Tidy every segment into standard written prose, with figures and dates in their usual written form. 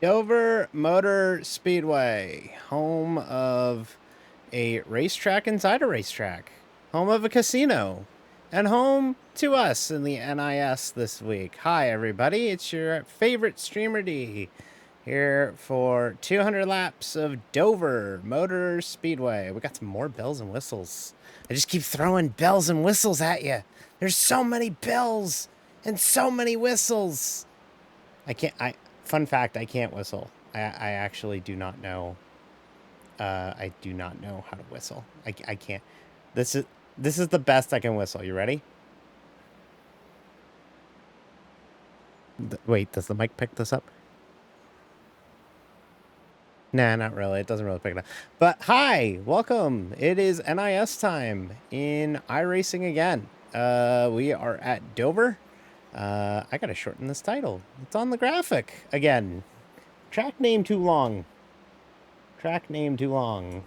Dover Motor Speedway, home of a racetrack inside a racetrack, home of a casino, and home to us in the NIS this week. Hi, everybody. It's your favorite streamer D here for 200 laps of Dover Motor Speedway. We got some more bells and whistles. I just keep throwing bells and whistles at you. There's so many bells and so many whistles. Fun fact, I can't whistle. I actually do not know. I do not know how to whistle. I can't. This is the best I can whistle. You ready? Wait, does the mic pick this up? Nah, not really. It doesn't really pick it up. But hi, welcome. It is NIS time in iRacing again. We are at Dover. I gotta shorten this title. It's on the graphic again. Track name too long. Track name too long.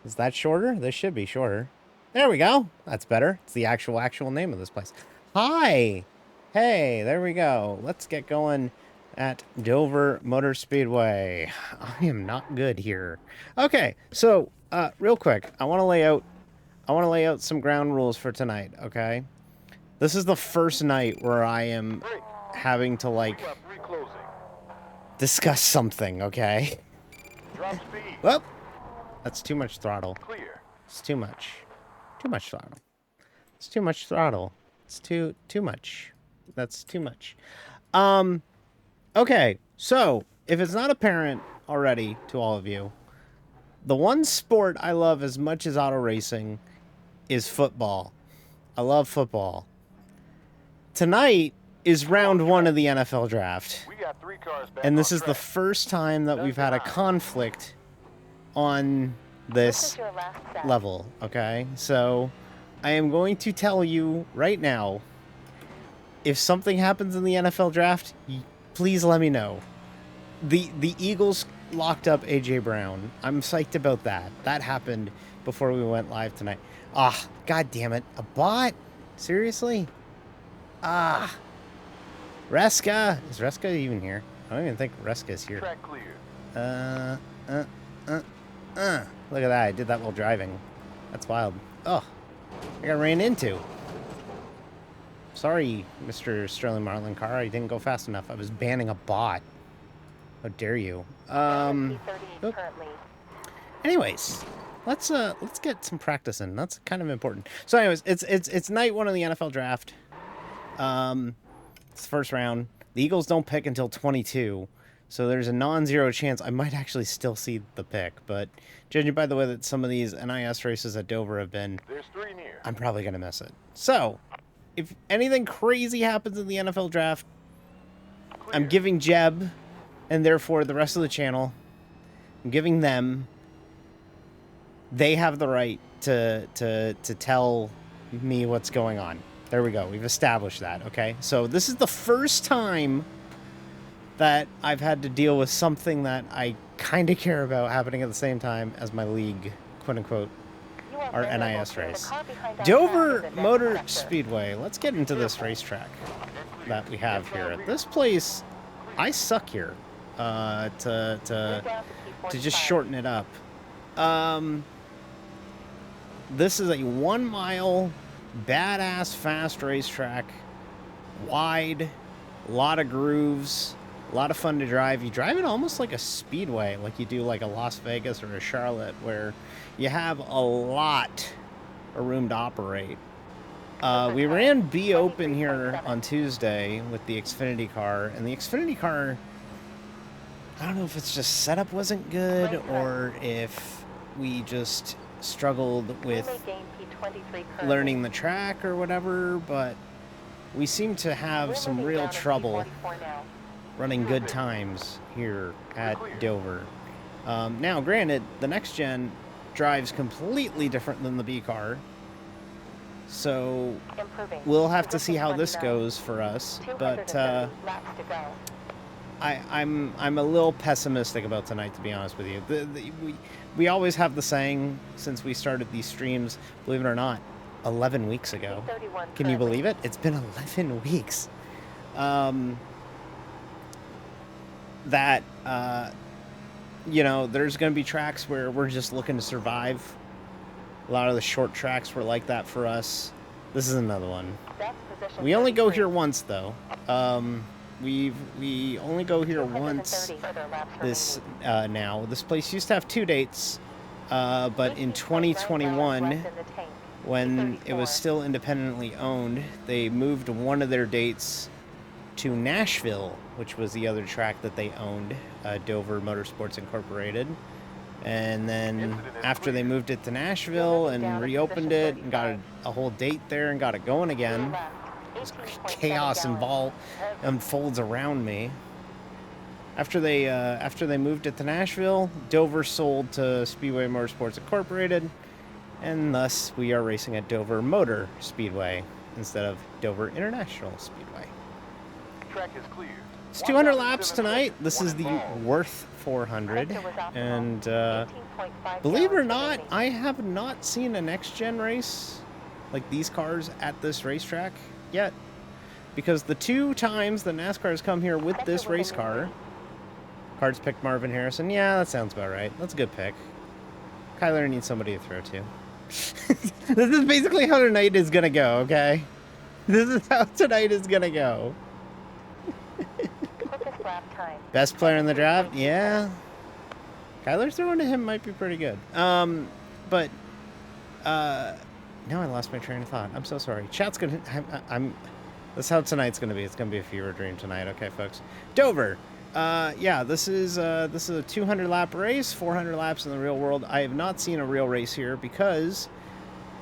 Is that shorter? This should be shorter. There we go. That's better. It's the actual name of this place. Hi. Hey, there we go. Let's get going at Dover Motor Speedway. I am not good here. Okay, so real quick, I want to lay out some ground rules for tonight, okay? This is the first night where I am having to like discuss something, okay? Drop speed. Well, that's too much throttle. Clear. It's too much. Too much throttle. It's too much throttle. It's too much. That's too much. Okay, so if it's not apparent already to all of you, the one sport I love as much as auto racing is football. I love football. Tonight is round 1 of the NFL draft. We got 3 cars back And this on is the track. first time that we've had a conflict on this level, okay? So I am going to tell you right now, if something happens in the NFL draft, please let me know. The Eagles locked up AJ Brown. I'm psyched about that. That happened before we went live tonight. Ah, god damn it. A bot? Seriously? Ah. Reska. Is Reska even here? I don't even think Reska's here. Track clear. Look at that. I did that while driving. That's wild. Oh, I got ran into. Sorry, Mr. Sterling Marlin car. I didn't go fast enough. I was banning a bot. How dare you? Anyways, let's get some practice in. That's kind of important. So, anyways, it's night 1 of the NFL draft. It's the first round. The Eagles don't pick until 22, so there's a non-zero chance I might actually still see the pick. But judging by the way that some of these NIS races at Dover have been, There's 3 near. I'm probably gonna miss it. So, if anything crazy happens in the NFL draft, Clear. I'm giving Jeb, and therefore the rest of the channel, I'm giving them. They have the right to tell me what's going on. There we go. We've established that, okay? So this is the first time that I've had to deal with something that I kind of care about happening at the same time as my league, quote-unquote, our NIS race. Dover Motor Speedway. Let's get into this racetrack that we have here. This place, I suck here to just shorten it up. This is a 1 mile badass fast racetrack, wide, a lot of grooves, a lot of fun to drive. You drive it almost like a speedway, like you do like a Las Vegas or a Charlotte, where you have a lot of room to operate. We ran B Open here on Tuesday with the Xfinity car, and the Xfinity car, I don't know if it's just setup wasn't good or if we just struggled with learning the track or whatever, but we seem to have some real trouble running good times here at Dover. Now, granted, the next gen drives completely different than the B car, so we'll have to see how this goes for us, but I'm a little pessimistic about tonight, to be honest with you. We always have the saying since we started these streams, believe it or not, 11 weeks ago. Can you believe it? It's been 11 weeks. that, you know, there's going to be tracks where we're just looking to survive. A lot of the short tracks were like that for us. This is another one. We only go here once, though. We only go here once this now. This place used to have 2 dates, but in 2021, when it was still independently owned, they moved one of their dates to Nashville, which was the other track that they owned, Dover Motorsports Incorporated. And then after they moved it to Nashville and reopened it and got a whole date there and got it going again, chaos unfolds around me. After they moved it to Nashville, Dover sold to Speedway Motorsports Incorporated, and thus we are racing at Dover Motor Speedway instead of Dover International Speedway. Track is clear. It's 200 laps tonight. This is the Würth 400, and believe it or not, I have not seen a next-gen race like these cars at this racetrack yet, because the 2 times the NASCAR has come here with this race car, Cards picked Marvin Harrison. Yeah, that sounds about right. That's a good pick. Kyler needs somebody to throw to. This is basically how tonight is gonna go, okay? This is how tonight is gonna go. Best player in the draft? Yeah. Kyler throwing to him might be pretty good. But now I lost my train of thought. I'm so sorry. Chat's gonna. That's how tonight's gonna be. It's gonna be a fever dream tonight. Okay, folks. Dover. Yeah, this is a 200 lap race, 400 laps in the real world. I have not seen a real race here because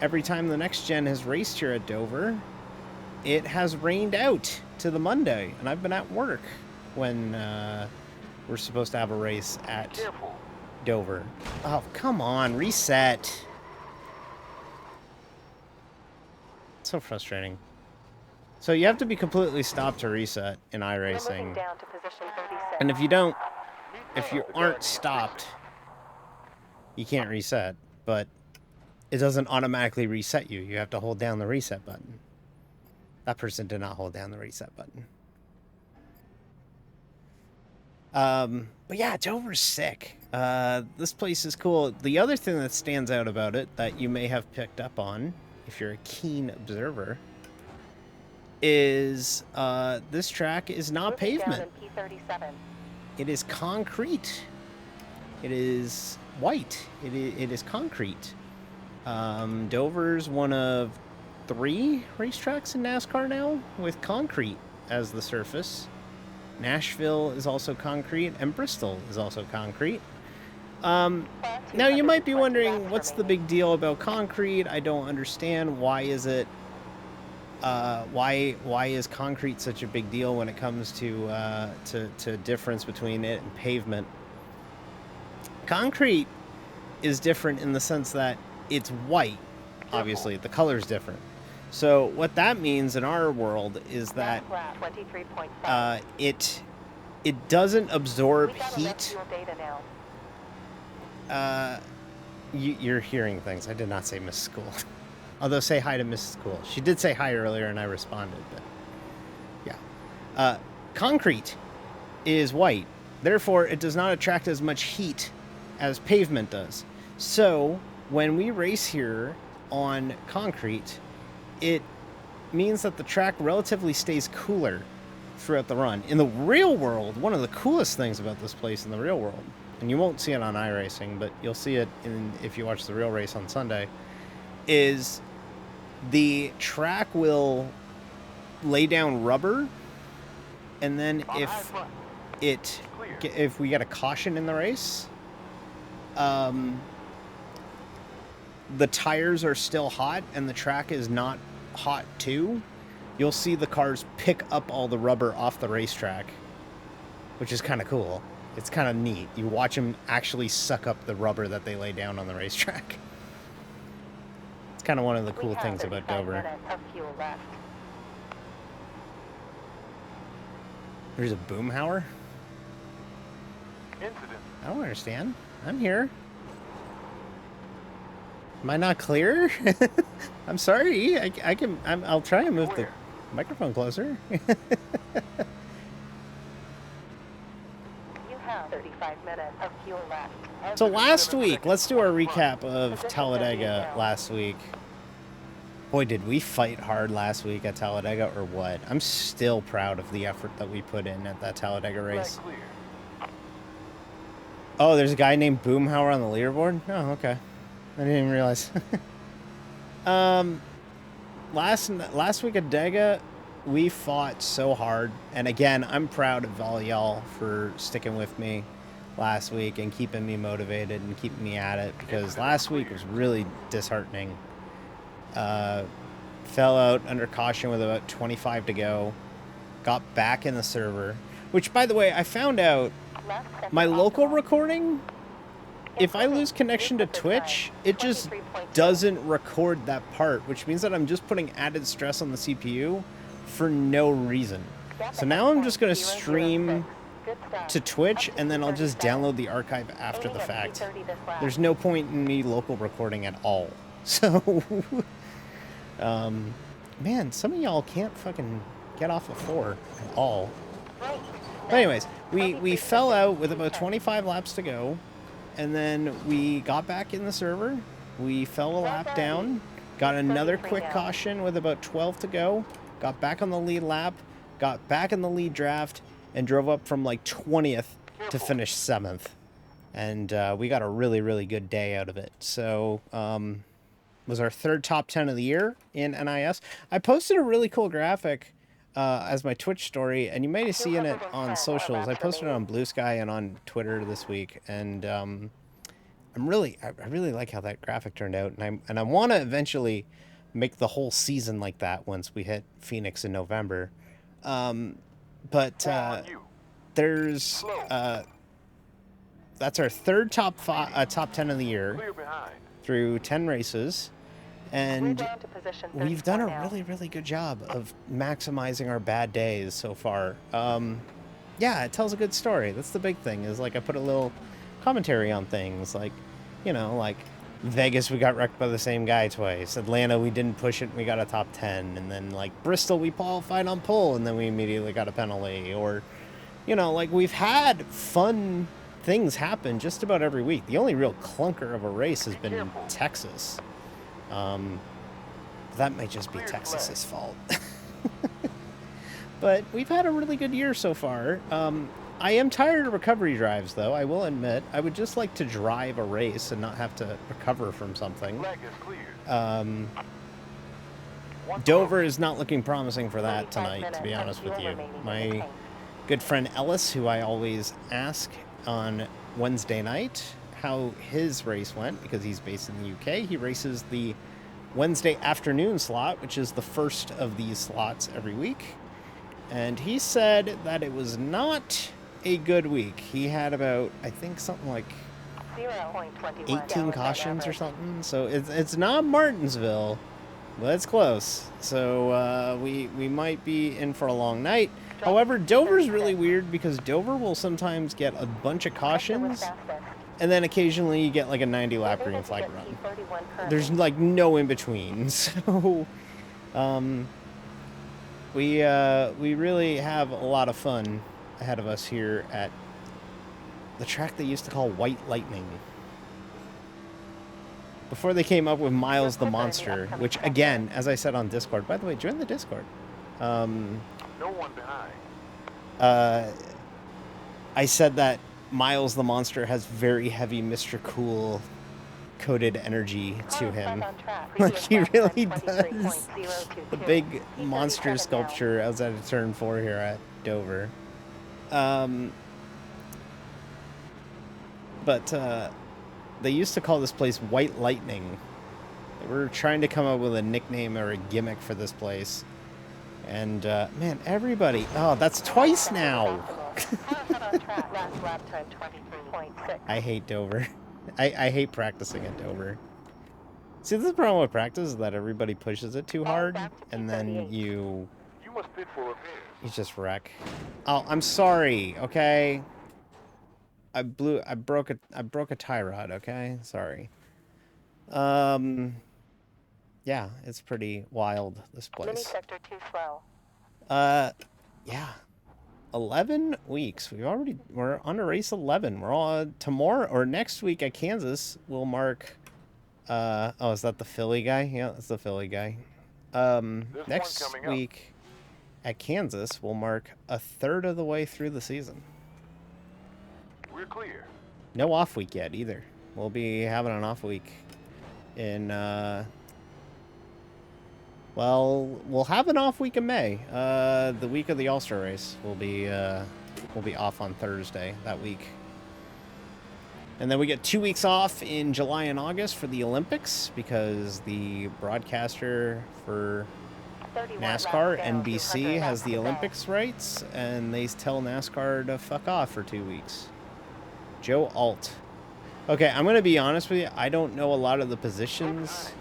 every time the next gen has raced here at Dover, it has rained out to the Monday, and I've been at work when we're supposed to have a race at Dover. Oh, come on, reset. So frustrating. So you have to be completely stopped to reset in iRacing. And if you aren't stopped, you can't reset. But it doesn't automatically reset you. You have to hold down the reset button. That person did not hold down the reset button. But yeah, Dover's sick. This place is cool. The other thing that stands out about it that you may have picked up on, if you're a keen observer, is this track is not pavement. It is concrete. It is white. It is concrete. Dover's one of 3 racetracks in NASCAR now with concrete as the surface. Nashville is also concrete, and Bristol is also concrete. Now you might be wondering, what's the big deal about concrete? I don't understand. Why is it? Why is concrete such a big deal when it comes to difference between it and pavement? Concrete is different in the sense that it's white. Obviously, the color's different. So what that means in our world is that it doesn't absorb heat. You're hearing things. I did not say Miss School. Although say hi to Mrs. School. She did say hi earlier and I responded, but yeah. Concrete is white. Therefore, it does not attract as much heat as pavement does. So when we race here on concrete, it means that the track relatively stays cooler throughout the run. In the real world, one of the coolest things about this place in the real world, and you won't see it on iRacing, but you'll see it if you watch the real race on Sunday, is the track will lay down rubber, and then if we get a caution in the race, the tires are still hot and the track is not hot too, you'll see the cars pick up all the rubber off the racetrack, which is kind of cool. It's kind of neat. You watch them actually suck up the rubber that they lay down on the racetrack. It's kind of one of the cool things about Dover. There's a boomhauer? Incident. I don't understand. I'm here. Am I not clear? I'm sorry. I'll try and move the... Microphone closer. You have 35 minutes of fuel left. So last week, let's do our recap of Talladega last week. Boy, did we fight hard last week at Talladega or what? I'm still proud of the effort that we put in at that Talladega race. Clear. Oh, there's a guy named Boomhauer on the leaderboard? Oh, okay. I didn't even realize. Last week at Dega, we fought so hard. And again, I'm proud of all y'all for sticking with me last week and keeping me motivated and keeping me at it, because last week was really disheartening. Fell out under caution with about 25 to go. Got back in the server, which, by the way, I found out my local recording, if I lose connection to Twitch, it just doesn't record that part, which means that I'm just putting added stress on the CPU for no reason. So now I'm just going to stream to Twitch, and then I'll just download the archive after the fact. There's no point in me local recording at all. So, man, some of y'all can't fucking get off of 4 at all. But anyways, we fell out with about 25 laps to go, and then we got back in the server. We fell a lap down, got another quick caution with about 12 to go, got back on the lead lap, got back in the lead draft, and drove up from like 20th to finish 7th. And we got a really, really good day out of it. So, was our third top 10 of the year in NIS. I posted a really cool graphic as my Twitch story, and you may have seen it on socials. I posted it on Blue Sky and on Twitter this week, and I really like how that graphic turned out, and I want to eventually make the whole season like that once we hit Phoenix in November. But there's that's our third top 10 of the year Clear behind. through 10 races, and we've done a really, really good job of maximizing our bad days so far. Yeah, it tells a good story. That's the big thing, is like I put a little commentary on things, like, you know, like Vegas, we got wrecked by the same guy twice. Atlanta, we didn't push it, and we got a top 10. And then, like, Bristol, we qualified on pole, and then we immediately got a penalty. Or, you know, like, we've had fun things happen just about every week. The only real clunker of a race has been Texas. That might just be Texas's fault. But we've had a really good year so far. I am tired of recovery drives, though, I will admit. I would just like to drive a race and not have to recover from something. Flag is cleared. Dover is not looking promising for that tonight, to be honest with you. My good friend Ellis, who I always ask on Wednesday night how his race went, because he's based in the UK, he races the Wednesday afternoon slot, which is the first of these slots every week. And he said that it was not a good week. He had about, I think, something like 18 cautions or something. So it's not Martinsville, but it's close. So we might be in for a long night. However, Dover's really weird, because Dover will sometimes get a bunch of cautions, and then occasionally you get like a 90-lap green flag run. There's like no in between. So we really have a lot of fun ahead of us here at the track they used to call White Lightning, before they came up with Miles the Monster, which, again, as I said on Discord, by the way, join the Discord. No one behind. I said that Miles the Monster has very heavy Mr. Cool coded energy to him. Like, he really does. The big monster sculpture outside of turn 4 here at Dover. But they used to call this place White Lightning. They were trying to come up with a nickname or a gimmick for this place. And, man, everybody... Oh, that's twice now! I hate Dover. I hate practicing at Dover. See, this is the problem with practice, is that everybody pushes it too hard, and then you must bid for repairs. You just wreck. Oh, I'm sorry, okay? I broke a tie rod, okay? Sorry. Yeah, it's pretty wild, this place. Mini sector too slow. Yeah. 11 weeks. We're on to race 11. We're all tomorrow or next week at Kansas will mark oh, is that the Philly guy? Yeah, that's the Philly guy. There's one Next coming up. week at Kansas will mark a third of the way through the season. We're clear. No off week yet either. We'll be having an off week in well, we'll have an off week in May. The week of the All-Star race will be off on Thursday that week. And then we get 2 weeks off in July and August for the Olympics because the broadcaster for 31 NASCAR, laps down, NBC, 200 has laps the to go. Olympics rights, and they tell NASCAR to fuck off for 2 weeks. Joe Alt. Okay, I'm going to be honest with you. I don't know a lot of the positions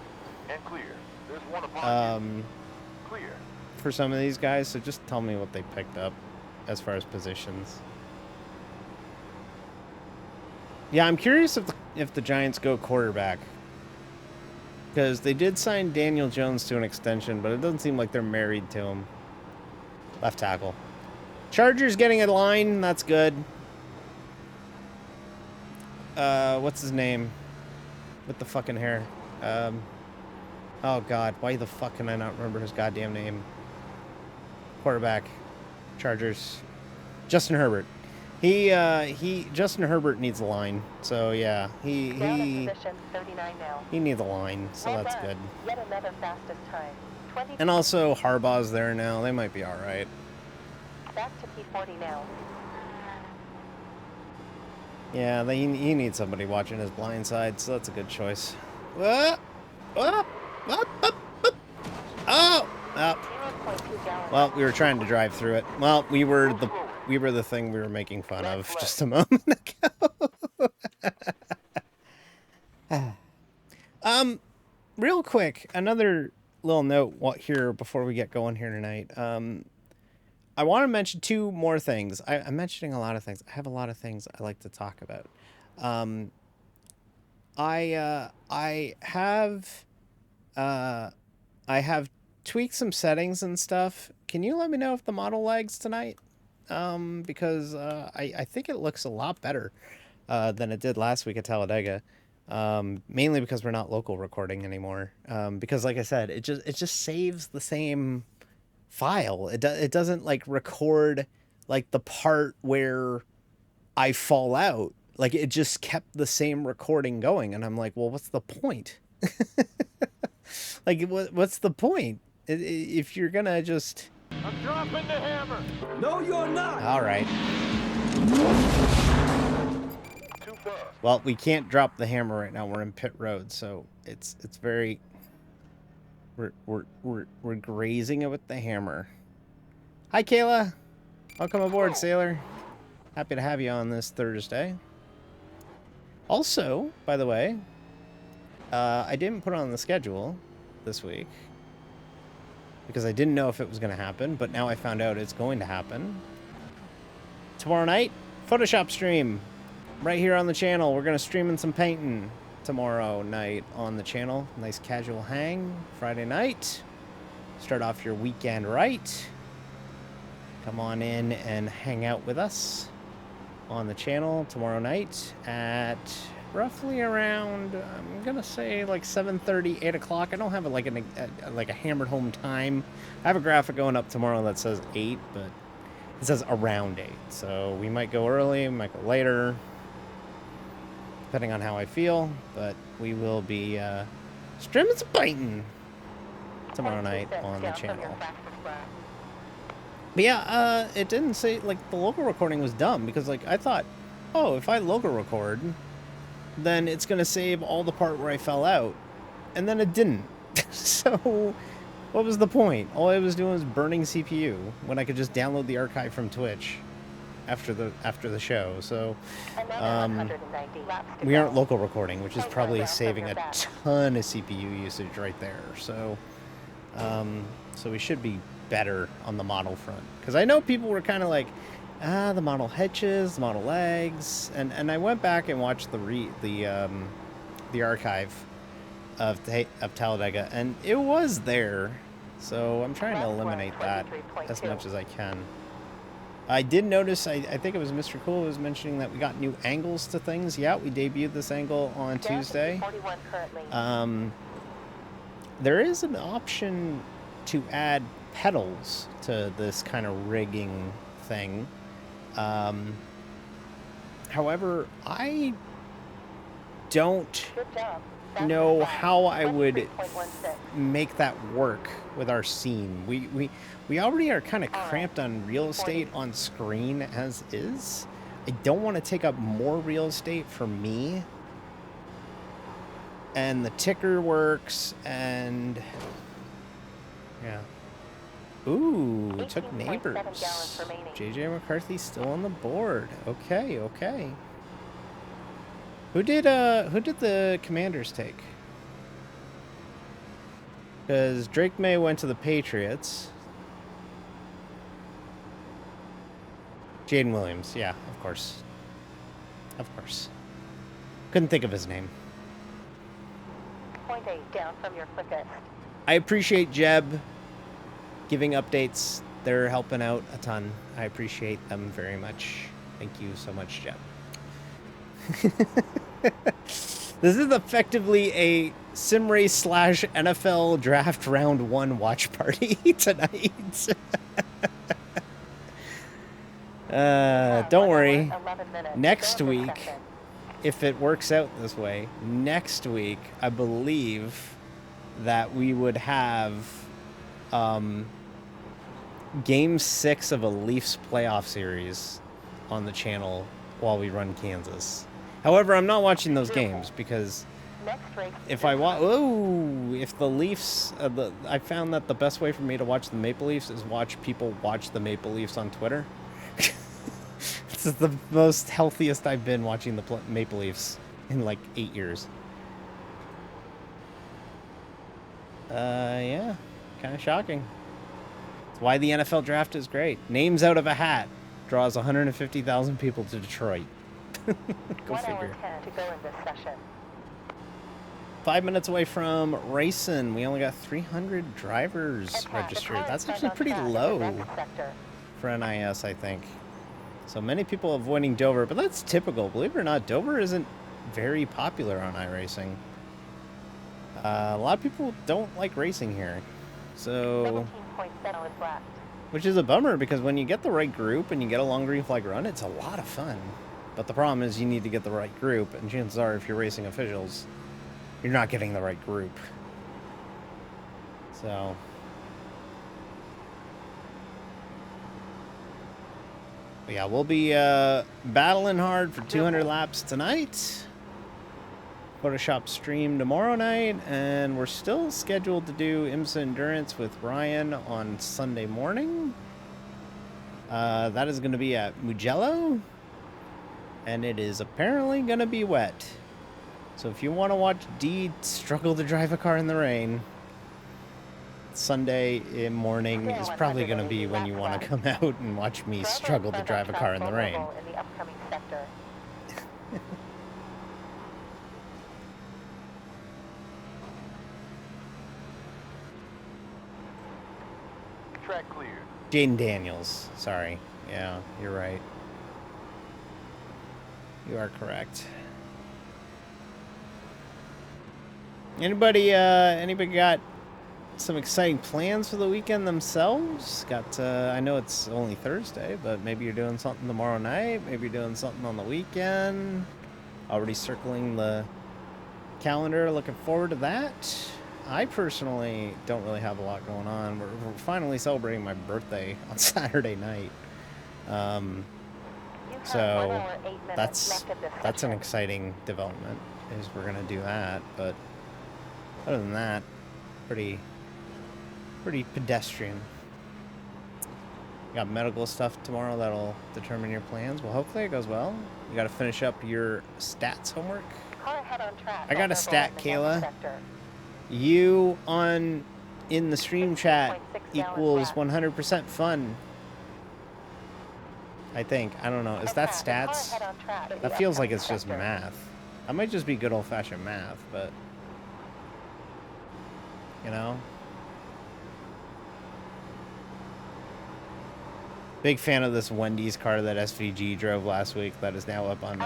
And clear. There's one upon you. Clear. for some of these guys, so just tell me what they picked up as far as positions. Yeah, I'm curious if the Giants go quarterback. Because they did sign Daniel Jones to an extension, but it doesn't seem like they're married to him. Left tackle. Chargers getting a line. That's good. What's his name? With the fucking hair. Oh, God. Why the fuck can I not remember his goddamn name? Quarterback. Chargers. Justin Herbert. Justin Herbert needs a line. So, yeah. Down in position 39 now. He needs a line, so Well that's done. good. Yet another fastest time. 20 And also, Harbaugh's there now. They might be all right. back to P40 now. Yeah, he needs somebody watching his blind side, so that's a good choice. Whoa! Up! Up! Up! Up! Oh! Up! 0.2 gallons. Well, we were trying to drive through it. Well, we were the thing we were making fun of just a moment ago. Real quick, another little note here before we get going here tonight. I want to mention two more things. I'm mentioning a lot of things. I have a lot of things I like to talk about. I have tweaked some settings and stuff. Can you let me know if the model lags tonight? Because I think it looks a lot better than it did last week at Talladega. Mainly because we're not local recording anymore. Because like I said, it just saves the same file. It doesn't like record like the part where I fall out. Like it just kept the same recording going, and I'm like, well, what's the point? Like, what's the point if you're gonna just? I'm dropping the hammer. No, you're not. All right. Too fast. Well, we can't drop the hammer right now. We're in pit road, so it's very. We're grazing it with the hammer. Hi, Kayla. Welcome aboard, sailor. Happy to have you on this Thursday. Also, by the way, I didn't put it on the schedule this week because I didn't know if it was going to happen, but now I found out it's going to happen. Tomorrow night, Photoshop stream right here on the channel. We're going to stream in some painting tomorrow night on the channel. Nice casual hang Friday night. Start off your weekend right. Come on in and hang out with us on the channel tomorrow night at roughly around, I'm gonna say like 7:30, 8 o'clock. I don't have like a hammered home time. I have a graphic going up tomorrow that says 8, but it says around 8. So we might go early, we might go later, depending on how I feel. But we will be streaming some painting tomorrow night on the channel. But yeah, it didn't say, like, the local recording was dumb, because, like, I thought, oh, if I local record, then it's going to save all the part where I fell out. And then it didn't. So, what was the point? All I was doing was burning CPU, when I could just download the archive from Twitch after the show. So, we aren't local recording, which is probably saving a ton of CPU usage right there. So, so we should be better on the model front, because I know people were kind of like, the model hitches, the model lags, and I went back and watched the archive of Talladega, and it was there. So I'm trying to Left eliminate one, that 23.2. as much as I can. I did notice, I think it was Mr. Cool who was mentioning that we got new angles to things. Yeah, we debuted this angle on Down to Tuesday. 41 currently. There is an option to add pedals to this kind of rigging thing. However, I don't Good job. Fast know and fast. how I would 23.16. make that work with our scene. We already are kind of cramped on real estate on screen as is. I don't want to take up more real estate for me. And the ticker works, and yeah. Ooh, took 18.7 neighbors. gallons remaining. JJ McCarthy's still on the board. Okay, okay. Who did the Commanders take? Because Drake May went to the Patriots. Jaden Williams, yeah, of course. Of course. Couldn't think of his name. 0.8 down from your quickest. I appreciate Jeb giving updates. They're helping out a ton. I appreciate them very much. Thank you so much, Jeb. This is effectively a sim race / NFL draft round 1 watch party tonight. Don't worry. 11 minutes. Next Go for week, second. if it works out this way, next week, I believe that we would have Game 6 of a Leafs playoff series on the channel while we run Kansas. However, I'm not watching those games because Next race if is I if the Leafs, I found that the best way for me to watch the Maple Leafs is watch people watch the Maple Leafs on Twitter. This is the most healthiest I've been watching the Maple Leafs in like 8 years. Yeah, kind of shocking. It's why the NFL draft is great. Names out of a hat draws 150,000 people to Detroit. Go 1 hour figure. 10 to go in this session. 5 minutes away from racing. We only got 300 drivers Attack. registered. The car That's is actually on pretty track in the low next sector. for NIS, I think. So many people avoiding Dover, but that's typical. Believe it or not, Dover isn't very popular on iRacing. A lot of people don't like racing here. So, 17.7 is left. which is a bummer because when you get the right group and you get a long green flag run, it's a lot of fun. But the problem is you need to get the right group, and chances are if you're racing officials, you're not getting the right group. So, but yeah, we'll be battling hard for 200 laps tonight. Photoshop stream tomorrow night, and we're still scheduled to do IMSA Endurance with Ryan on Sunday morning. That is going to be at Mugello, and it is apparently going to be wet. So if you want to watch Dee struggle to drive a car in the rain, Sunday morning is probably going to be when you want to come out and watch me struggle to drive a car in the rain. In the upcoming sector. Track cleared. Jaden Daniels. Sorry. Yeah, you're right. You are correct. Anybody got some exciting plans for the weekend themselves? I know it's only Thursday, but maybe you're doing something tomorrow night. Maybe you're doing something on the weekend. Already circling the calendar. Looking forward to that. I personally don't really have a lot going on. We're finally celebrating my birthday on Saturday night. You have 1 So hour, 8 minutes that's left in this an session. exciting development, is we're gonna do that. But other than that, pretty pedestrian. Got medical stuff tomorrow that'll determine your plans. Well, hopefully it goes well. You got to finish up your stats homework. Car ahead on track. I got a Vulnerable stat, in the Kayla. next sector. You in the stream chat 16.6 gallons equals left. 100% fun. I think. I don't know. Is that Attack. The car stats? ahead on track in That the feels like upcoming it's just sector. math. That might just be good old-fashioned math, but you know. Big fan of this Wendy's car that SVG drove last week. That is now up on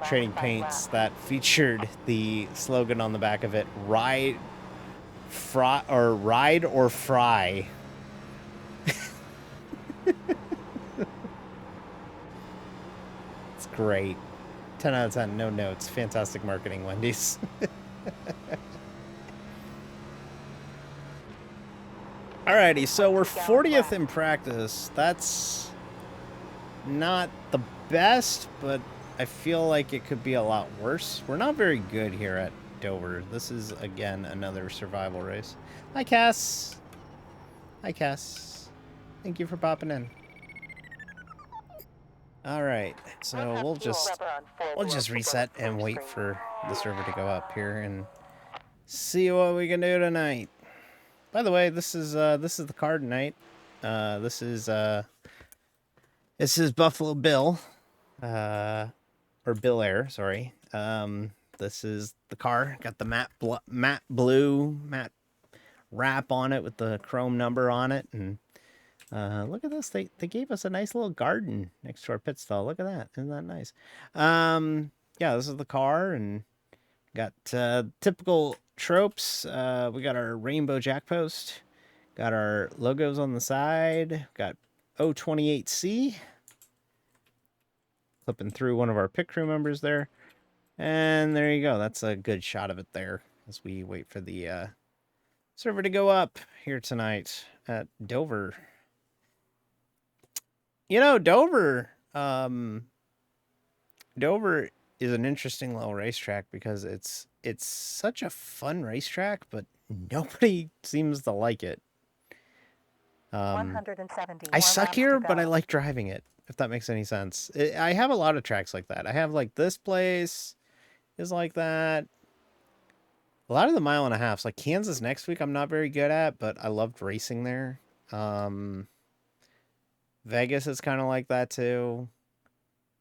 Trading Paints. That featured the slogan on the back of it: "Ride, ride or fry." It's great. 10 out of 10. No notes. Fantastic marketing, Wendy's. Alrighty, so we're 40th in practice. That's not the best, but I feel like it could be a lot worse. We're not very good here at Dover. This is, again, another survival race. Hi, Cass. Hi, Cass. Thank you for popping in. Alright, so we'll just reset and wait for the server to go up here and see what we can do tonight. By the way, this is the car tonight. This is Buffalo Bill, or Bill Air, sorry. This is the car. Got the matte blue wrap on it with the chrome number on it, and look at this. They gave us a nice little garden next to our pit stall. Look at that. Isn't that nice? Yeah, this is the car, and got typical tropes. We got our rainbow jack post. Got our logos on the side. Got 028C. Clipping through one of our pit crew members there. And there you go. That's a good shot of it there as we wait for the server to go up here tonight at Dover. You know, Dover is an interesting little racetrack because it's such a fun racetrack, but nobody seems to like it. 170 I suck laps here, to but I go. like driving it, if that makes any sense. I have a lot of tracks like that. I have, like, this place is like that. A lot of the mile and a halves, like Kansas next week, I'm not very good at, but I loved racing there. Vegas is kind of like that, too.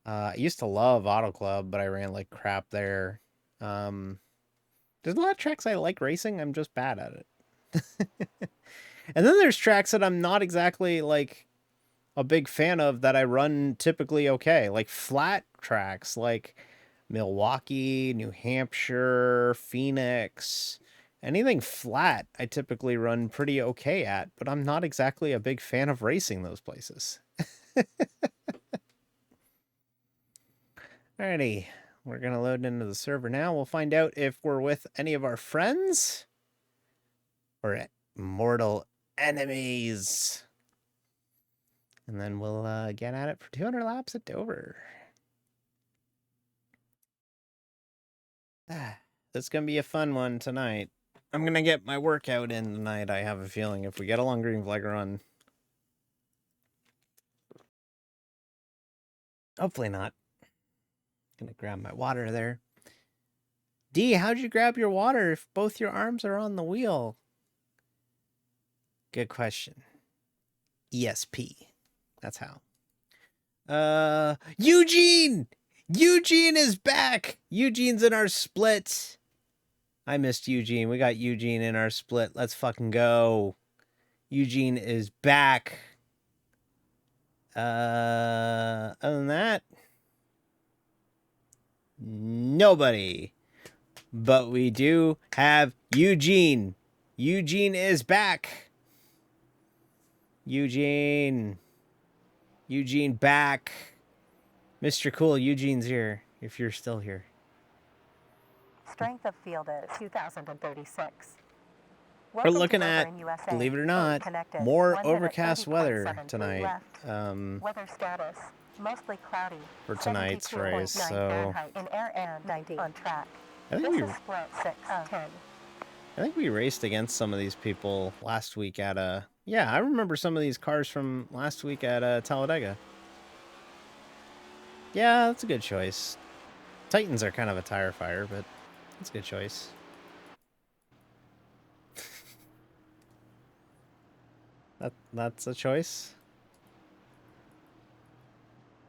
I used to love Auto Club, but I ran like crap there. There's a lot of tracks I like racing. I'm just bad at it. And then there's tracks that I'm not exactly like a big fan of that I run typically okay. Like flat tracks like Milwaukee, New Hampshire, Phoenix. Anything flat I typically run pretty okay at, but I'm not exactly a big fan of racing those places. Alrighty, we're going to load into the server now. We'll find out if we're with any of our friends or mortal enemies. And then we'll get at it for 200 laps at Dover. That's going to be a fun one tonight. I'm going to get my workout in tonight, I have a feeling, if we get a long green flag run. Hopefully not. Gonna grab my water there. D, how'd you grab your water if both your arms are on the wheel? Good question. ESP. That's how. Eugene! Eugene is back! Eugene's in our split. I missed Eugene. We got Eugene in our split. Let's fucking go. Eugene is back. Other than that, nobody. But we do have Eugene. Eugene is back. Eugene back. Mr. Cool, Eugene's here, if you're still here. Strength of field is 2,036. We're looking at, believe it or not, more overcast weather tonight. Weather status, mostly cloudy. For tonight's race, so Fahrenheit in air and 90 on track. I think This is split 6 10. I think we raced against some of these people last week at yeah, I remember some of these cars from last week at Talladega. Yeah, that's a good choice. Titans are kind of a tire fire, but that's a good choice. That's a choice.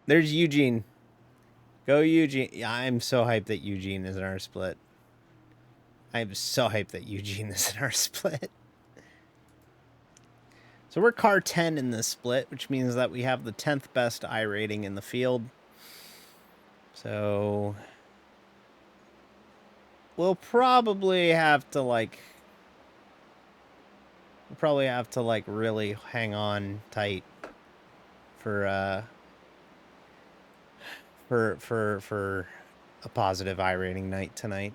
There's Eugene. Go Eugene. Yeah, I'm so hyped that Eugene is in our split. I'm so hyped that Eugene is in our split. So we're car 10 in this split, which means that we have the 10th best I rating in the field. So we'll probably have to like really hang on tight for a positive I rating night tonight.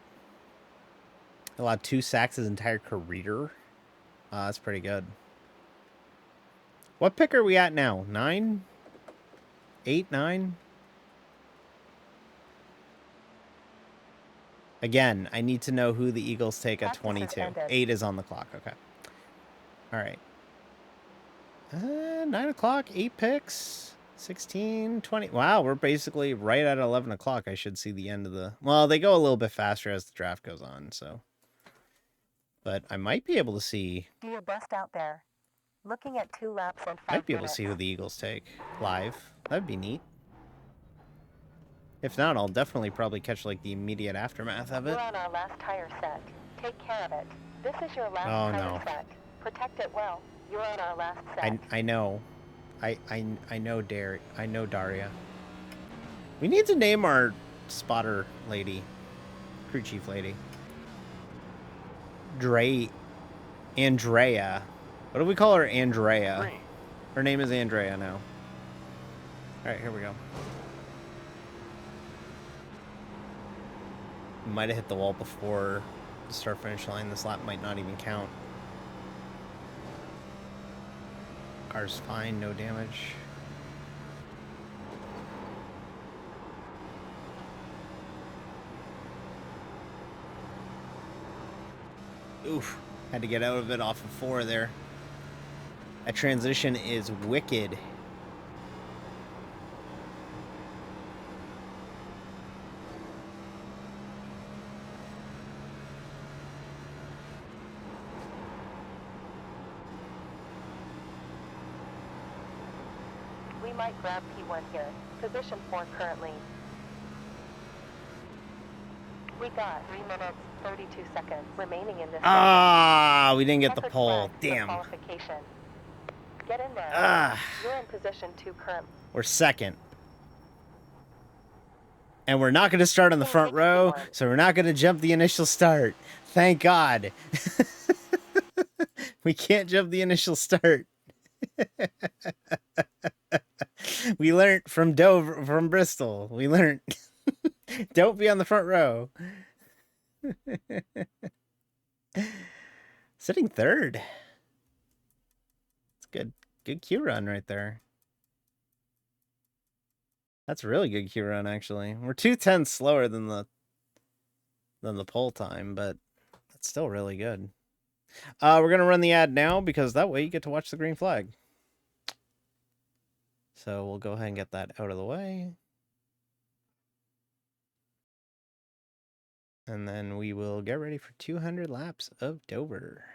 Allowed 2 sacks his entire career. That's pretty good. What pick are we at now? 9? 8, 9? Again, I need to know who the Eagles take at 22. 8 is on the clock. Okay. All right. 9 o'clock, 8 picks, 16, 20. Wow, we're basically right at 11 o'clock. I should see the end of the... Well, they go a little bit faster as the draft goes on, so... But I might be able to see... Do your best out there. Looking at 2 laps and 5 Might be able to see who the Eagles take live. That'd be neat. If not, I'll definitely probably catch like the immediate aftermath of it. We're on our last tire set. Take care of it. This is your last tire set. Protect it well. You're on our last set. I know. I know I know Daria. We need to name our spotter lady. Crew chief lady. Andrea. What do we call her? Andrea. Green. Her name is Andrea now. Alright, here we go. Might have hit the wall before the start finish line. This lap might not even count. Car's fine, no damage. Oof. Had to get out of it off of 4 there. That transition is wicked. We might grab P1 here. Position 4 currently. We got 3 minutes, 32 seconds remaining in this. Ah, we didn't get the pole. Damn. Get in there. You're in position 2 currently. We're second. And we're not going to start on the front row, so we're not going to jump the initial start. Thank God. We can't jump the initial start. We learned from Bristol. We learned. Don't be on the front row. Sitting third. It's good. Good Q run right there. That's a really good Q run, actually. We're 2/10 slower than the pole time, but that's still really good. We're gonna run the ad now because that way you get to watch the green flag. So we'll go ahead and get that out of the way. And then we will get ready for 200 laps of Dover.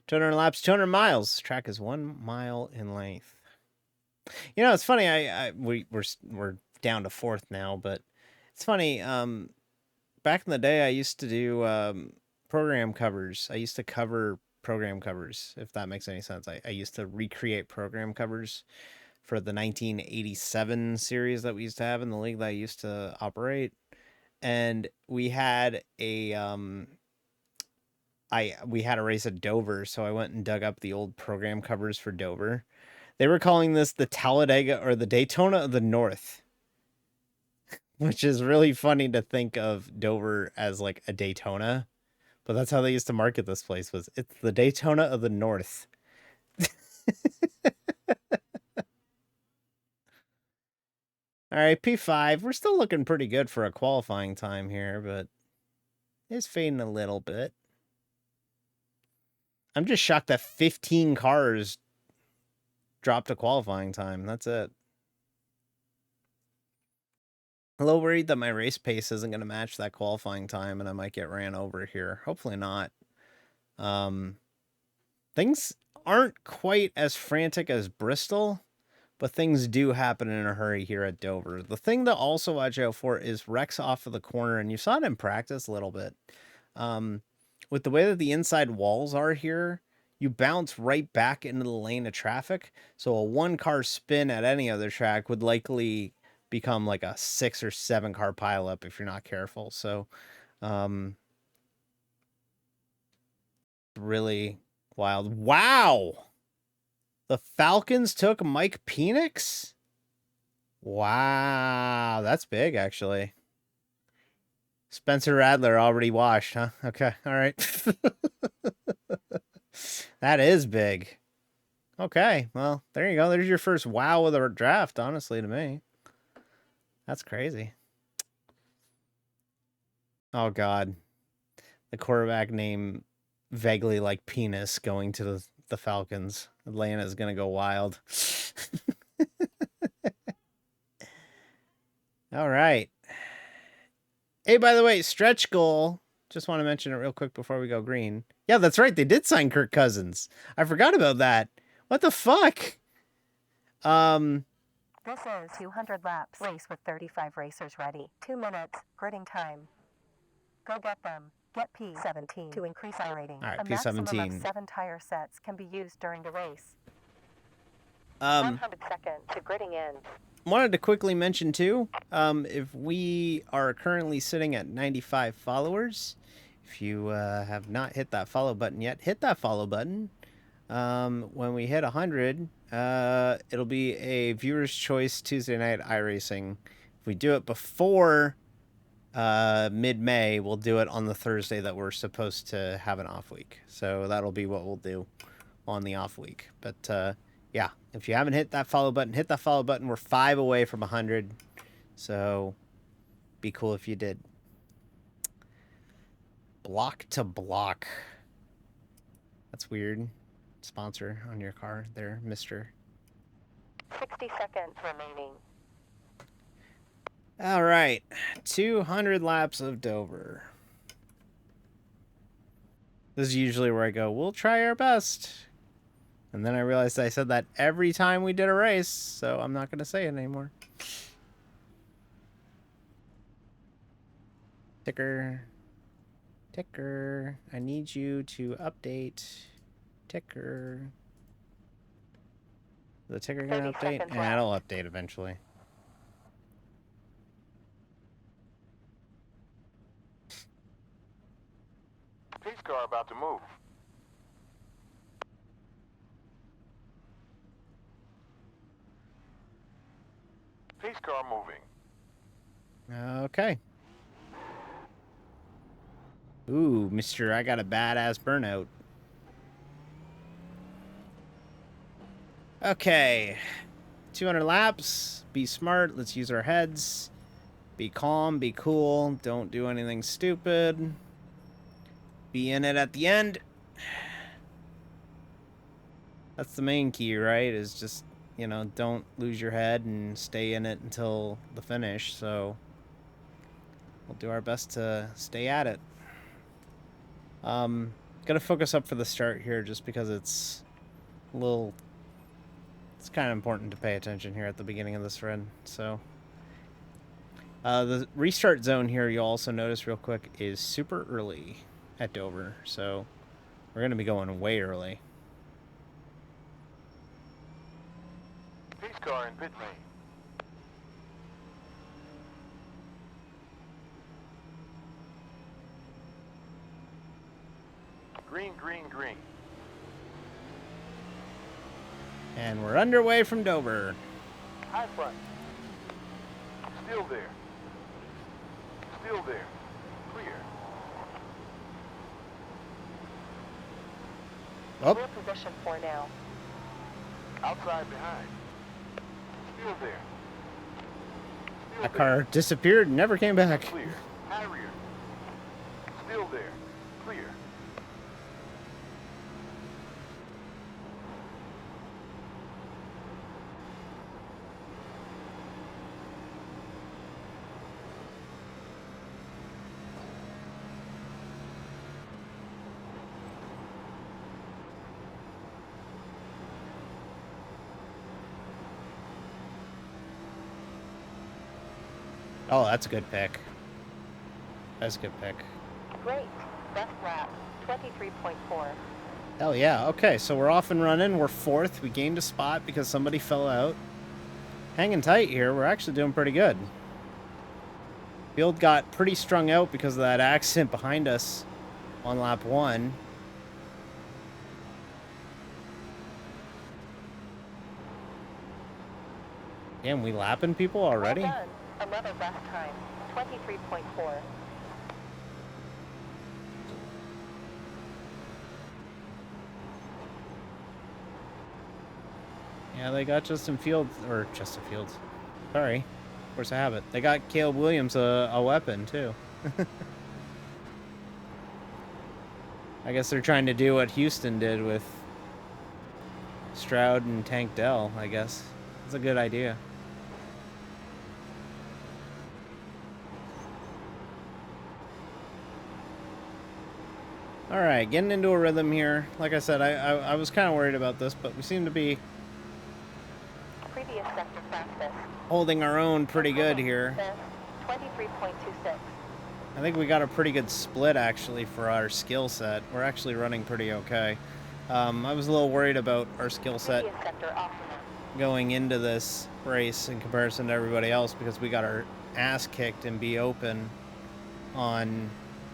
200 laps, 200 miles. Track is 1 mile in length. You know, it's funny. We're down to 4th now, but it's funny. Back in the day, I used to do program covers. I used to cover program covers, if that makes any sense. I used to recreate program covers for the 1987 series that we used to have in the league that I used to operate. And we had a we had a race at Dover, so I went and dug up the old program covers for Dover. They were calling this the Talladega or the Daytona of the North, which is really funny to think of Dover as like a Daytona, but that's how they used to market this place. It's the Daytona of the North. All right, P5. We're still looking pretty good for a qualifying time here, but it's fading a little bit. I'm just shocked that 15 cars dropped a qualifying time. That's it. A little worried that my race pace isn't going to match that qualifying time and I might get ran over here. Hopefully not. Things aren't quite as frantic as Bristol, but things do happen in a hurry here at Dover. The thing to also watch out for is wrecks off of the corner, and you saw it in practice a little bit. With the way that the inside walls are here, you bounce right back into the lane of traffic. So a 1-car spin at any other track would likely become like a 6 or 7-car pileup if you're not careful. So, really wild. Wow! The Falcons took Mike Penix? Wow, that's big, actually. Spencer Radler already washed, huh? Okay, all right. That is big. Okay, well, there you go. There's your first wow of the draft, honestly, to me. That's crazy. Oh, God. The quarterback name vaguely like penis going to the Falcons. Atlanta's going to go wild. All right. Hey, by the way, stretch goal. Just want to mention it real quick before we go green. Yeah, that's right. They did sign Kirk Cousins. I forgot about that. What the fuck? This is 200 laps race with 35 racers ready. 2 minutes, gridding time. Go get them. Get P17 to increase iRating. All right, A P17. maximum of 7 tire sets can be used during the race. 100 seconds to gridding ends. Wanted to quickly mention too, if we are currently sitting at 95 followers, if you have not hit that follow button yet, hit that follow button. When we hit 100, it'll be a viewer's choice Tuesday night iRacing. If we do it before mid-May, we'll do it on the Thursday that we're supposed to have an off week. So that'll be what we'll do on the off week. But yeah, if you haven't hit that follow button, hit that follow button. We're 5 away from 100. So be cool if you did. Block to block. That's weird. Sponsor on your car there, mister. 60 seconds remaining. All right. 200 laps of Dover. This is usually where I go, we'll try our best. And then I realized I said that every time we did a race, so I'm not going to say it anymore. Ticker. Ticker. I need you to update. Ticker. Is the ticker going to update? Yeah, it'll update eventually. Pace car about to move. Pace car moving. Okay. Ooh, mister, I got a badass burnout. Okay. 200 laps. Be smart. Let's use our heads. Be calm. Be cool. Don't do anything stupid. Be in it at the end. That's the main key, right? Is just, you know, don't lose your head and stay in it until the finish. So we'll do our best to stay at it. Gonna focus up for the start here just because it's a little... It's kind of important to pay attention here at the beginning of this run. So the restart zone here, you'll also notice real quick, is super early at Dover. So we're going to be going way early. Pace car in pit lane. Green, green, green. And we're underway from Dover. High front. Still there. Still there. Clear. Oh. Clear position for now. Outside behind. Still there. Still That there. car disappeared and never came back. Clear. High rear. Still there. Clear. Oh, that's a good pick. That's a good pick. Great. Best lap, 23.4. Hell yeah. Okay, so we're off and running. We're 4th. We gained a spot because somebody fell out. Hanging tight here. We're actually doing pretty good. Field got pretty strung out because of that accident behind us on lap 1. Damn, we lapping people already? Well done. Another best time, 23.4. Yeah, they got Justin Fields, sorry, of course I have it. They got Caleb Williams a weapon, too. I guess they're trying to do what Houston did with Stroud and Tank Dell, I guess. It's a good idea. Alright, getting into a rhythm here. Like I said, I was kind of worried about this, but we seem to be Previous sector fastest. holding our own pretty good here. 23.26. I think we got a pretty good split, actually, for our skill set. We're actually running pretty okay. I was a little worried about our skill set Previous sector optimum. going into this race in comparison to everybody else because we got our ass kicked in Be Open on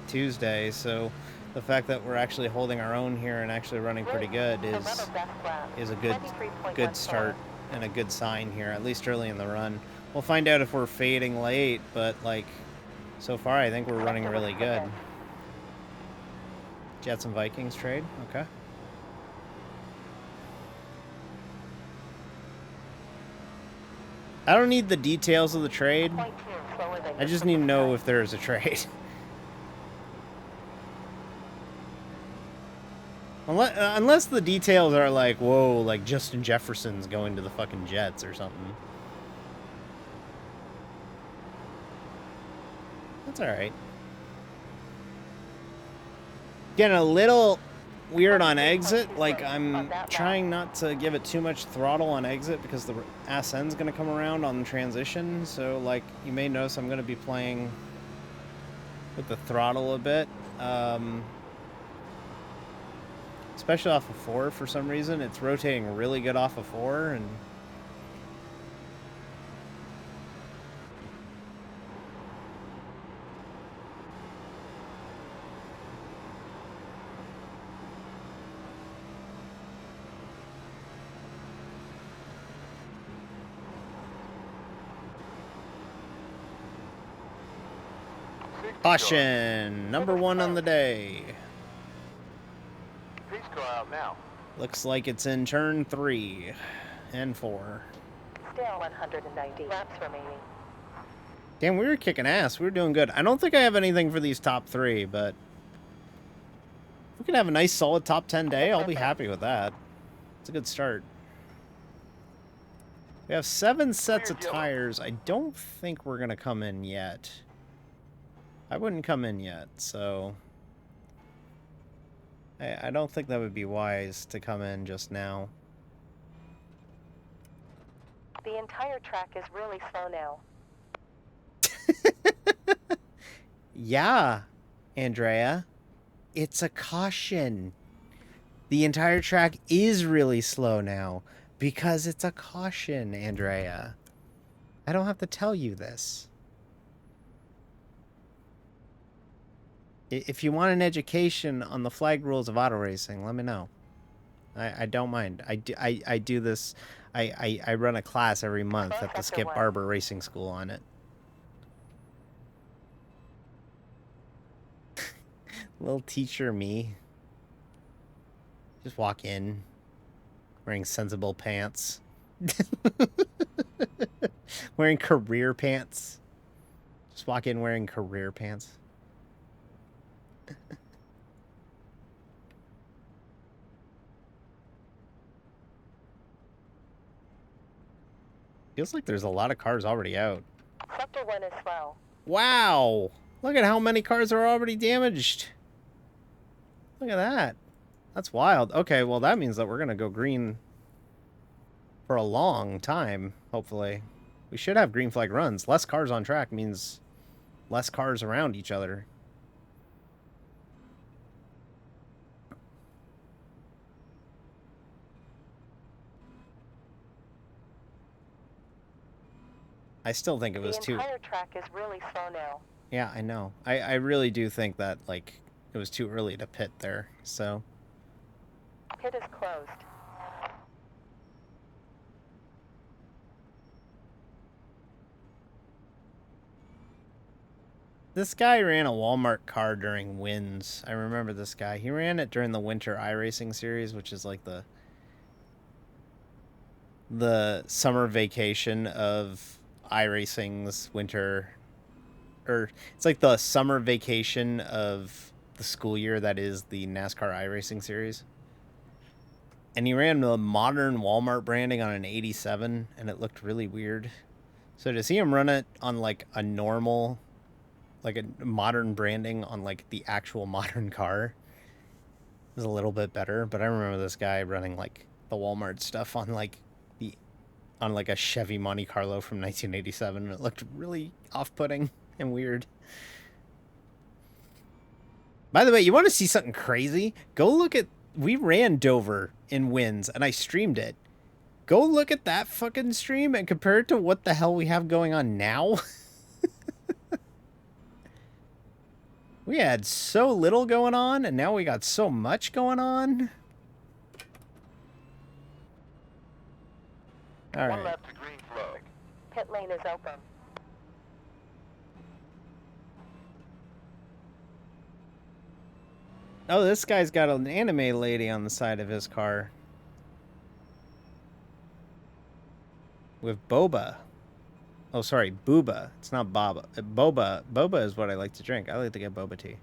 Tuesday. So the fact that we're actually holding our own here and actually running pretty good is a good start and a good sign here, at least early in the run. We'll find out if we're fading late, but like so far I think we're running really good. Jets and Vikings trade, okay. I don't need the details of the trade. I just need to know if there's a trade. Unless the details are like, whoa, like Justin Jefferson's going to the fucking Jets or something. That's alright. Getting a little weird on exit. Like, I'm trying not to give it too much throttle on exit because the ass end's going to come around on the transition. So, like, you may notice I'm going to be playing with the throttle a bit. Especially off of 4 for some reason. It's rotating really good off of 4 and caution, number 1 on the day. Peace car out now. Looks like it's in turn 3 and 4. Still 190 laps remaining. Damn, we were kicking ass. We were doing good. I don't think I have anything for these top 3, but if we can have a nice solid top 10 day, I'll be happy with that. It's a good start. We have 7 sets of tires. I don't think we're going to come in yet. I wouldn't come in yet, so I don't think that would be wise to come in just now. The entire track is really slow now. Yeah, Andrea. It's a caution. The entire track is really slow now because it's a caution, Andrea. I don't have to tell you this. If you want an education on the flag rules of auto racing, let me know. I don't mind. I do this. I run a class every month at the Skip Barber Racing School on it. Little teacher me. Just walk in wearing sensible pants. Wearing career pants. Just walk in wearing career pants. Feels like there's a lot of cars already out. Sector 1 is slow. Wow! Look at how many cars are already damaged. Look at that. That's wild. Okay, well that means that we're gonna go green for a long time, hopefully. We should have green flag runs. Less cars on track means less cars around each other. I still think it was The entire track is really slow now. Yeah, I know. I really do think that, like, it was too early to pit there, so. Pit is closed. This guy ran a Walmart car during Wins. I remember this guy. He ran it during the Winter iRacing series, which is like the summer vacation of iRacing's winter, or it's like the summer vacation of the school year that is the NASCAR iRacing series. And he ran the modern Walmart branding on an 87, and it looked really weird. So to see him run it on like a normal, like a modern branding on like the actual modern car is a little bit better. But I remember this guy running like the Walmart stuff on like a Chevy Monte Carlo from 1987, and it looked really off-putting and weird. By the way, you want to see something crazy? Go look at, we ran Dover in Wins, and I streamed it. Go look at that fucking stream and compare it to what the hell we have going on now. We had so little going on, and now we got so much going on. All right. One lap to green flag. Pit lane is open. Oh, this guy's got an anime lady on the side of his car. With boba. Oh, sorry, booba. It's not baba. Boba. Boba is what I like to drink. I like to get boba tea.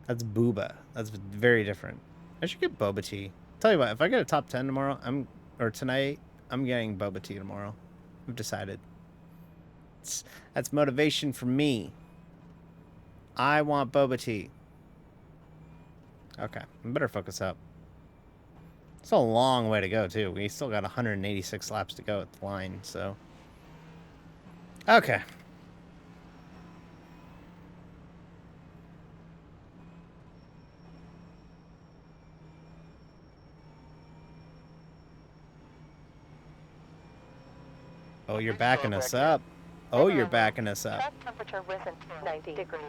That's booba. That's very different. I should get boba tea. Tell you what, if I get a top 10 tomorrow, tonight, I'm getting boba tea tomorrow. I've decided. That's motivation for me. I want boba tea. Okay, I better focus up. It's a long way to go, too. We still got 186 laps to go at the line, so. Okay. Oh, you're backing us up. Oh, you're backing us up. Track temperature risen to 90 degrees.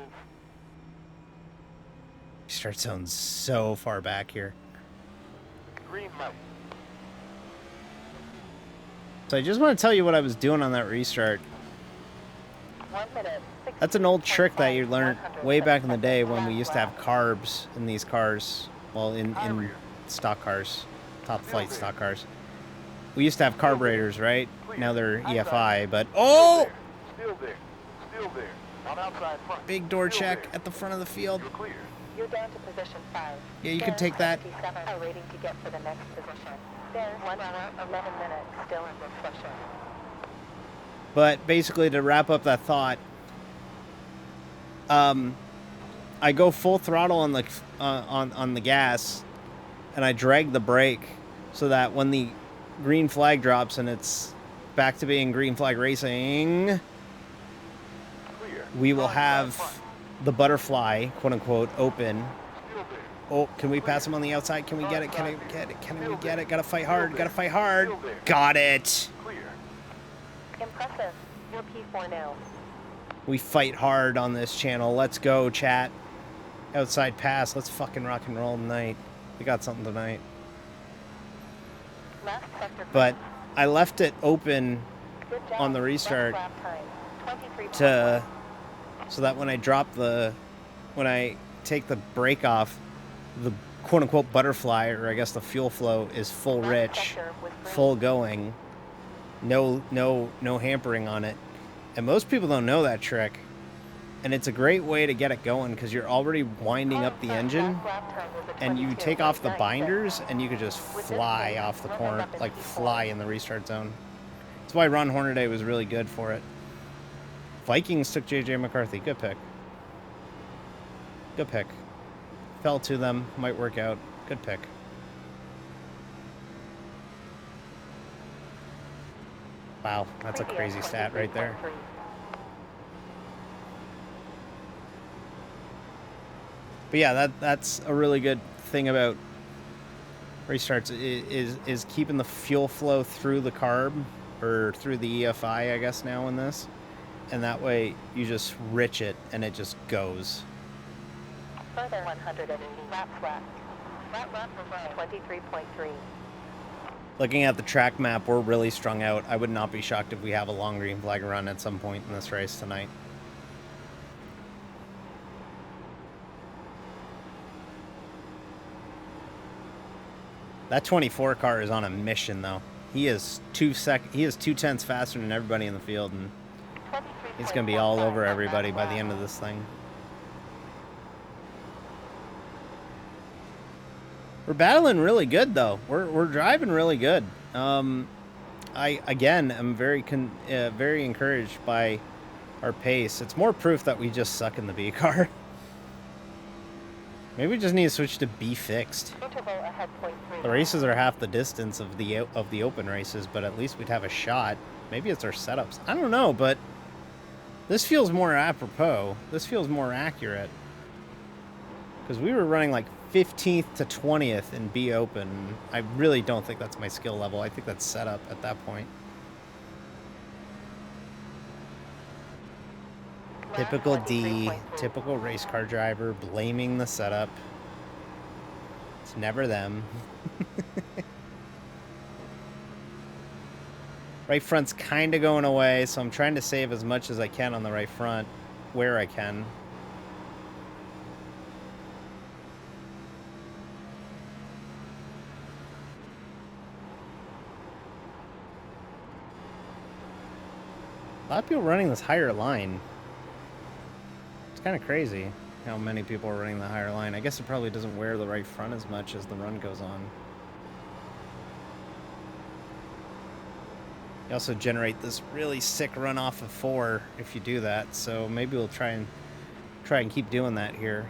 Start zone's so far back here. Green light. So I just want to tell you what I was doing on that restart. 1 minute. That's an old trick that you learned way back in the day when we used to have carbs in these cars. Well, in stock cars, top flight stock cars. We used to have carburetors, right? Now they're EFI, but oh! Still there. Still there. On outside front. Big door Still check there. at the front of the field. You're clear. You're down to position 5. Yeah, you can take that. 57 are waiting to get for the next position. There's 1 hour, 11 minutes still in this session. But basically, to wrap up that thought, I go full throttle on the on the gas, and I drag the brake so that when the green flag drops and it's back to being green flag racing, Clear. we will On outside have front. the butterfly, quote unquote, open. Still there. Oh, can we pass him on the outside? Can we get it? Can I get it? Can we get it? Gotta fight hard. Gotta fight hard. Got it. Clear. Impressive. You're P4 now. We fight hard on this channel. Let's go, chat. Outside pass. Let's fucking rock and roll tonight. We got something tonight. Last sector. But I left it open Good job. on the restart Lap time. 23.1. to so that when I take the brake off, the quote unquote butterfly, or I guess the fuel flow, is full Last rich, sector with green. full going, no hampering on it. And most people don't know that trick, and it's a great way to get it going because you're already winding up the engine, and you take off the binders and you could just fly off the corner, like fly in the restart zone. That's why Ron Hornaday was really good for it. Vikings took JJ McCarthy. Good pick. Good pick. Fell to them. Might work out. Good pick. Wow, that's a crazy stat right there. But yeah, that's a really good thing about restarts is keeping the fuel flow through the carb or through the EFI, I guess now in this. And that way you just rich it and it just goes. Further 180 laps left. That lap was 23.3. Looking at the track map, we're really strung out. I would not be shocked if we have a long green flag run at some point in this race tonight. That 24 car is on a mission, though. He is 2/10 faster than everybody in the field, and he's going to be all over everybody by the end of this thing. We're battling really good, though. We're driving really good. Again, I'm very encouraged by our pace. It's more proof that we just suck in the B car. Maybe we just need to switch to B fixed. The races are half the distance of the open races, but at least we'd have a shot. Maybe it's our setups. I don't know, but this feels more apropos. This feels more accurate. Because we were running like 15th to 20th in B open. I really don't think that's my skill level. I think that's setup at that point. Typical D, typical race car driver, blaming the setup. It's never them. Right front's kind of going away, so I'm trying to save as much as I can on the right front, where I can. A lot of people running this higher line. Kind of crazy how many people are running the higher line. I guess it probably doesn't wear the right front as much as the run goes on. You also generate this really sick run off of 4 if you do that, so maybe we'll try and keep doing that here.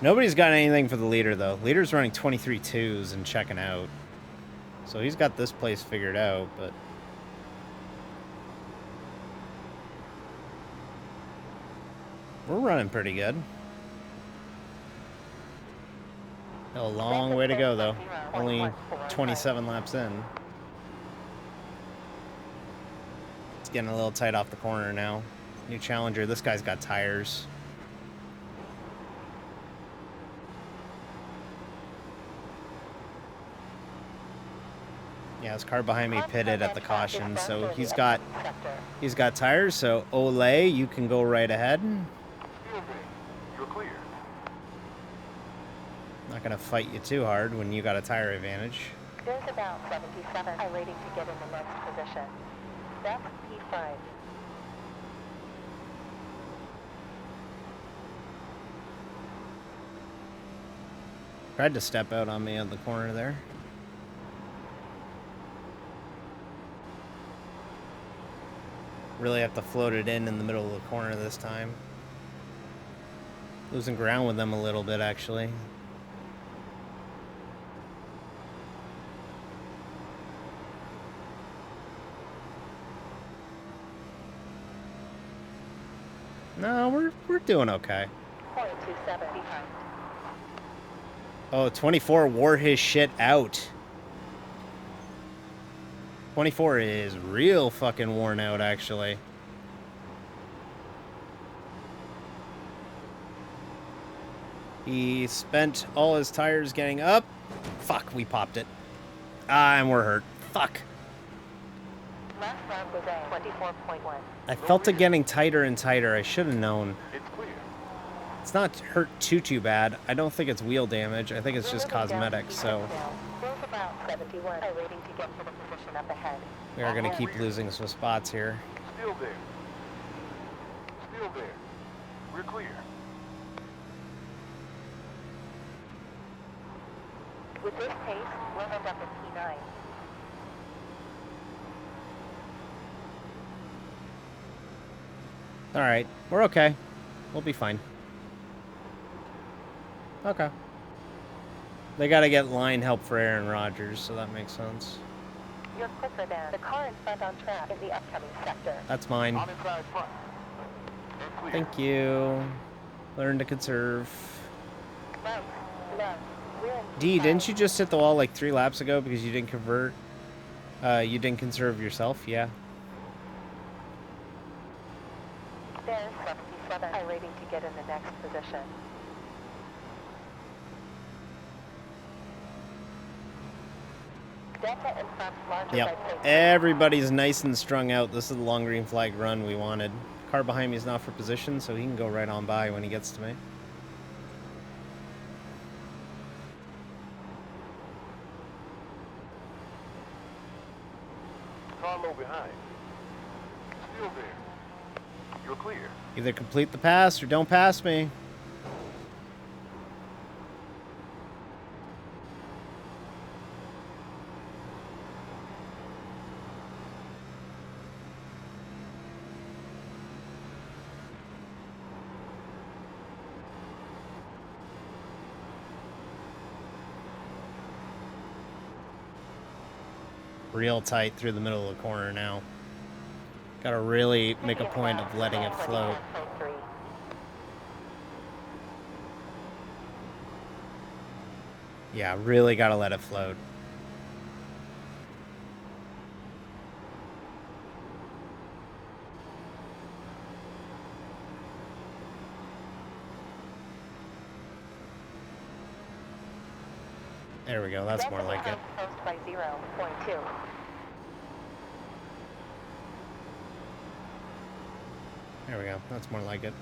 Nobody's got anything for the leader, though. Leader's running 23.2s and checking out, so he's got this place figured out, but we're running pretty good. A long way to go, though. Only 27 laps in. It's getting a little tight off the corner now. New challenger. This guy's got tires. Yeah, his car behind me pitted at the caution, so he's got tires. So Ole, you can go right ahead. You're clear. Not gonna fight you too hard when you got a tire advantage. There's about 77 iRacing to get in the next position. That's P5. Tried to step out on me at the corner there. Really have to float it in the middle of the corner this time. Losing ground with them a little bit, actually. No, we're doing okay. 0.27 behind. Oh, 24 wore his shit out. 24 is real fucking worn out, actually. He spent all his tires getting up. Fuck, we popped it. And we're hurt. Fuck. Last round was at 24.1. I felt it getting tighter and tighter. I should have known. It's clear. It's not hurt too bad. I don't think it's wheel damage. I think it's just cosmetic, so There's about 71 iRacing to get to the position up ahead. we are going to keep losing some spots here. Still there. Still there. We're clear. With this pace, we'll end up in P9. All right, we're okay. We'll be fine. Okay. They got to get line help for Aaron Rodgers, so that makes sense. You're quicker than the car in front on track in the upcoming sector. That's mine. On inside front. And clear. Thank you. Learn to conserve. Right, left, We're in D, P5. didn't you just hit the wall like 3 laps ago because you didn't convert? You didn't conserve yourself? Yeah. There's 77. iRacing to get in the next position. Delta in front, larger by Yep. place. Everybody's nice and strung out. This is the long green flag run we wanted. Car behind me is not for position, so he can go right on by when he gets to me. Car low behind. Still there. You're clear. Either complete the pass or don't pass me. Real tight through the middle of the corner now. Gotta really make a point of letting it float. Yeah, really gotta let it float. There we go, that's more like it. Closed by 0.2. There we go, that's more like it.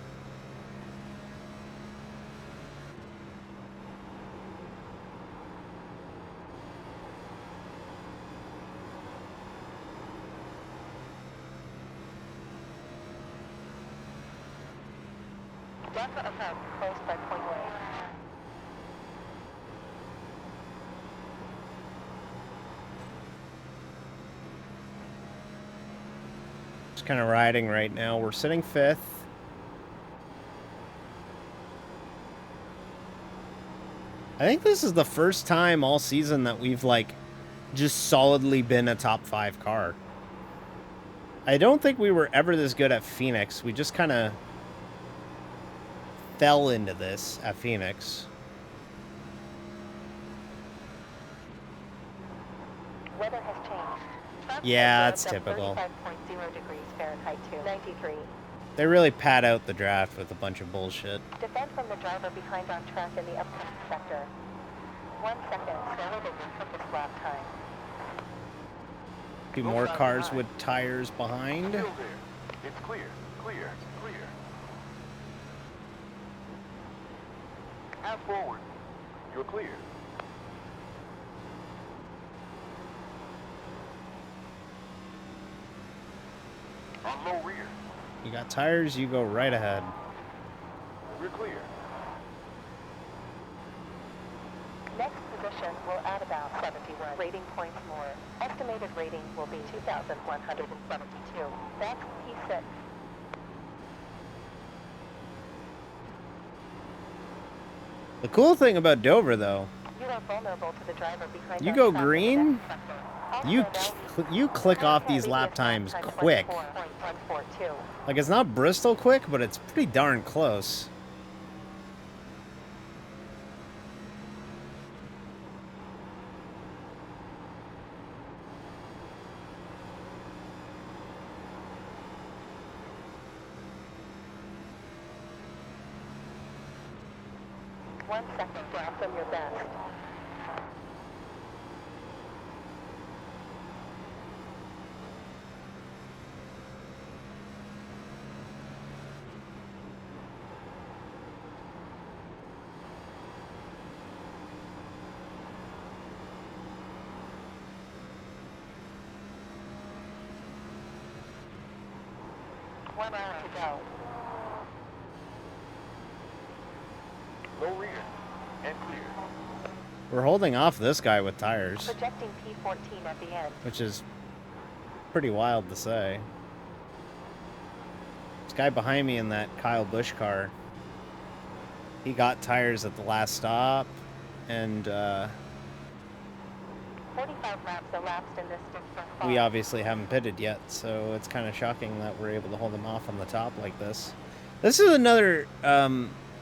Delta affirmed, closed by 0.1. Just kind of riding right now. We're sitting 5th. I think this is the first time all season that we've, like, just solidly been a top 5 car. I don't think we were ever this good at Phoenix. We just kind of fell into this at Phoenix. Weather has changed. Front Yeah, side that's winds of typical. 35.0 degrees Fahrenheit to 93. They really pad out the draft with a bunch of bullshit. Defend from the driver behind on track in the upcoming sector. 1 second slower than your quickest lap time. Be more cars with tires behind. Still there. It's clear. Clear. Clear. Half forward. You're clear. On low rear. You got tires, you go right ahead. We're clear. Next position will add about 71 rating points more. Estimated rating will be 2,172. That's P6. The cool thing about Dover, though, You are vulnerable to the driver behind You on go track in the green, next sector. Also you note, you click off these lap times quick. 24.142. Like, it's not Bristol quick, but it's pretty darn close. One second down from your best. One hour to go. Low rear. And clear. We're holding off this guy with tires, Projecting P14 at the end. which is pretty wild to say. This guy behind me in that Kyle Busch car, he got tires at the last stop, and 45 laps elapsed in this different car. we obviously haven't pitted yet, so it's kind of shocking that we're able to hold him off on the top like this. This is another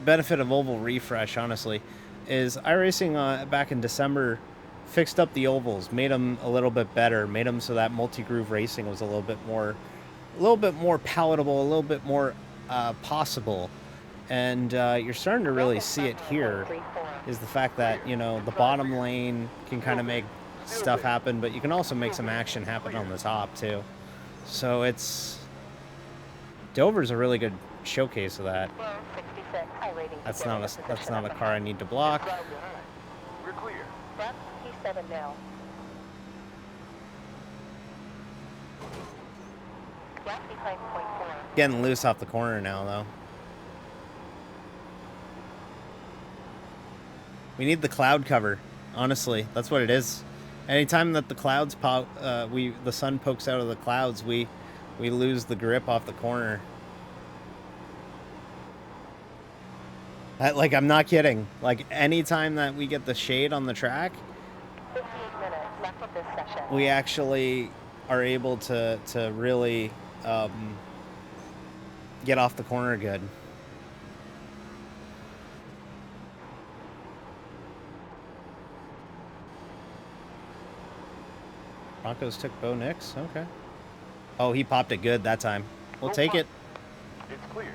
benefit of Oval Refresh, honestly. is iRacing back in December fixed up the ovals, made them a little bit better, made them so that multi-groove racing was a little bit more palatable, a little bit more possible. And you're starting to really see it here, is the fact that, you know, the bottom lane can kind of make stuff happen, but you can also make some action happen on the top too. So it's... Dover's a really good showcase of that. That's not a car I need to block. We're clear. That's P7 now. Left behind point 4. Getting loose off the corner now, though. We need the cloud cover. Honestly, that's what it is. Anytime that the clouds the sun pokes out of the clouds, we lose the grip off the corner. Like, I'm not kidding. Like, anytime that we get the shade on the track, 58 minutes left of this session. we actually are able to really get off the corner good. Broncos took Bo Nix. Okay. Oh, he popped it good that time. We'll take it. It's clear.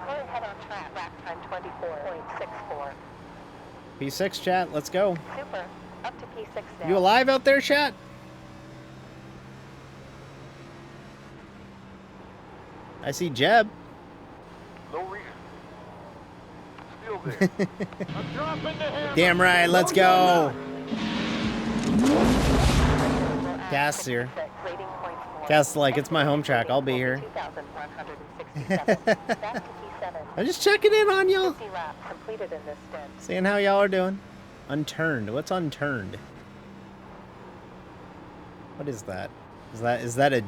Current head on track, lap time 24.64. P6, chat. Let's go. Super. Up to P6 now. You alive out there, chat? I see Jeb. Low rear. Still there. I'm dropping the hammer. Damn right. Let's go. Cass here. Rating points more. Cass, like, it's my home track. I'll be here. 2,167. Back to P7. I'm just checking in on y'all. 50 laps completed in this stint. Seeing how y'all are doing. Unturned. What's unturned? What is that? Is that a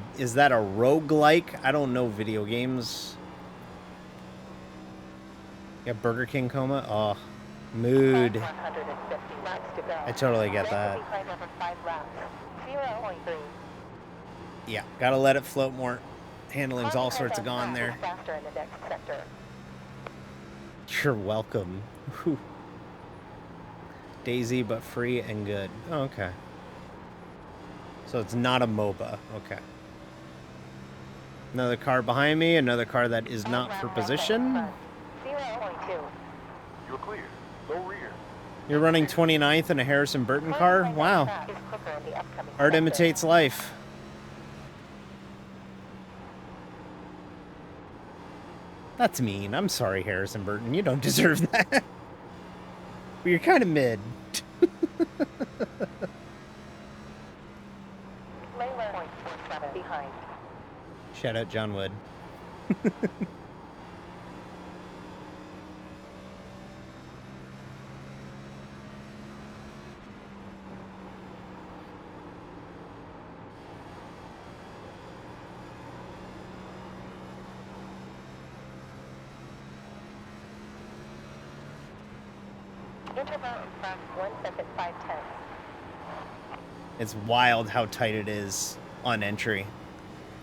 roguelike? I don't know video games. You got Burger King coma? Oh, mood. 150 laps to go. I totally get that. Behind over 5 laps. 0.3. Yeah, gotta let it float more. Handling's all sorts of gone there. Faster in the next sector. You're welcome. Whew. Daisy, but free and good. Oh, okay. So it's not a MOBA. Okay. Another car behind me. Another car that is not for position. 0.2. You're clear. Low rear. You're running 29th in a Harrison Burton car? Wow. Art imitates life. That's mean. I'm sorry, Harrison Burton. You don't deserve that. But you're kind of mid. Behind. Shout out John Wood. Interval in front, 1 second, 5/10. It's wild how tight it is on entry.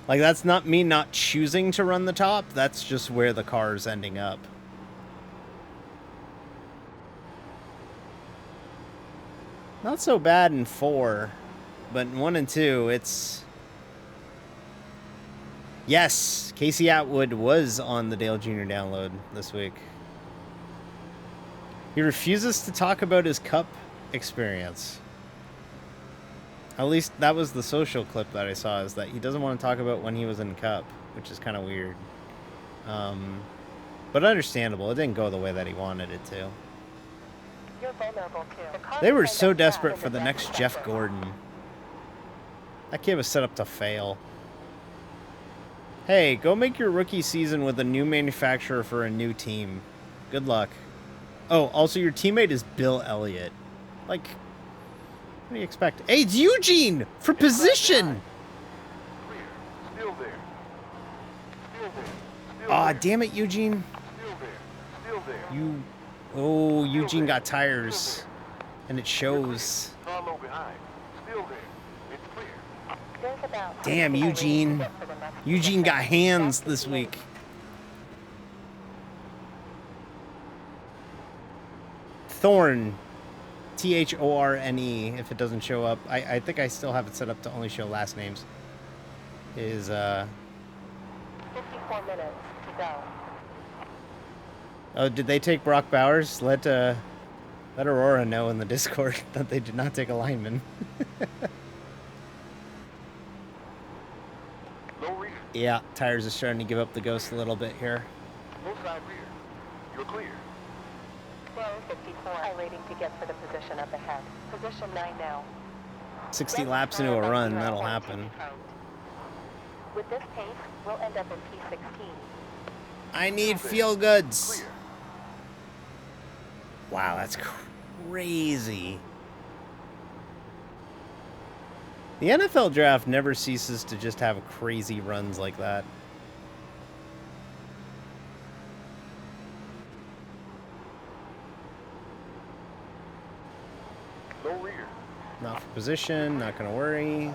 Like, that's not me not choosing to run the top. That's just where the car is ending up. Not so bad in 4, but in 1 and 2, it's... Yes, Casey Atwood was on the Dale Jr. download this week. He refuses to talk about his Cup experience. At least that was the social clip that I saw, is that he doesn't want to talk about when he was in Cup, which is kind of weird. But understandable. It didn't go the way that he wanted it to. You're vulnerable too. They were so desperate for the next Jeff Gordon. That kid was set up to fail. Hey, go make your rookie season with a new manufacturer for a new team. Good luck. Oh, also your teammate is Bill Elliott. Like, what do you expect? Hey, it's Eugene for position. Clear. Still there. Still there. Still Aw, there. damn it, Eugene. Still there. Still there. You... Oh, Eugene got tires. And it shows. Car low behind. Still there. It's clear. There's about Damn, Eugene. Eugene got hands this week. Thorne. Thorne, if it doesn't show up. I think I still have it set up to only show last names. Is 54 minutes to go. Oh, did they take Brock Bowers? Let Aurora know in the Discord that they did not take a lineman. Low rear. Yeah, tires are starting to give up the ghost a little bit here. Low side rear. You're clear. 54. iRacing to get for the position up ahead. Position 9 now. 60 laps into a run, that'll happen. With this pace, we'll end up in P16. I need feel goods. Clear. Wow, that's crazy. The NFL draft never ceases to just have crazy runs like that. Low rear. Not for position, not gonna worry.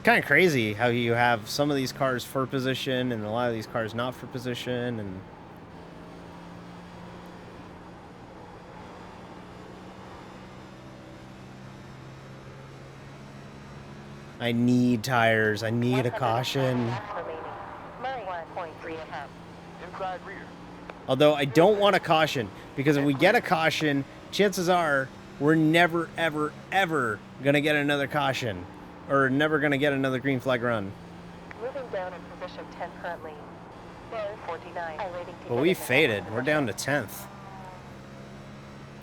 Kind of crazy how you have some of these cars for position and a lot of these cars not for position, and I need tires. I need a caution. Inside rear. Although I don't want a caution, because if we get a caution, chances are we're never, ever, ever going to get another caution. Or never going to get another green flag run. Moving down in position 10 currently. 49. Well, we faded. We're down to 10th.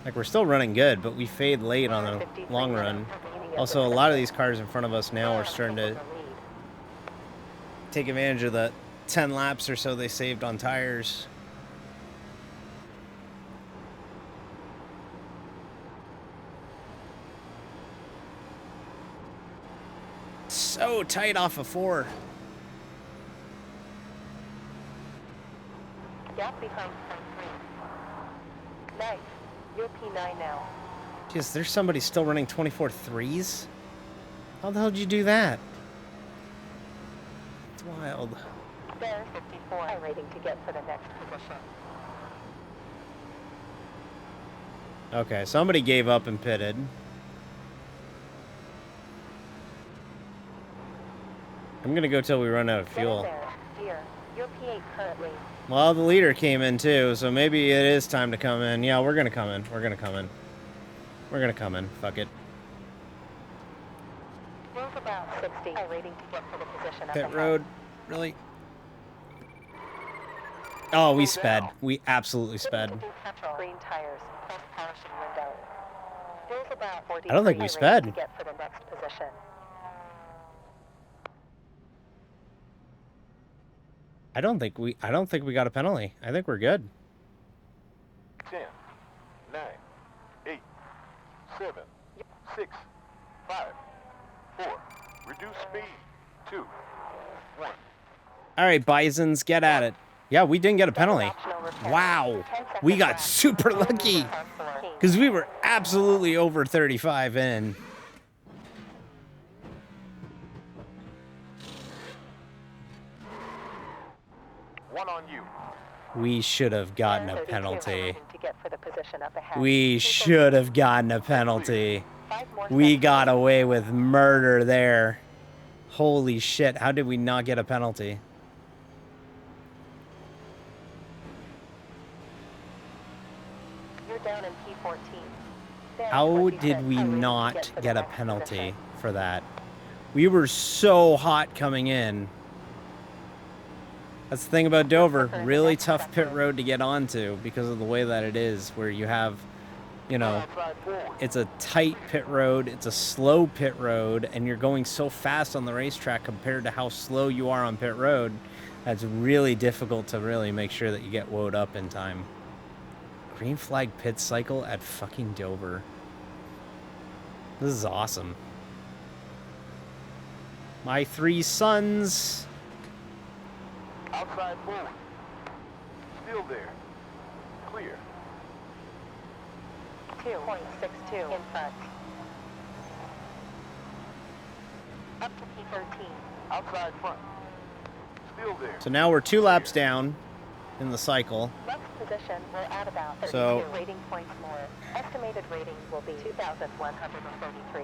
Like, we're still running good, but we fade late on the long run. Also, a lot of these cars in front of us now are starting to take advantage of the 10 laps or so they saved on tires. So tight off of 4. Gap behind 3. Nice. You're P9 now. Jeez, there's somebody still running 24 threes? How the hell did you do that? It's wild. There, 54. iRacing to get for the next position. Okay, somebody gave up and pitted. I'm gonna go till we run out of fuel. Dear, you're P8 currently. Well, the leader came in too, so maybe it is time to come in. Yeah, we're gonna come in. We're gonna come in. We're gonna come in. Fuck it. Move about 60. iRacing to get for the position up Pit ahead. road, really? Oh, we sped. We absolutely sped. Green tires. Press parachute window. There's about 40. I don't think we sped. To get for the next position. I don't think we got a penalty. I think we're good. 10, 9, 8, 7, 6, 5, 4. Reduce speed. 2, 1. All right, Bisons, get at it. Yeah, we didn't get a penalty. Wow. We got super lucky because we were absolutely over 35 in. One on you. We should have gotten a penalty. To get for the position up ahead. We should have gotten a penalty. We got away with murder there. Holy shit, how did we not get a penalty? You're down in P14. How did we not get a penalty for that? We were so hot coming in. That's the thing about Dover. Really tough pit road to get onto because of the way that it is, where you have, you know, it's a tight pit road, it's a slow pit road, and you're going so fast on the racetrack compared to how slow you are on pit road. That's really difficult to really make sure that you get woed up in time. Green flag pit cycle at fucking Dover. This is awesome. My 3 sons. Outside forward. Still there. Clear. 2.62 in front. Up to P13. Outside front. Still there. So now we're 2 laps down in the cycle. Left position will add about 32 So- rating points more. Estimated rating will be 2,133.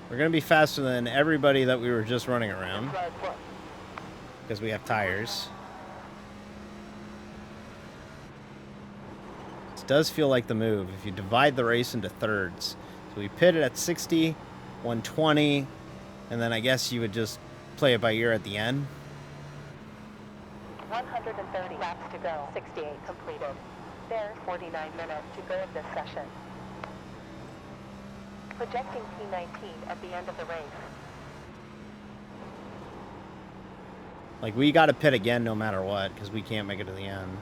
We're going to be faster than everybody that we were just running around Inside front. because we have tires. This does feel like the move if you divide the race into thirds. So we pitted at 60, 120, and then I guess you would just play it by ear at the end. 130 laps to go. 68 completed. There's 49 minutes to go of this session. Projecting P19 at the end of the race. Like, we got to pit again no matter what because we can't make it to the end.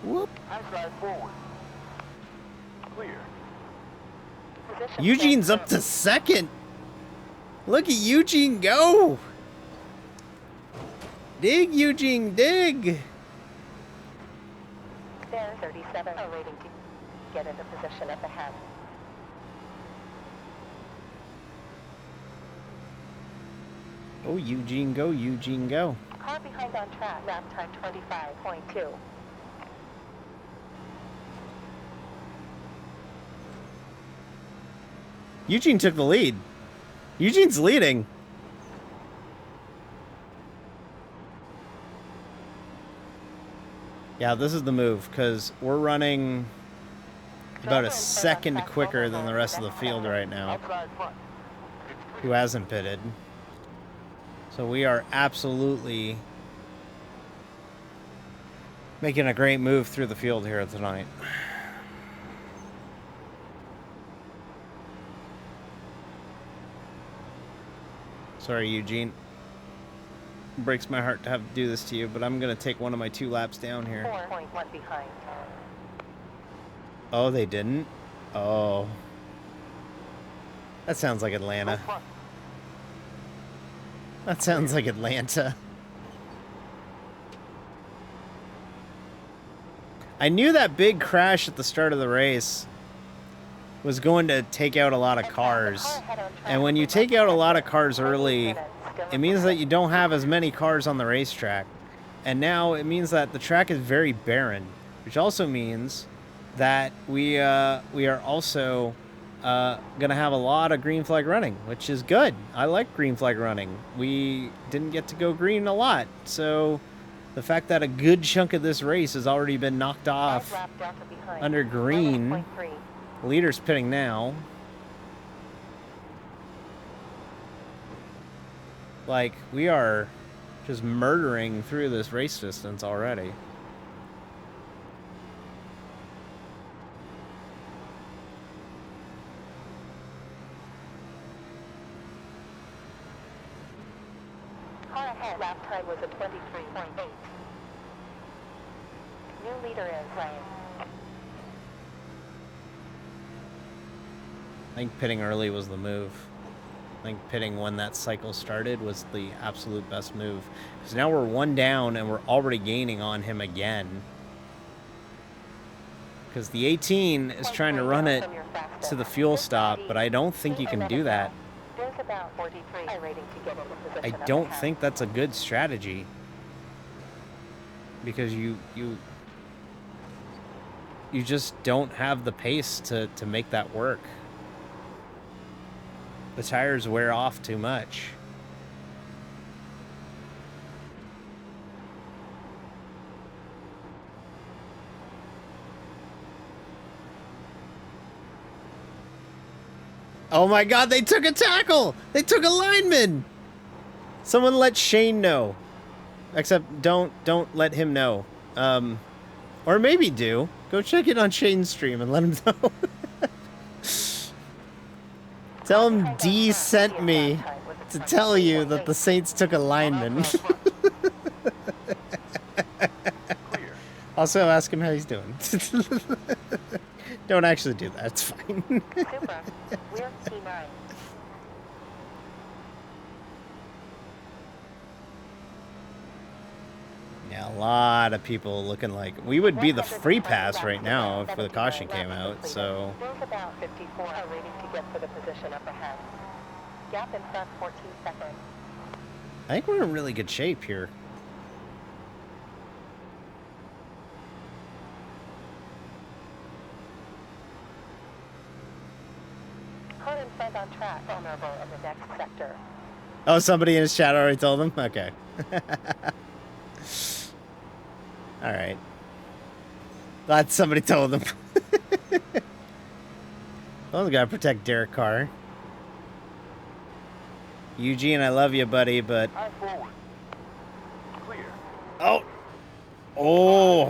Whoop. Outside forward. Clear. Position Eugene's set up to second. Look at Eugene go. Dig, Eugene, dig. There's 37 are waiting to get into position at the head. Oh, Eugene, go, Eugene, go. Car behind on track. Lap time 25.2. Eugene took the lead. Eugene's leading. Yeah, this is the move because we're running about a second quicker than the rest of the field right now, Outside front. It's who clear. hasn't pitted. So we are absolutely making a great move through the field here tonight. Sorry, Eugene. Breaks my heart to have to do this to you, but I'm going to take one of my 2 laps down here. 4.1 behind. Oh, they didn't? Oh. That sounds like Go Atlanta. front. That sounds like Atlanta. I knew that big crash at the start of the race was going to take out a lot of cars. And when you take out a lot of cars early, it means that you don't have as many cars on the racetrack. And now it means that the track is very barren, which also means that we are also going to have a lot of green flag running, which is good. I like green flag running. We didn't get to go green a lot, so the fact that a good chunk of this race has already been knocked off under green. Leader's pitting now. Like, we are just murdering through this race distance already. Car ahead. Lap time was a 23.8. New leader is Ryan. I think pitting early was the move. I think pitting when that cycle started was the absolute best move. Because now we're 1 down and we're already gaining on him again. Because the 18 is trying to run it to the fuel stop, but I don't think you can do that. There's about 43 rating to get into position I at the don't head. think that's a good strategy. Because you just don't have the pace to make that work. The tires wear off too much. Oh my god, they took a tackle! They took a lineman! Someone let Shane know. Except don't let him know. Or maybe do. Go check it on Shane's stream and let him know. Tell him D sent me to tell you that the Saints took a lineman. Outside front. Clear. Also, ask him how he's doing. Don't actually do that. It's fine. Super. We're P9. Yeah, a lot of people looking like we would be the free pass right now if the caution came out. So There's about 54 rating to get for the position up ahead. Gap in front 14 seconds. I think we're in really good shape here. Car in front on track, vulnerable in the next sector. Oh, somebody in his chat already told him? Okay. All right. Glad somebody told him. Well, we gotta protect Derek Carr. Eugene, I love you, buddy, but... Eye forward. Clear. Oh! Oh!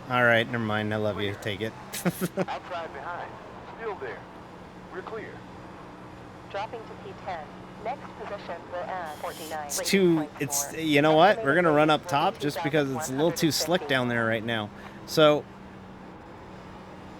All right, never mind. I love you. Take it. Outside behind. Still there. We're clear. Dropping to P10. Next position will add 49. It's too... It's... You know what? We're gonna run up top just because it's a little too slick down there right now. So...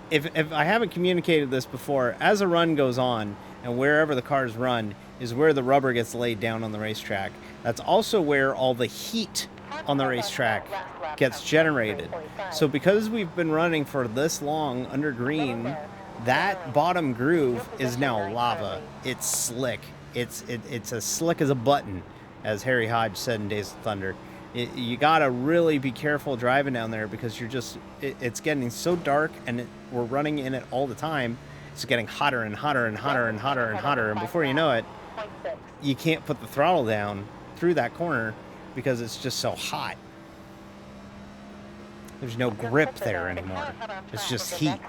If I haven't communicated this before, as a run goes on, and wherever the cars run is where the rubber gets laid down on the racetrack. That's also where all the heat on the racetrack gets generated. So because we've been running for this long under green, that bottom groove is now lava. It's slick. It's as slick as a button, as Harry Hodge said in Days of Thunder. You gotta really be careful driving down there because you're just, it's getting so dark and we're running in it all the time. It's getting hotter and hotter and hotter and hotter and hotter. And before you know it, you can't put the throttle down through that corner because it's just so hot. There's no grip there anymore. It's just heat.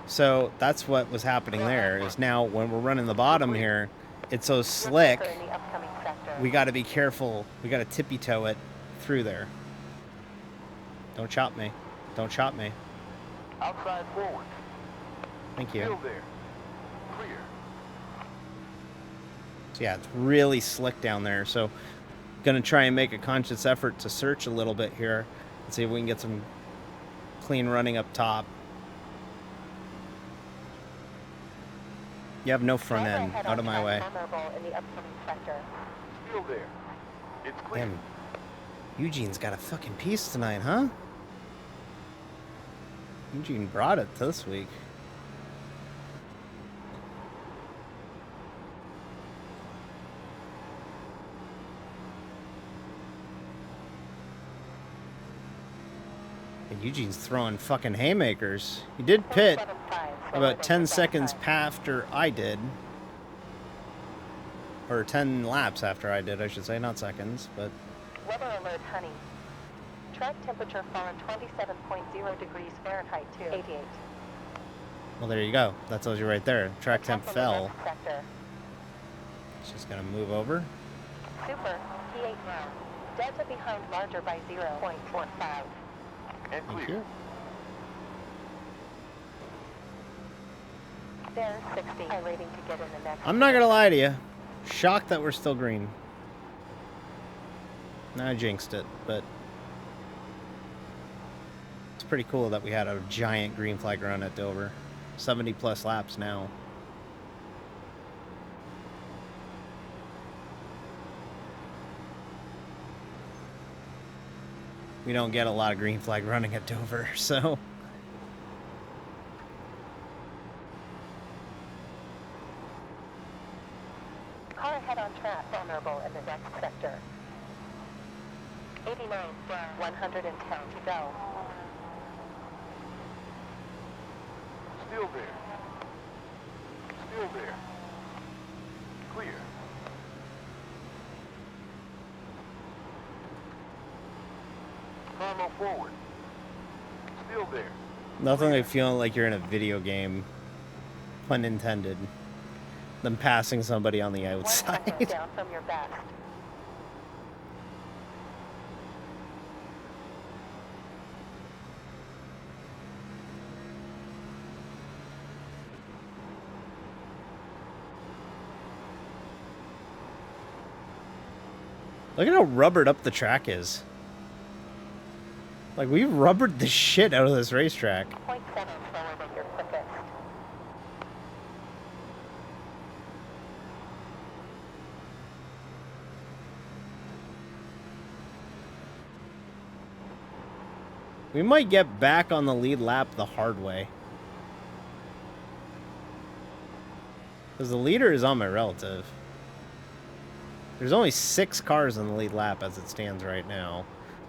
So that's what was happening there is now when we're running the bottom here, it's so slick. We got to be careful. We got to tippy toe it through there. Don't chop me. Don't chop me. Outside forward. Thank you. Still there. Clear. So yeah, it's really slick down there. So gonna try and make a conscious effort to search a little bit here and see if we can get some clean running up top. You have no front end. Out of my way. Still there. It's clear. Damn. Eugene's got a fucking piece tonight, huh? Eugene brought it this week. And Eugene's throwing fucking haymakers. He did pit about 10 seconds after I did. Or 10 laps after I did, I should say, not seconds, but... Weather alert, honey. Track temperature fallen 27.0 degrees Fahrenheit to 88. Well, there you go. That tells you right there. Track temp fell. It's just gonna move over. Super, P8 now. Delta behind larger by 0.45. And Thank clear. you. There's 60. High rating to get in the next. I'm not gonna lie to you. Shocked that we're still green. Now I jinxed it, but it's pretty cool that we had a giant green flag run at Dover. 70 plus laps now. We don't get a lot of green flag running at Dover, so... Car ahead on track, vulnerable in the next sector. 89 down, 110 to go. Still there. Still there. Clear. Carlo forward. Still there. Nothing like feeling like you're in a video game. Pun intended. Than passing somebody on the 100 outside. down from your best. Look at how rubbered up the track is. Like, we rubbered the shit out of this racetrack. 0.7 slower than your quickest. We might get back on the lead lap the hard way. Because the leader is on my relative. There's only 6 cars on the lead lap as it stands right now.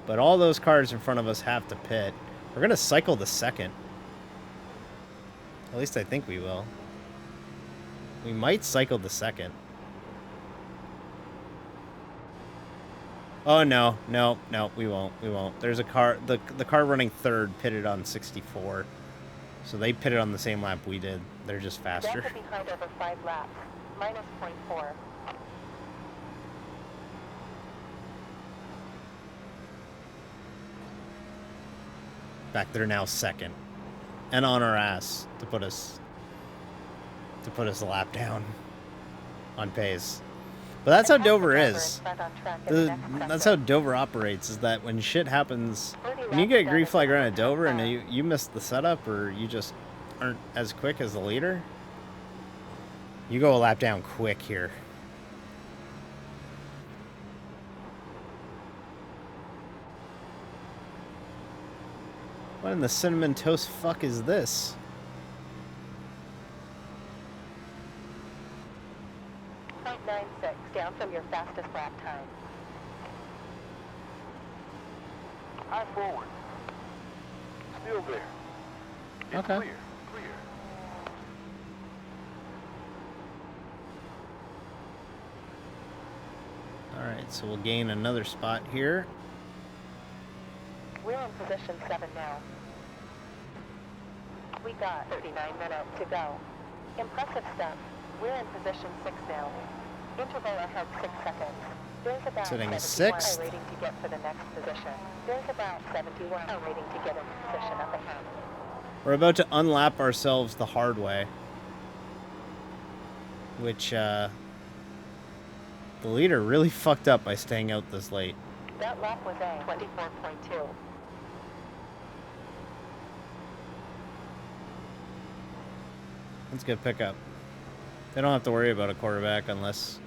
But all those cars in front of us have to pit. We're going to cycle the second. At least I think we will. We might cycle the second. Oh, no. No, no, we won't. We won't. There's a car... The car running third pitted on 64. So they pitted on the same lap we did. They're just faster. Delta behind over 5 laps. Minus 0.4. In fact, they're now second. And on our ass to put us a lap down on pace. But that's how Dover is. That's how Dover operates, is that when shit happens, when you get a green flag run at Dover and you miss the setup or you just aren't as quick as the leader, you go a lap down quick here. What in the cinnamon toast fuck is this? .96 down from your fastest lap time. High forward. Still there. It's Okay. clear. Clear. Alright, so we'll gain another spot here. We're in position 7 now. We got 39 minutes to go. Impressive stuff. We're in position 6 now. Interval ahead 6 seconds. There's about Sitting 71 sixth. rating to get for the next position. There's about 71 rating to get into position up ahead. We're about to unlap ourselves the hard way. Which, the leader really fucked up by staying out this late. That lap was a 24.2. That's a good pickup. They don't have to worry about a quarterback unless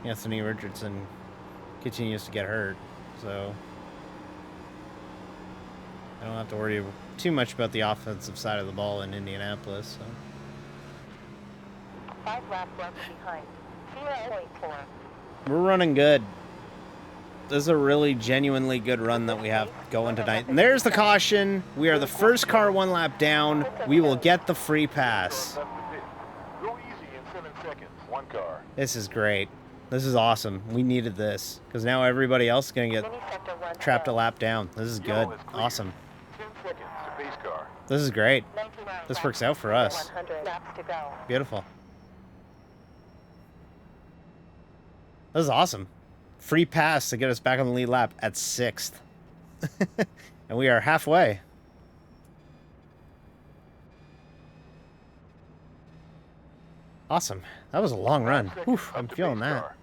Anthony Richardson continues to get hurt. So I don't have to worry too much about the offensive side of the ball in Indianapolis. So. 5 lap runs behind. 0.4. We're running good. This is a really genuinely good run that we have going tonight. And there's the caution. We are the first car 1 lap down. We will get the free pass. Left to pit. Go easy in 7 seconds. 1 car. This is great. This is awesome. We needed this because now everybody else is going to get Mini sector 1 trapped a lap down. This is good. Yellow is clear. Awesome. 10 seconds to pace car. This is great. 99 This works out for us. 100 laps to go. Beautiful. This is awesome. Free pass to get us back on the lead lap at 6th. And we are halfway. Awesome. That was a long run. Oof, I'm feeling that.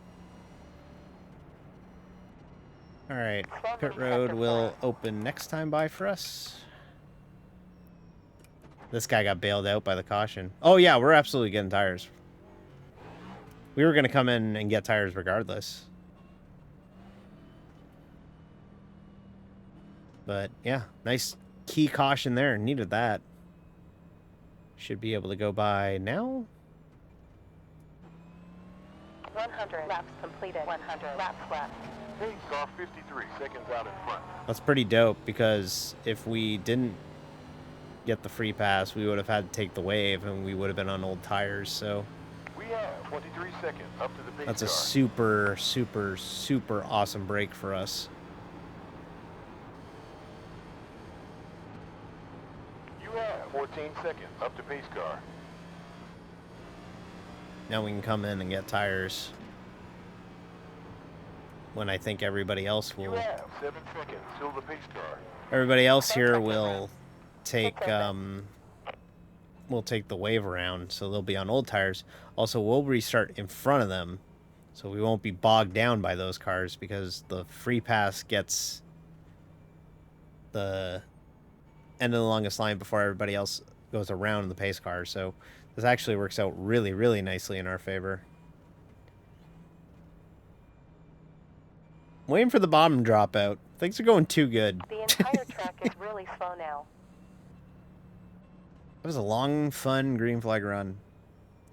All right. Pit road will open next time by for us. This guy got bailed out by the caution. Oh, yeah, we're absolutely getting tires. We were going to come in and get tires regardless. But, yeah, nice key caution there. Needed that. Should be able to go by now. 100 laps completed. 100 laps left. Pace car 53 seconds out in front. That's pretty dope because if we didn't get the free pass, we would have had to take the wave and we would have been on old tires. So We have 23 seconds up to the pace that's a car. super, super, super awesome break for us. You have 14 seconds up to pace car. Now we can come in and get tires when I think everybody else You will. have 7 seconds till the pace car. Everybody else here will take we'll take the wave around, so they'll be on old tires. Also, we'll restart in front of them, so we won't be bogged down by those cars because the free pass gets the end of the longest line before everybody else goes around the pace car. So this actually works out really, really nicely in our favor. I'm waiting for the bottom drop out. Things are going too good. The entire track is really slow now. It was a long, fun green flag run.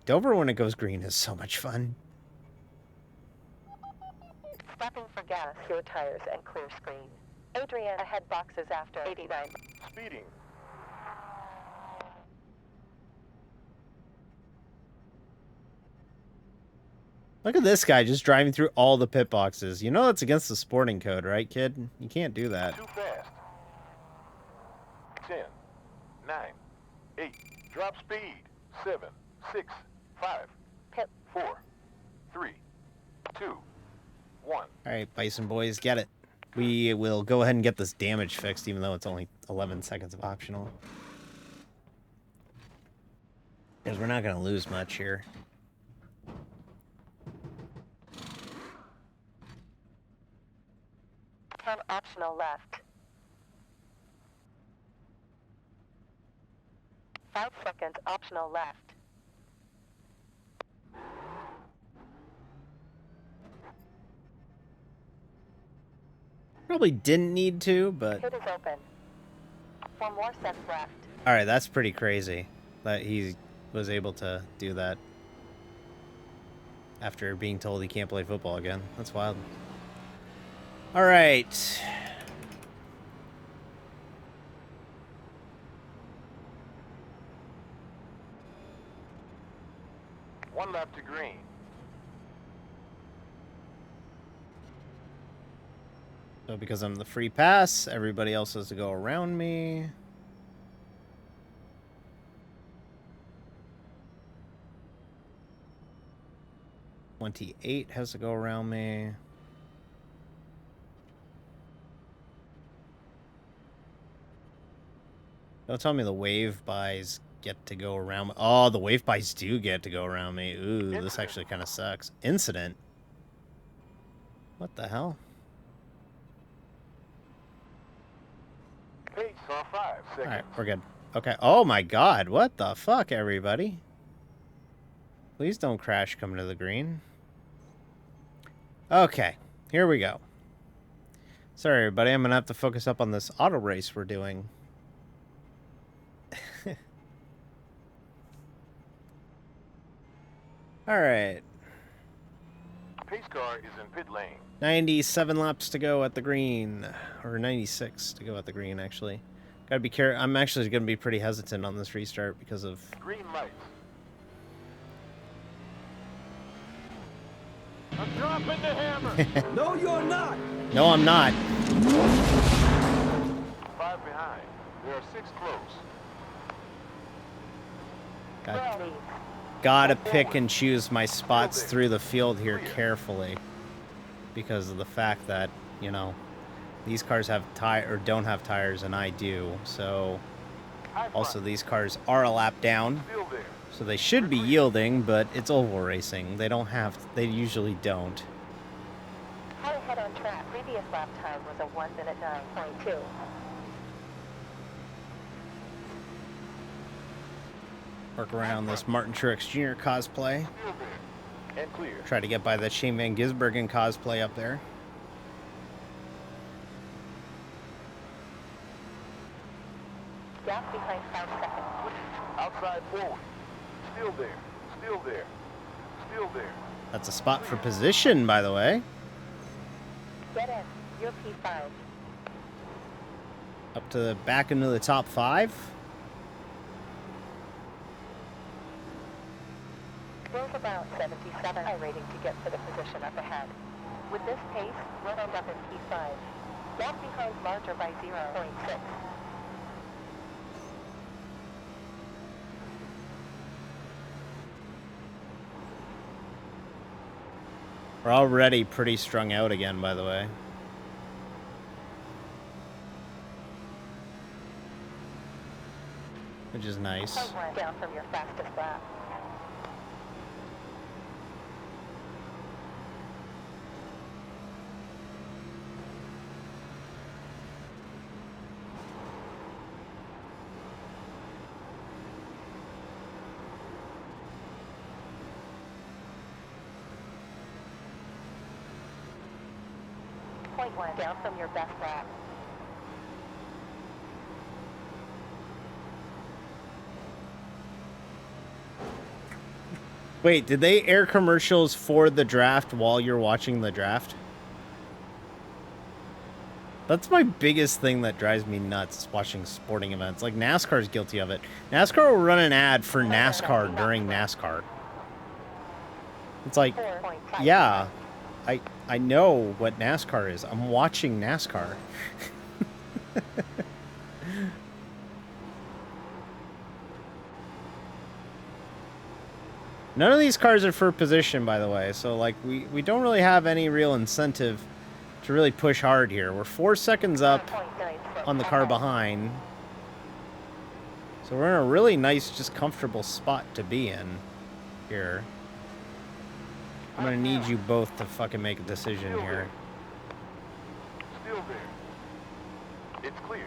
Dover when it goes green is so much fun. Stopping for gas, your tires, and clear screen. Adrian, ahead boxes after 89. Speeding. Look at this guy just driving through all the pit boxes. You know that's against the sporting code, right, kid? You can't do that. Too fast. 10, 9, 8. Drop speed. 7, 6, 5, Pit. 4, 3, 2, 1. All right, Bison boys, get it. We will go ahead and get this damage fixed, even though it's only 11 seconds of optional. Because we're not going to lose much here. Turn optional left. 5 seconds optional left. Probably didn't need to, but... Pit is open. 4 more sets left. Alright, that's pretty crazy that he was able to do that after being told he can't play football again. That's wild. Alright. One lap to green. So because I'm the free pass, everybody else has to go around me. $28 has to go around me. Don't tell me the wave buys get to go around me. Oh, the wave buys do get to go around me. Ooh, this actually kind of sucks. Incident? What the hell? Pace on 5 seconds. Alright, we're good. Okay. Oh my god, what the fuck, everybody? Please don't crash coming to the green. Okay, here we go. Sorry, everybody, I'm gonna have to focus up on this auto race we're doing. Alright. Pace car is in pit lane. 97 laps to go at the green. Or 96 to go at the green, actually. Gotta be careful. I'm actually gonna be pretty hesitant on this restart because of... Green lights. I'm dropping the hammer. No, you're not. No, I'm not. 5 behind. There are 6 close. Gotta pick and choose my spots through the field here carefully. Because of the fact that, you know, these cars have don't have tires and I do. So also these cars are a lap down. Still there. So they should be yielding, but it's oval racing. They don't have they usually don't. How ahead on track? Previous lap time was a 1 minute 9.2. Work around this Martin Truex Jr. cosplay. Still there. And clear. Try to get by that Shane Van Gisbergen cosplay up there. Gap behind 5 seconds. Outside forward. Still there. Still there. Still there. That's a spot for position, by the way. Get in. You're P5. Up to the back into the top 5. Roosevelt 77 iRacing to get to the position up ahead. With this pace, we'll end up in P5. Gap behind larger by 0.6. We're already pretty strung out again, by the way. Which is nice. Down from your fastest lap. .1 down from your best lap. Wait, did they air commercials for the draft while you're watching the draft? That's my biggest thing that drives me nuts, watching sporting events. Like, NASCAR's guilty of it. NASCAR will run an ad for NASCAR during NASCAR. It's like, yeah, I know what NASCAR is. I'm watching NASCAR. None of these cars are for position, by the way. So, like, we don't really have any real incentive to really push hard here. We're 4 seconds up on the car behind. So we're in a really nice, just comfortable spot to be in here. I'm gonna need you both to fucking make a decision here. Still there. It's clear.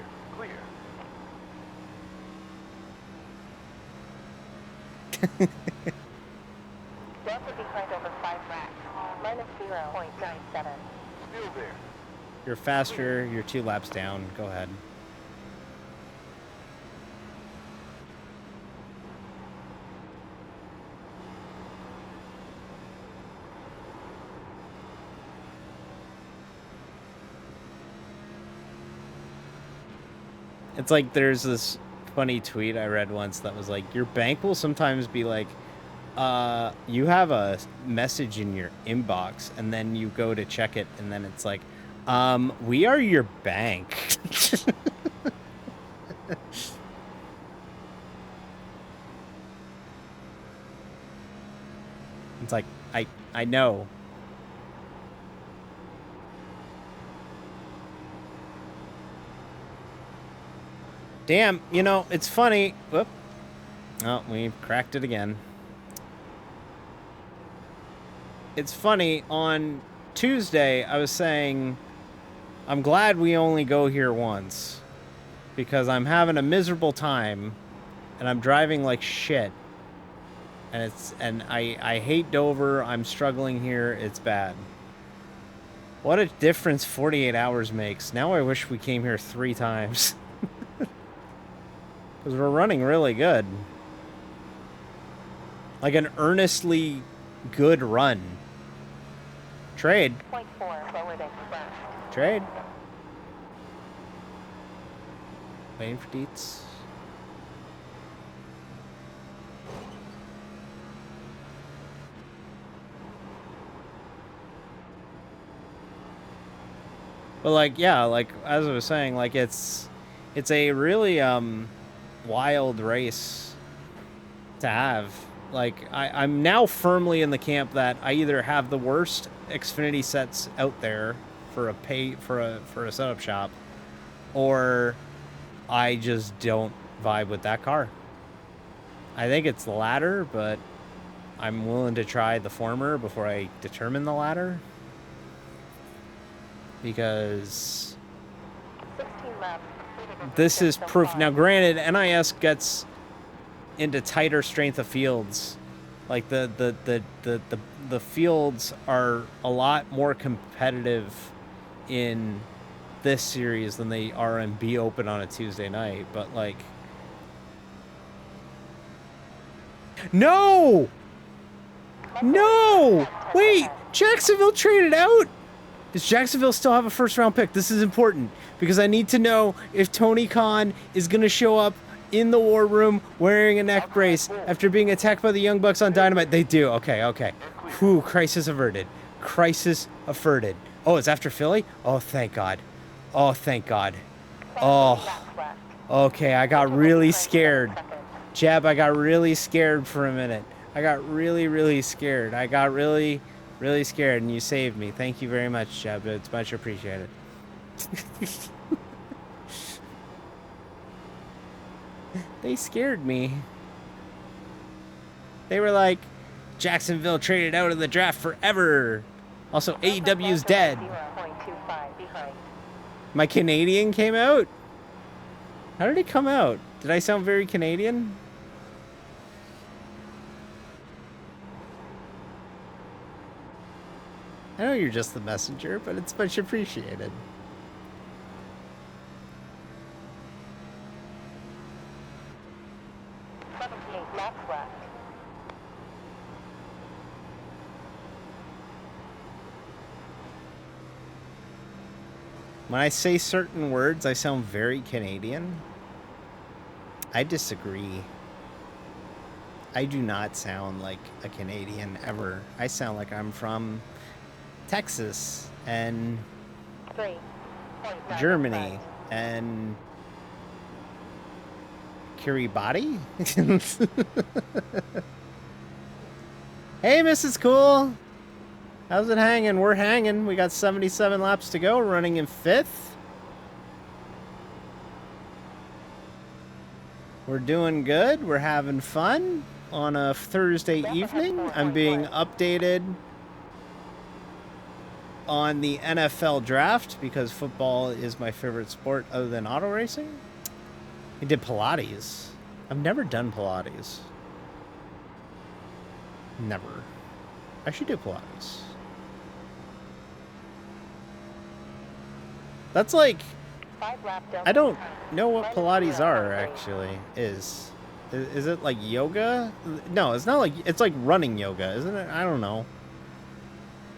Delta behind over 5 racks. Minus 0.97. Still there. You're faster. You're 2 laps down. Go ahead. It's like there's this funny tweet I read once that was like, your bank will sometimes be like, you have a message in your inbox, and then you go to check it, and then it's like, we are your bank. It's like, I know. Damn, you know, it's funny. Whoop. Oh, we cracked it again. It's funny, on Tuesday, I was saying, I'm glad we only go here once, because I'm having a miserable time, and I'm driving like shit, and I hate Dover. I'm struggling here. It's bad. What a difference 48 hours makes. Now I wish we came here 3 times. Because we're running really good. Like an earnestly good run. Trade. 0.4 forward express. Trade. Waiting for Deets. But like, yeah, like as I was saying, like it's a really wild race to have. Like I'm now firmly in the camp that I either have the worst Xfinity sets out there for a setup shop, or I just don't vibe with that car. I think it's the latter, but I'm willing to try the former before I determine the latter. Because 16 laps. this is proof. Now, granted, NIS gets into tighter strength of fields. Like the fields are a lot more competitive in this series than they are in B Open on a Tuesday night. But like, no, wait, Jacksonville traded out. Does Jacksonville still have a first-round pick? This is important because I need to know if Tony Khan is going to show up in the war room wearing a neck brace after being attacked by the Young Bucks on Dynamite. They do. Okay. Whew, crisis averted. Crisis averted. Oh, it's after Philly? Oh, thank God. Oh, okay, I got really scared. Jeb, I got really scared for a minute. I got really scared. I got really scared, and you saved me. Thank you very much, Jeb. It's much appreciated. They scared me. They were like, Jacksonville traded out of the draft forever. Also, AEW's dead. My Canadian came out? How did it come out? Did I sound very Canadian? I know you're just the messenger, but it's much appreciated. When I say certain words, I sound very Canadian. I disagree. I do not sound like a Canadian ever. I sound like I'm from Texas and 3.9 Germany left. and Kiribati. Hey, Mrs. Cool. How's it hanging? We're hanging. We got 77 laps to go, running in 5th. We're doing good. We're having fun on a Thursday evening. I'm being updated on the NFL draft because football is my favorite sport other than auto racing. I did Pilates. I've never done Pilates. Never. I should do Pilates. That's like, 5 lap I don't time. know what Pilates are actually. Is it like yoga? No, it's not like, it's like running yoga, isn't it? I don't know.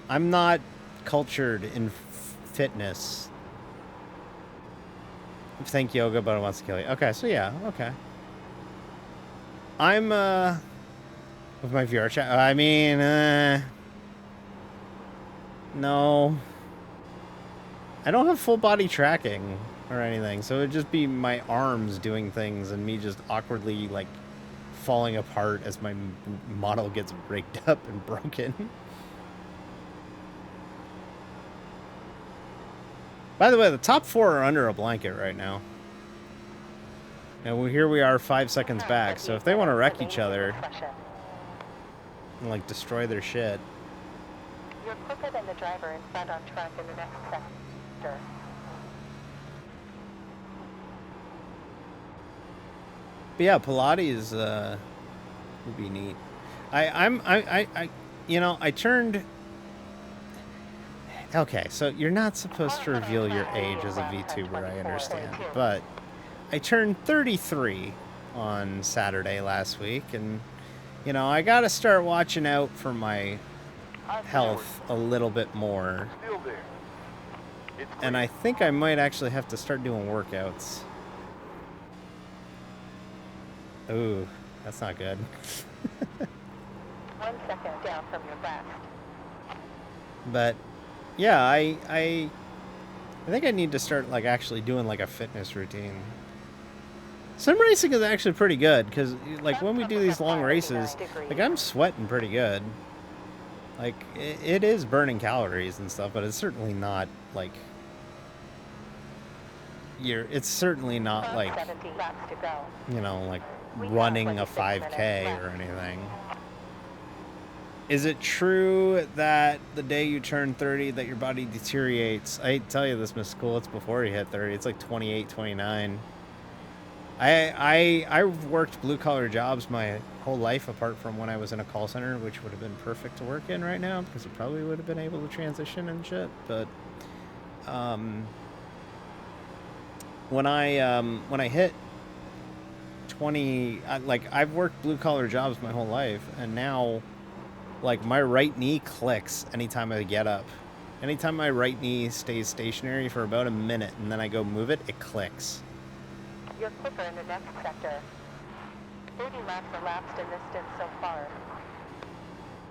I'm not cultured in fitness. Think yoga, but it wants to kill you. Okay, so yeah, okay. I'm with my VR chat. I mean, no. I don't have full body tracking or anything, so it'd just be my arms doing things and me just awkwardly like falling apart as my model gets rigged up and broken. By the way, the top 4 are under a blanket right now. And here we are 5 seconds back, so if they want to wreck each other and like destroy their shit. You're quicker than the driver in front on track in the next sector. But yeah, Pilates would be neat. I you know, I turned. Okay, so you're not supposed to reveal your age as a VTuber, I understand, but I turned 33 on Saturday last week, and you know, I gotta start watching out for my health a little bit more. Still there. It's And I think I might actually have to start doing workouts. Ooh, that's not good. 1 second down from your left. But yeah, I think I need to start like actually doing like a fitness routine. Sim racing is actually pretty good because like when we do these long races, like I'm sweating pretty good. Like it is burning calories and stuff, but it's certainly not like it's certainly not like, 70 laps to go. you know, like running a 5K or anything. Is it true that the day you turn 30 that your body deteriorates? I hate to tell you this, Miss School, it's before you hit 30. It's like 28, 29. I've worked blue-collar jobs my whole life apart from when I was in a call center, which would have been perfect to work in right now because I probably would have been able to transition and shit. But when I hit 20, like I've worked blue-collar jobs my whole life, and now like my right knee clicks anytime I get up. Anytime my right knee stays stationary for about a minute and then I go move it, it clicks. You're quicker in the next sector. 30 laps elapsed in this stint so far.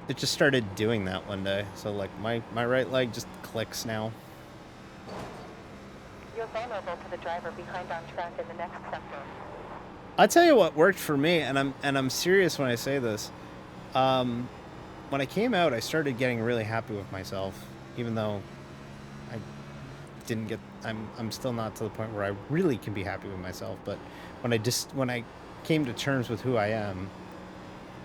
It just started doing that one day. So like my right leg just clicks now. You're vulnerable to the driver behind on track in the next sector. I'll tell you what worked for me, and I'm serious when I say this. When I came out, I started getting really happy with myself, even though I didn't get. I'm still not to the point where I really can be happy with myself. But when I came to terms with who I am,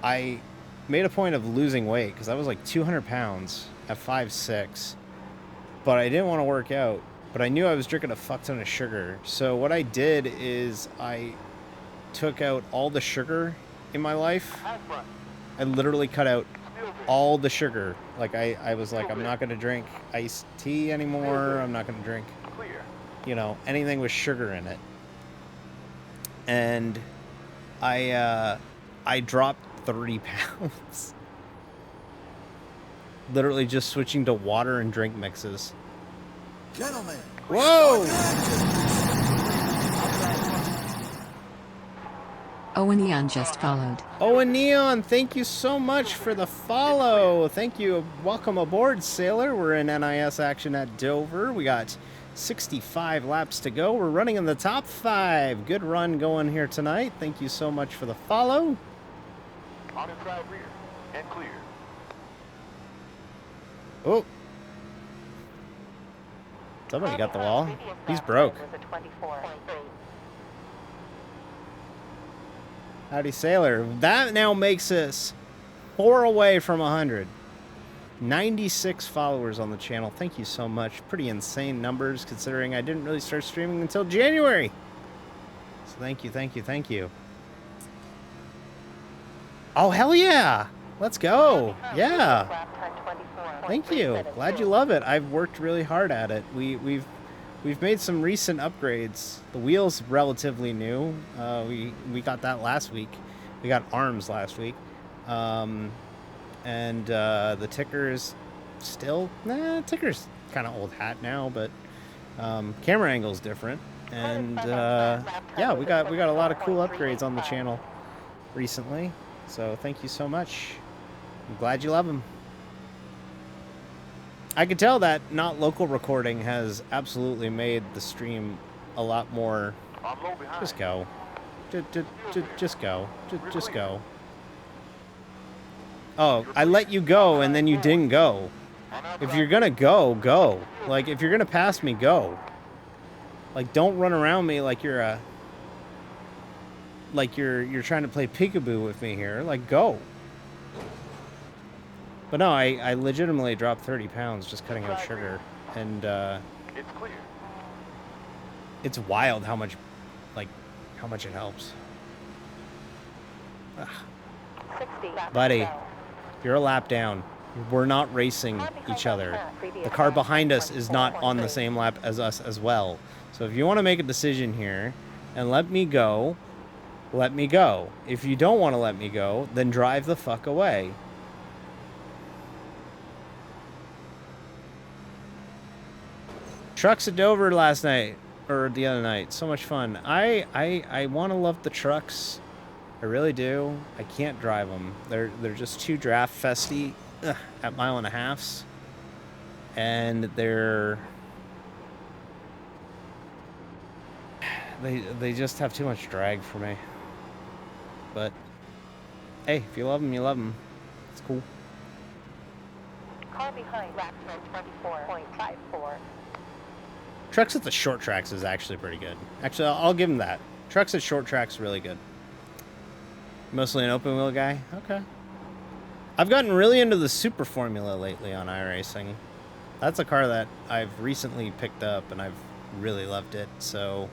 I made a point of losing weight because I was like 200 pounds at 5'6", but I didn't want to work out. But I knew I was drinking a fuck ton of sugar. So what I did is I took out all the sugar in my life. I literally cut out all the sugar. Like I was like, I'm not going to drink iced tea anymore. I'm not going to drink, you know, anything with sugar in it. And I dropped 30 pounds. Literally just switching to water and drink mixes. Gentlemen, Whoa! Owen Neon just followed. Oh, and Neon, thank you so much for the follow. Thank you. Welcome aboard, Sailor. We're in NIS action at Dover. We got 65 laps to go. We're running in the top 5. Good run going here tonight. Thank you so much for the follow. On inside rear and clear. Oh. Somebody got the wall. He's broke. Howdy, Sailor. That now makes us 4 away from 100. 96 followers on the channel. Thank you so much. Pretty insane numbers considering I didn't really start streaming until January. So thank you, thank you, thank you. Oh, hell yeah. Let's go. Yeah. Thank you. Glad you love it. I've worked really hard at it. We've made some recent upgrades. The wheel's relatively new. We got that last week. We got arms last week. And the ticker's still, ticker's kind of old hat now, but camera angle's different. And yeah, we got a lot of cool upgrades on the channel recently. So thank you so much. I'm glad you love them. I could tell that not local recording has absolutely made the stream a lot more. I'm low behind. Just go. Just go. Just go. Oh, I let you go and then you didn't go. If you're gonna go, go. Like, if you're gonna pass me, go. Like, don't run around me like you're a... Like you're trying to play peekaboo with me here. Like, go. But no, I legitimately dropped 30 pounds just cutting out sugar. And, It's clear. it's wild how much, like, how much it helps. Ugh. Buddy, you're a lap down. We're not racing each other. The car behind us is not on the same lap as us as well. So if you want to make a decision here and let me go, let me go. If you don't want to let me go, then drive the fuck away. Trucks at Dover last night, or the other night. So much fun. I want to love the trucks. I really do. I can't drive them. They're just too draft festy at 1.5 miles. And they just have too much drag for me. But hey, if you love them, you love them. It's cool. Car behind, lap time 24.54. Trucks at the short tracks is actually pretty good. Actually, I'll give him that. Trucks at short tracks really good. Mostly an open wheel guy? Okay. I've gotten really into the Super Formula lately on iRacing. That's a car that I've recently picked up and I've really loved it. So,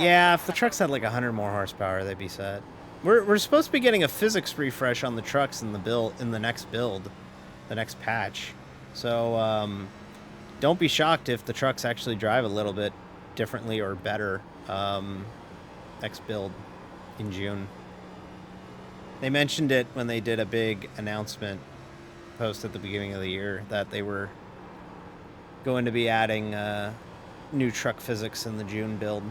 yeah, if the trucks had like 100 more horsepower, they'd be set. We're supposed to be getting a physics refresh on the trucks in the next build, the next patch. So, don't be shocked if the trucks actually drive a little bit differently or better next build in June. They mentioned it when they did a big announcement post at the beginning of the year that they were going to be adding new truck physics in the June build.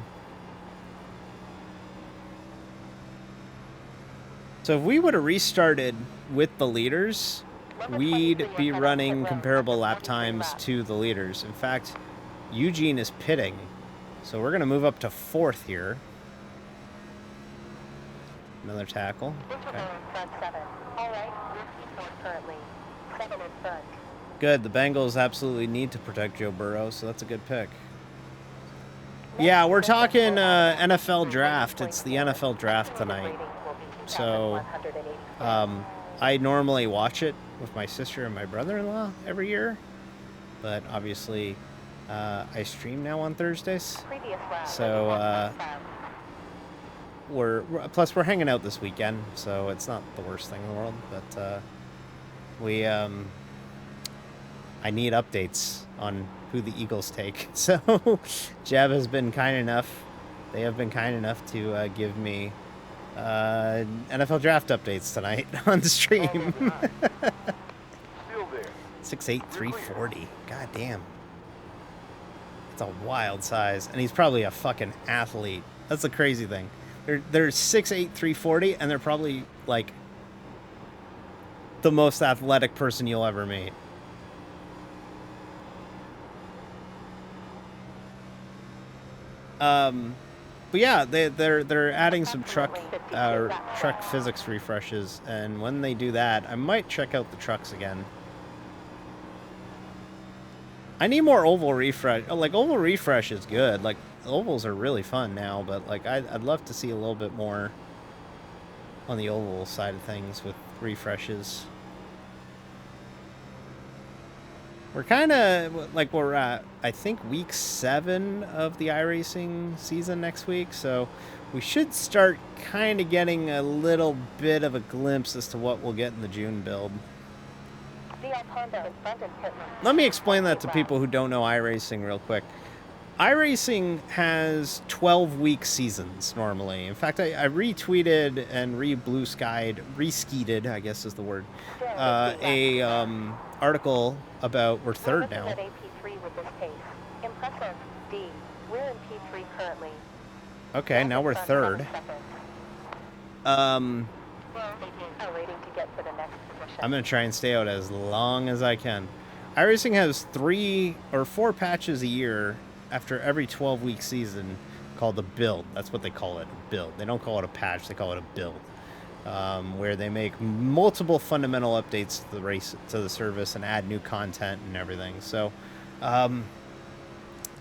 So if we would have restarted with the leaders, we'd be running comparable lap times to the leaders. In fact, Eugene is pitting, so we're going to move up to 4th here. Another tackle. Okay. Good. The Bengals absolutely need to protect Joe Burrow, so that's a good pick. Yeah, we're talking NFL draft. It's the NFL draft tonight. So I normally watch it with my sister and my brother-in-law every year, but obviously I stream now on Thursdays, so plus we're hanging out this weekend, so it's not the worst thing in the world, but I need updates on who the Eagles take. So Jeb has been kind enough, they have been kind enough to give me NFL draft updates tonight on the stream. Still there. 6'8", 340. God damn. It's a wild size. And he's probably a fucking athlete. That's the crazy thing. They're 6'8", 340, and they're probably, like, the most athletic person you'll ever meet. But yeah, they're adding some truck physics refreshes, and when they do that, I might check out the trucks again. I need more oval refresh. Like, oval refresh is good. Like, ovals are really fun now, but like I'd love to see a little bit more on the oval side of things with refreshes. We're kind of, like, we're at, I think, week 7 of the iRacing season next week, so we should start kind of getting a little bit of a glimpse as to what we'll get in the June build. Let me explain that to people who don't know iRacing real quick. iRacing has 12-week seasons normally. In fact, I retweeted and reskeeted, I guess is the word, article about we're third now. At AP3 with this pace. Impressive. D. We're in P3 currently. Okay, now we're third. Rating to get for the next position. I'm gonna try and stay out as long as I can. iRacing has 3 or 4 patches a year after every 12-week season called the build. That's what they call it, a build. They don't call it a patch, they call it a build. Where they make multiple fundamental updates to the race, to the service, and add new content and everything. So,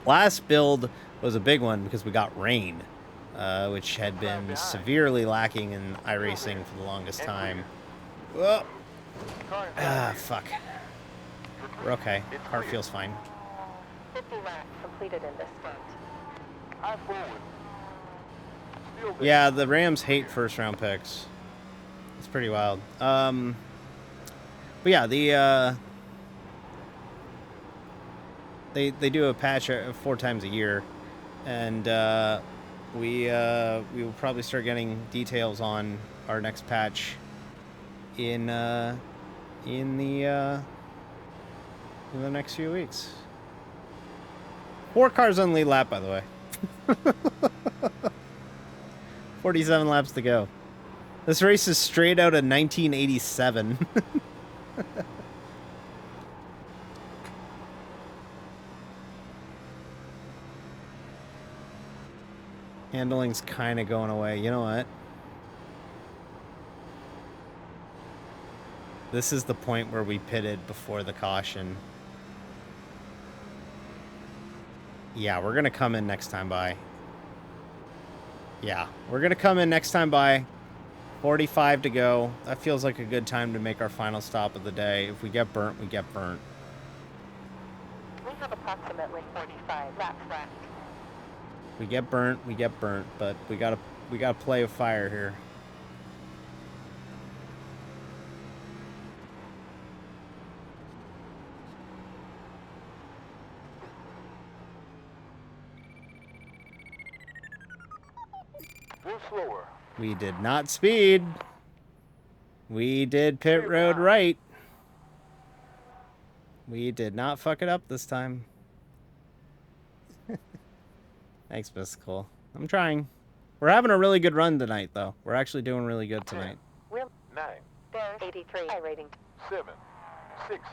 last build was a big one because we got rain, which had been severely lacking in iRacing for the longest time. Whoa. Fuck. We're okay. Car feels fine. 50 laps completed in this sprint. High forward. Still there. Yeah, the Rams hate first-round picks. It's pretty wild. But yeah, they do a patch 4 times a year, and we will probably start getting details on our next patch in the next few weeks. 4 cars on lead lap, by the way. 47 laps to go. This race is straight out of 1987. Handling's kind of going away. You know what? This is the point where we pitted before the caution. Yeah, we're going to come in next time by. Yeah, we're going to come in next time by. 45 to go. That feels like a good time to make our final stop of the day. If we get burnt, we get burnt. We have approximately 45 laps left. We get burnt, but we gotta play with fire here. Go slower. We did not speed. We did pit road right. We did not fuck it up this time. Thanks, Mystical. I'm trying. We're having a really good run tonight, though. We're actually doing really good tonight. We're 9, there. 83. Rating. 7, 6,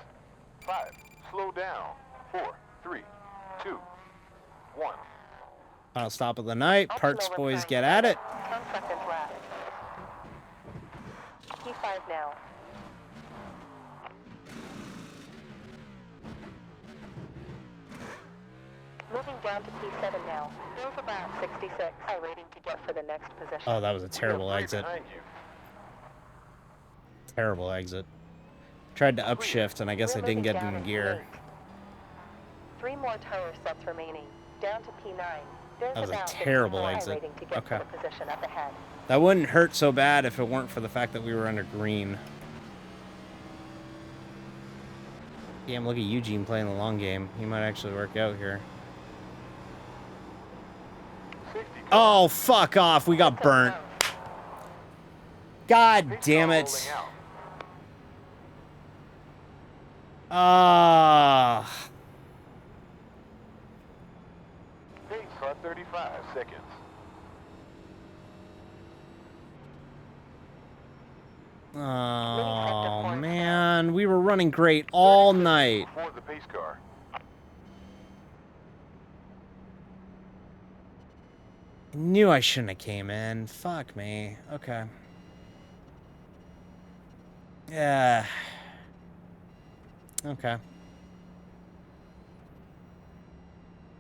5. Slow down. 4, 3, 2, 1. Final stop of the night. Parts boys get at it. 10 seconds left. P5 now. Moving down to P7 now. There's about 66. Rating to get for the next position. Oh, that was a terrible exit. Behind you. Terrible exit. Tried to upshift, and I guess I We're didn't moving get down in to gear. P8. 3 more tire sets remaining. Down to P9. There's That was a about 50 terrible more exit. rating to get Okay. for the position up ahead. That wouldn't hurt so bad if it weren't for the fact that we were under green. Damn, look at Eugene playing the long game. He might actually work out here. 60. Oh, fuck off. We got burnt. God damn it. Rolling out. Ah. Pace on 35 seconds. Oh, man. We were running great all night. Before the pace car. I knew I shouldn't have came in. Fuck me. Okay. Yeah. Okay.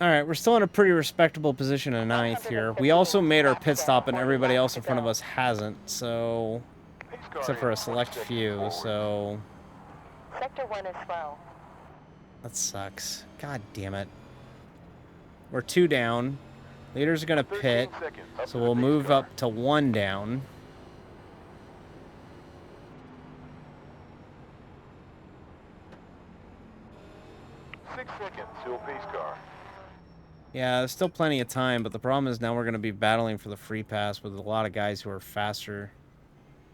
Alright, we're still in a pretty respectable position in ninth here. We also made our pit stop and everybody else in front of us hasn't, so... Except for a select few, so... Sector 1 is slow. That sucks. God damn it. We're 2 down. Leader's gonna pit, so we'll move up to 1 down. Till pace car. Yeah, there's still plenty of time, but the problem is now we're going to be battling for the free pass with a lot of guys who are faster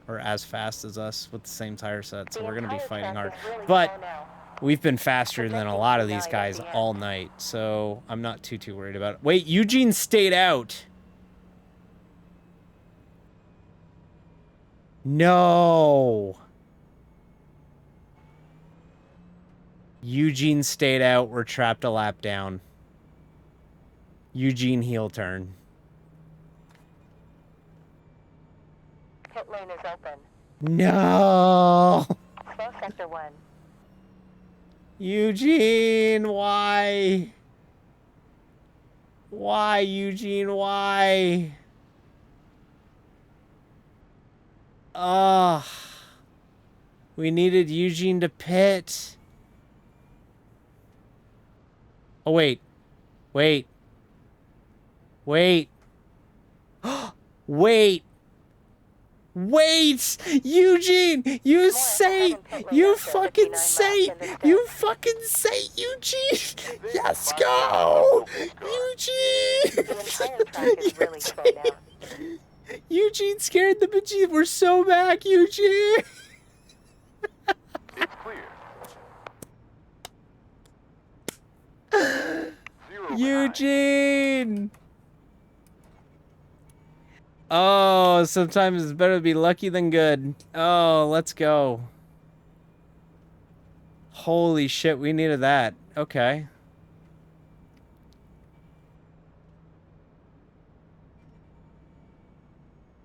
or as fast as us with the same tire set, so we're going to be fighting hard. But we've been faster than a lot of these guys all night, so I'm not too worried about it. Wait, Eugene stayed out. No. Eugene stayed out. We're trapped a lap down. Eugene heel turn. Pit lane is open. No. Slow sector 1. Eugene, why? Why, Eugene, why? Ugh. We needed Eugene to pit. Oh, wait. Wait. Wait. Wait. Wait! Eugene! You saint! You fucking saint! You fucking saint, Eugene! Yes, go! Eugene! Eugene scared the bejesus. We're so back, Eugene! It's clear. Eugene! Oh, sometimes it's better to be lucky than good. Oh, let's go. Holy shit, we needed that. Okay.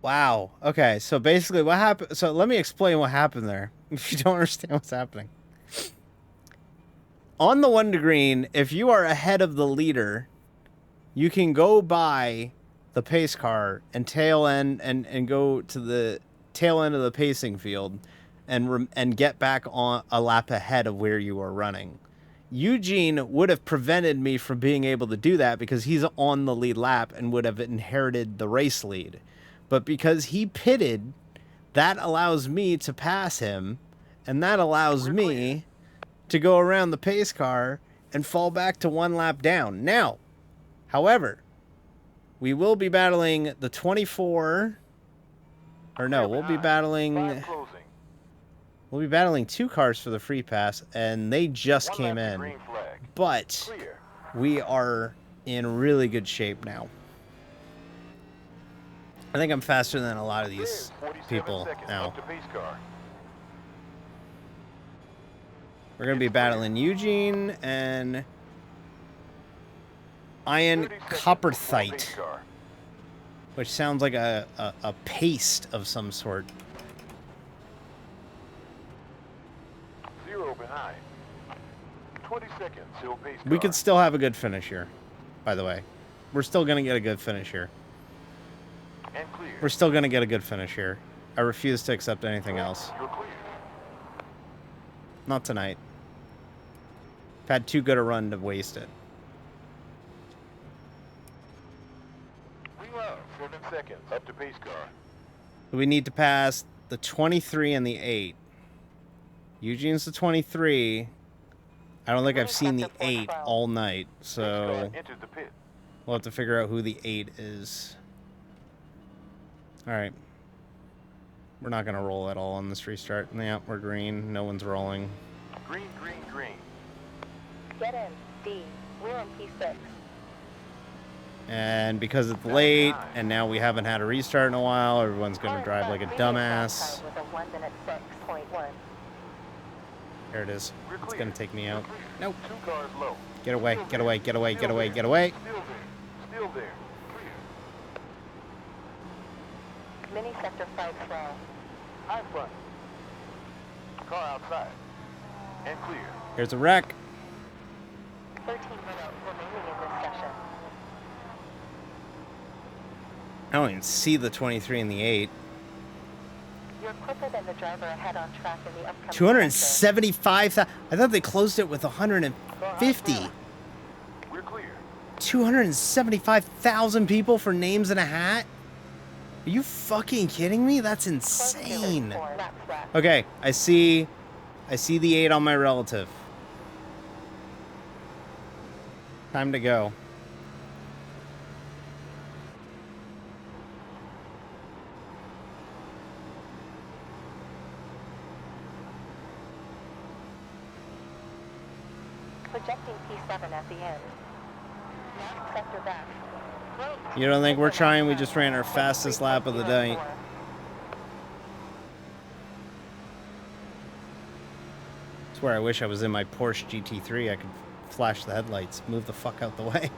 Wow. Okay, so basically what happened... So let me explain what happened there, if you don't understand what's happening. On the 1 to green, if you are ahead of the leader, you can go by the pace car and tail end and go to the tail end of the pacing field and get back on a lap ahead of where you are running. Eugene would have prevented me from being able to do that because he's on the lead lap and would have inherited the race lead. But because he pitted, that allows me to pass him, and that allows me to go around the pace car and fall back to 1 lap down. Now, however, we will be battling the 24, or no, we'll be battling 2 cars for the free pass, and they just came in. But we are in really good shape now. I think I'm faster than a lot of these people now. We're going to be battling Eugene and Iron Copperthite, which sounds like a paste of some sort. 0 behind. 20 seconds till pace car. We could still have a good finish here, by the way. We're still going to get a good finish here. And clear. We're still going to get a good finish here. I refuse to accept anything else. You're clear. Not tonight. I've had too good a run to waste it. We love 7 seconds up to pace car. We need to pass the 23 and the 8. Eugene's the 23. I don't think I've seen the 8 all night, so Entered the pit. we'll have to figure out who the 8 is. Alright. We're not going to roll at all on this restart. Yeah, we're green. No one's rolling. Green, green, green. Get in. D. We're in P6. And because it's late, and now we haven't had a restart in a while, everyone's going to drive like a dumbass. With a 1:06.1. There it is. We're It's clear. going to take me out. Nope. 2 cars low. Get away, Still get there. away, get away, Still get away, there. get away. Still there. Still there. Clear. Mini sector 5 slow. High front. Car outside. And clear. Here's a wreck. 13 minutes remaining in this session. I don't even see the 23 and the 8. You're quicker than the driver ahead on track in the upcoming 275,000. I thought they closed it with 150. We're clear. 275,000 people for names in a hat? Are you fucking kidding me? That's insane. Okay, I see the 8 on my relative. Time to go. Projecting P7 at the end. Last sector back. You don't think we're trying? We just ran our fastest lap of the day. Swear, I wish I was in my Porsche GT3. I could flash the headlights. Move the fuck out the way.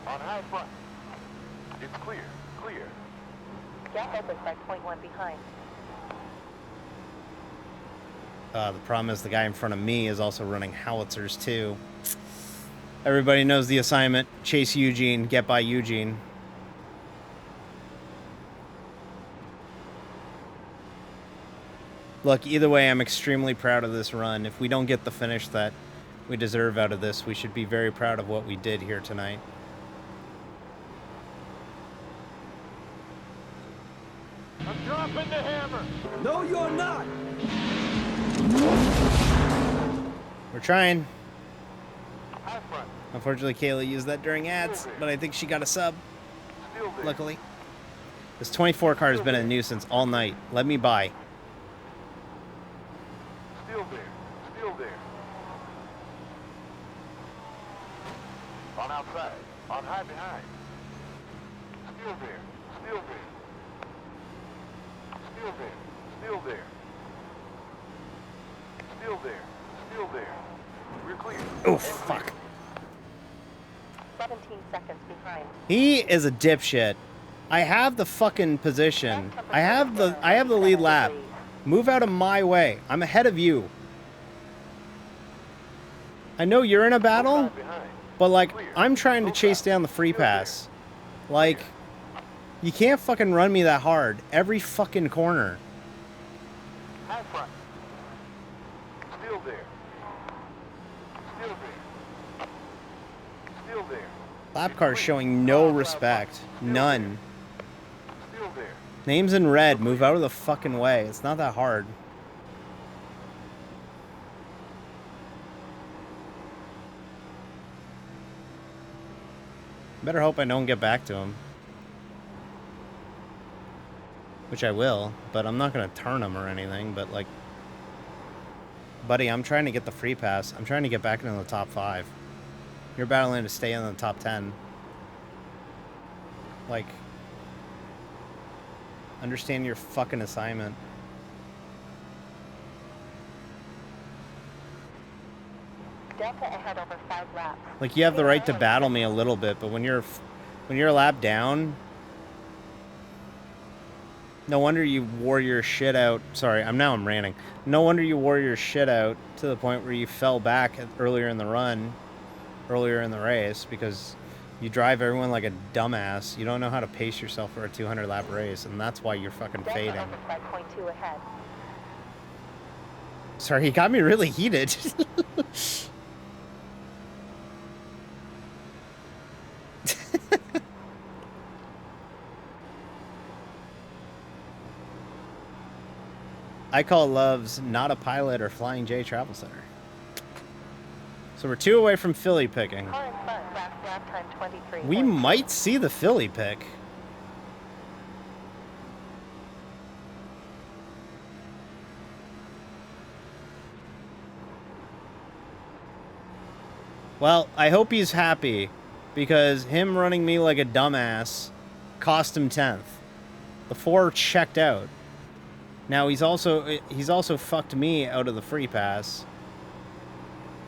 On high front. It's clear. Clear. Gap opens by 0.1 behind. The problem is the guy in front of me is also running howitzers too. Everybody knows the assignment. Chase Eugene, get by Eugene. Look, either way, I'm extremely proud of this run. If we don't get the finish that we deserve out of this, we should be very proud of what we did here tonight. I'm dropping the hammer. No, you're not. We're trying. High front. Unfortunately, Kayla used that during ads, but I think she got a sub, Still there. luckily. This 24 car has been a nuisance all night. Let me by. Still there. Still there. On outside. On high behind. Still there. Still there. Still there. Still there. Still there. Still there. We're clear. Oh, And clear. fuck. 17 seconds behind. He is a dipshit. I have the fucking position. I have the lead lap. Move out of my way. I'm ahead of you. I know you're in a battle, Behind. but like I'm trying to chase down the free pass. Like you can't fucking run me that hard every fucking corner. High front. Still there. Still there. Still there. Lap car showing no respect. None. Still there. Names in red. Move out of the fucking way. It's not that hard. Better hope I don't get back to him. Which I will, but I'm not going to turn him or anything, but like... Buddy, I'm trying to get the free pass. I'm trying to get back into the top 5. You're battling to stay in the top 10. Like... Understand your fucking assignment. Delta ahead over 5 laps. Like, you have the right to battle me a little bit, but when you're a lap down... No wonder you wore your shit out. Sorry, I'm ranting. No wonder you wore your shit out to the point where you fell back earlier in the run, earlier in the race, because you drive everyone like a dumbass. You don't know how to pace yourself for a 200 lap race, and that's why you're fucking Delta fading. opens by 0.2 ahead. Sorry, he got me really heated. I call Loves not a pilot or Flying J Travel Center. So we're 2 away from Philly picking. Car in front, lap time 23. We might see the Philly pick. Well, I hope he's happy, because him running me like a dumbass cost him 10th. The 4 checked out. Now he's also fucked me out of the free pass.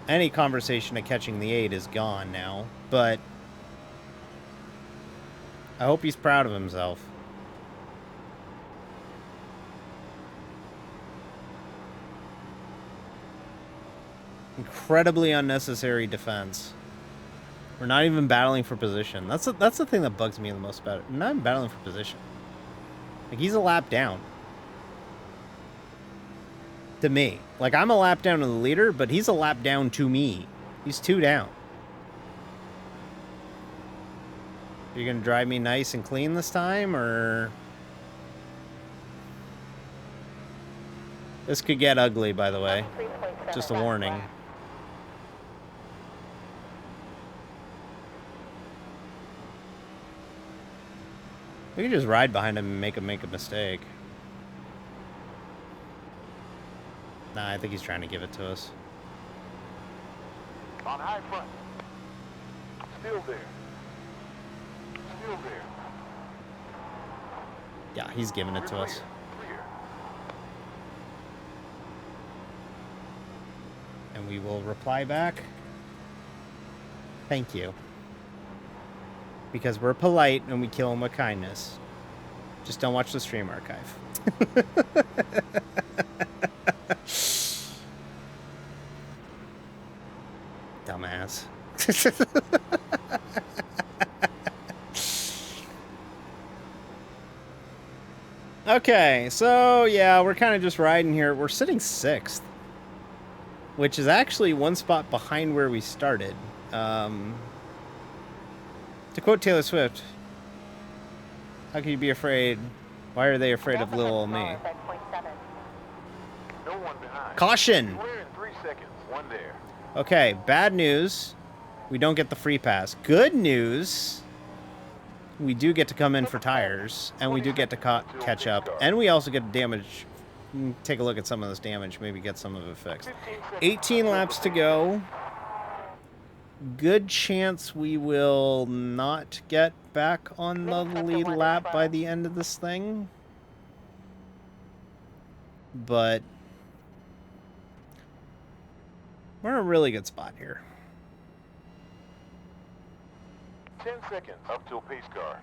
Any conversation of catching the 8 is gone now, but I hope he's proud of himself. Incredibly unnecessary defense. We're not even battling for position. That's the thing that bugs me the most about it. We're not even battling for position. Like, he's a lap down. To me. Like, I'm a lap down to the leader, but he's a lap down to me. He's 2 down. You're gonna drive me nice and clean this time, or... This could get ugly, by the way. Just a warning. We can just ride behind him and make him make a mistake. Nah, I think he's trying to give it to us. On high front. Still there. Still there. Yeah, he's giving it to us. Clear. And we will reply back. Thank you. Because we're polite and we kill him with kindness. Just don't watch the stream archive. Dumbass. Okay, so yeah, we're kind of just riding here. We're sitting 6th, which is actually 1 spot behind where we started. To quote Taylor Swift, how can you be afraid? Why are they afraid of little old me? No one behind. Caution! We're in 3 seconds. 1 there. Okay, bad news. We don't get the free pass. Good news. We do get to come in for tires, and we do get to catch up, and we also get damage. Take a look at some of this damage, maybe get some of it fixed. 18 laps to go. Good chance we will not get back on the lead lap by the end of this thing. But we're in a really good spot here. 10 seconds up till pace car.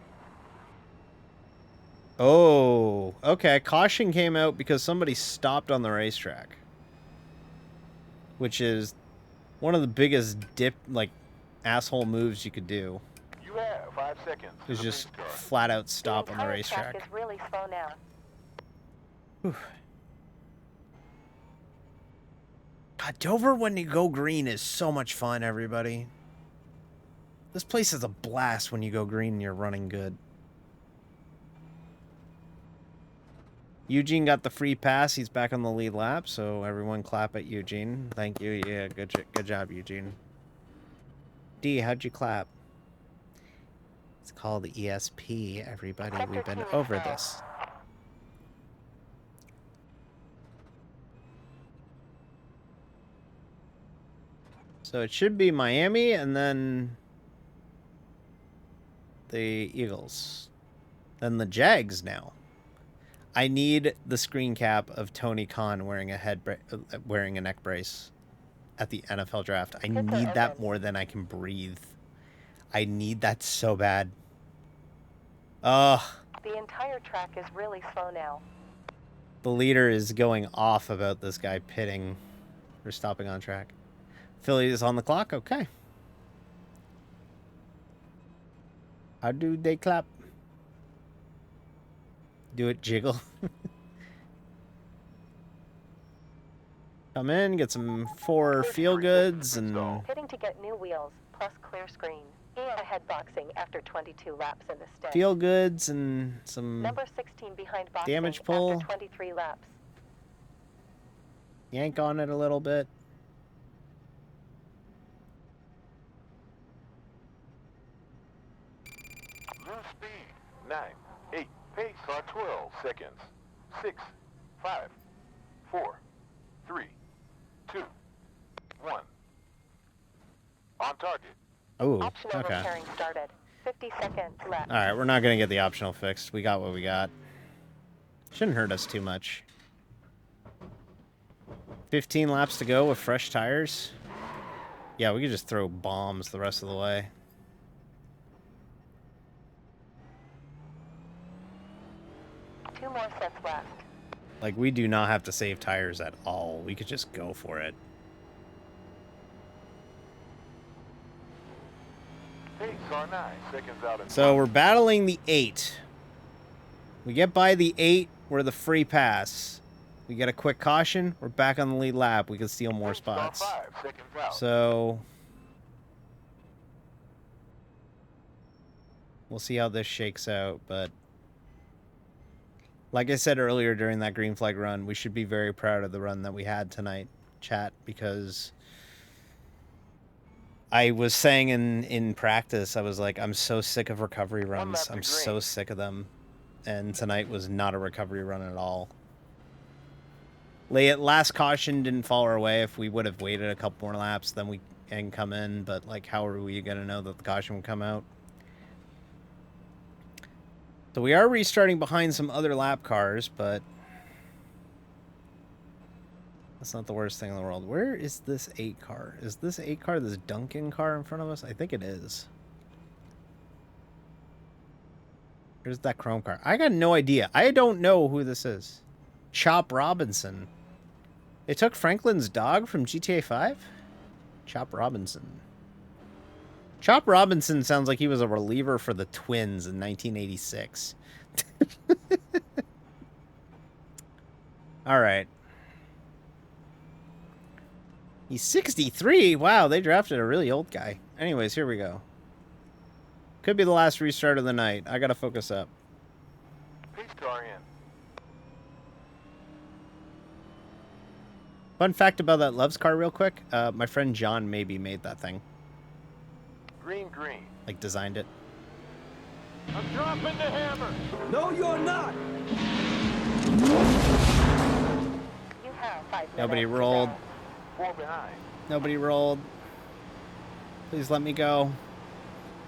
Oh, okay. Caution came out because somebody stopped on the racetrack, which is one of the biggest asshole moves you could do. You have 5 seconds. Is just flat out stop on the racetrack. Is really slow now. Whew. God, Dover when you go green is so much fun, everybody. This place is a blast when you go green and you're running good. Eugene got the free pass. He's back on the lead lap, so everyone clap at Eugene. Thank you. Yeah, good job, Eugene. D, how'd you clap? It's called ESP, everybody. We've been over this. So it should be Miami and then the Eagles. Then the Jags now. I need the screen cap of Tony Khan wearing wearing a neck brace at the NFL draft. I need that more than I can breathe. I need that so bad. Ugh. The entire track is really slow now. The leader is going off about this guy pitting or stopping on track. Philly is on the clock. Okay. How do they clap? Do it jiggle. Come in, get some 4 feel goods and Pitting to get new wheels plus clear screen. And ahead boxing after 22 laps in the stint. feel goods and some Number 16 behind boxing damage pull. after 23 laps. Yank on it a little bit. Lose speed. 9, 8, pace are 12 seconds. 6, 5, 4, 3, 2, 1. On On target. Oh, Optional okay. repairing started. 50 seconds left. All right, we're not going to get the optional fixed. We got what we got. Shouldn't hurt us too much. 15 laps to go with fresh tires. Yeah, we could just throw bombs the rest of the way. Two more sets left. Like, we do not have to save tires at all. We could just go for it. Pace R9, seconds out in So we're battling the 8. We get by the 8, we're the free pass. We get a quick caution, we're back on the lead lap. We can steal more spots. 5 seconds out. So we'll see how this shakes out, but like I said earlier during that green flag run, we should be very proud of the run that we had tonight, chat, because I was saying in practice, I was like, I'm so sick of recovery runs. I'm so sick of them. And tonight was not a recovery run at all. Last caution didn't fall our way. If we would have waited a couple more laps, then we can come in. But, like, how are we going to know that the caution would come out? So we are restarting behind some other lap cars, but that's not the worst thing in the world. Where is this 8 car? Is this 8 car this Duncan car in front of us? I think it is. Where's that chrome car? I got no idea. I don't know who this is. Chop Robinson. They took Franklin's dog from GTA 5? Chop Robinson. Chop Robinson sounds like he was a reliever for the Twins in 1986. All right. He's 63. Wow, they drafted a really old guy. Anyways, here we go. Could be the last restart of the night. I gotta focus up. Pace car in. Fun fact about that Loves car real quick. My friend John maybe made that thing. Green. Like, designed it. I'm dropping the hammer. No, you're not. You have 5 minutes. Nobody to rolled. go. 4 behind. Nobody rolled. Please let me go.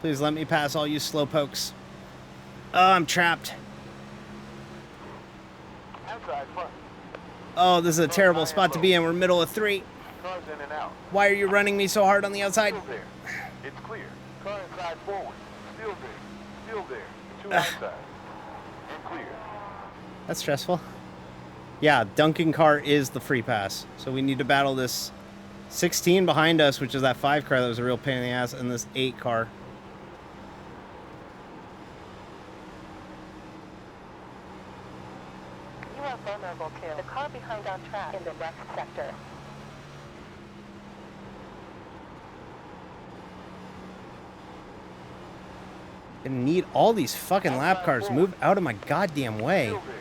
Please let me pass all you slowpokes. Oh, I'm trapped. Outside front. Oh, this is a terrible spot to be in. We're middle of 3. Cars in and out. Why are you running me so hard on the outside? Still there. It's clear. Car inside forward. Still there. Still there. 2 outside. And clear. That's stressful. Yeah, Duncan car is the free pass. So we need to battle this 16 behind us, which is that 5 car that was a real pain in the ass, and this 8 car. You are vulnerable to the car behind on track in the left sector. I need all these fucking lap cars to move out of my goddamn way. Still there.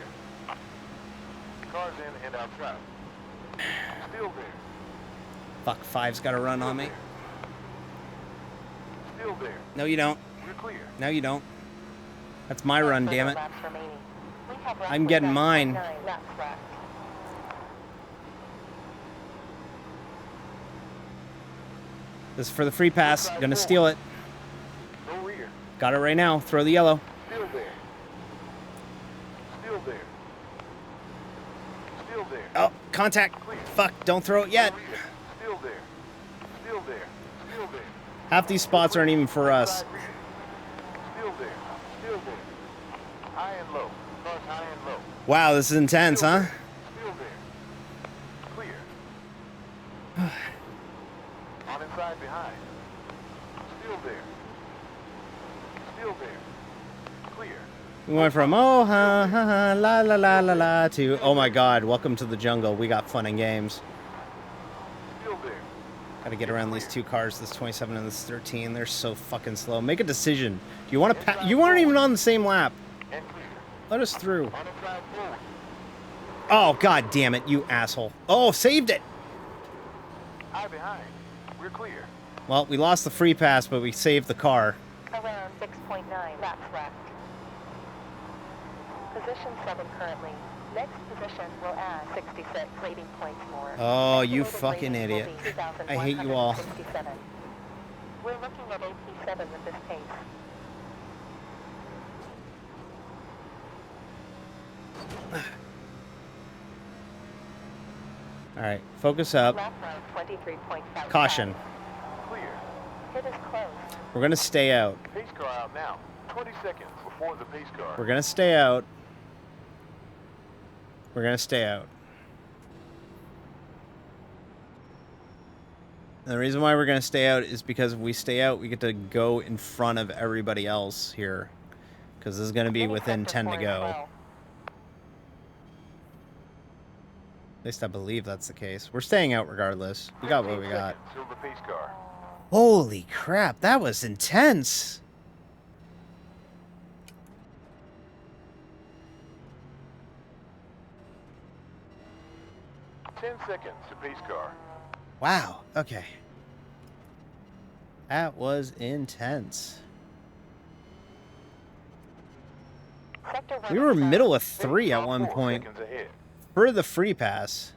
Cars in and outside. Still there. Fuck, 5's got to run on me. Still there. No, you don't. We're clear. No, you don't. That's my run, damn it. Laps remaining. We have roughly I'm getting 9 mine. laps left. This is for the free pass. Gonna steal it. No rear. Got it right now. Throw the yellow. Still there. Still there. Still there. Oh, contact. Fuck, don't throw it yet. No rear. Still there. Still there. Still there. Half these spots aren't even for us. Outside rear. Still there. Still there. High and low. Cars high and low. Wow, this is intense, huh? Still there. Clear. On inside behind. Still there. Still there. Clear. We went from oh ha ha ha la la la la la to oh my god, welcome to the jungle. We got fun and games. Still there. Gotta get around these 2 cars, this 27 and this 13. They're so fucking slow. Make a decision. Do you want to you aren't even on the same lap. And clear. Let us through. On inside forward. Oh, god damn it, you asshole. Oh, saved it. High behind. We're clear. Well, we lost the free pass, but we saved the car. Around 6.9 laps left. Position 7 currently. Next position will add 66 rating points more. Oh, you Estimated fucking rating will idiot. be I hate you all. 2,167. We're looking at AP7 with this pace. All right, focus up. Lap time 23.5. Caution. Clear. Hit is close. We're gonna stay out. Pace car out now. 20 seconds before the pace car. We're gonna stay out. We're gonna stay out. And the reason why we're gonna stay out is because if we stay out, we get to go in front of everybody else here. Because this is gonna be within 10 to go. At least I believe that's the case. We're staying out regardless. We got what we got. Till the pace car. Holy crap, that was intense. Ten seconds to pace car. Wow, okay. That was intense. Sector 1 We were is out. middle of 3 at one 4 point seconds ahead. for the free pass.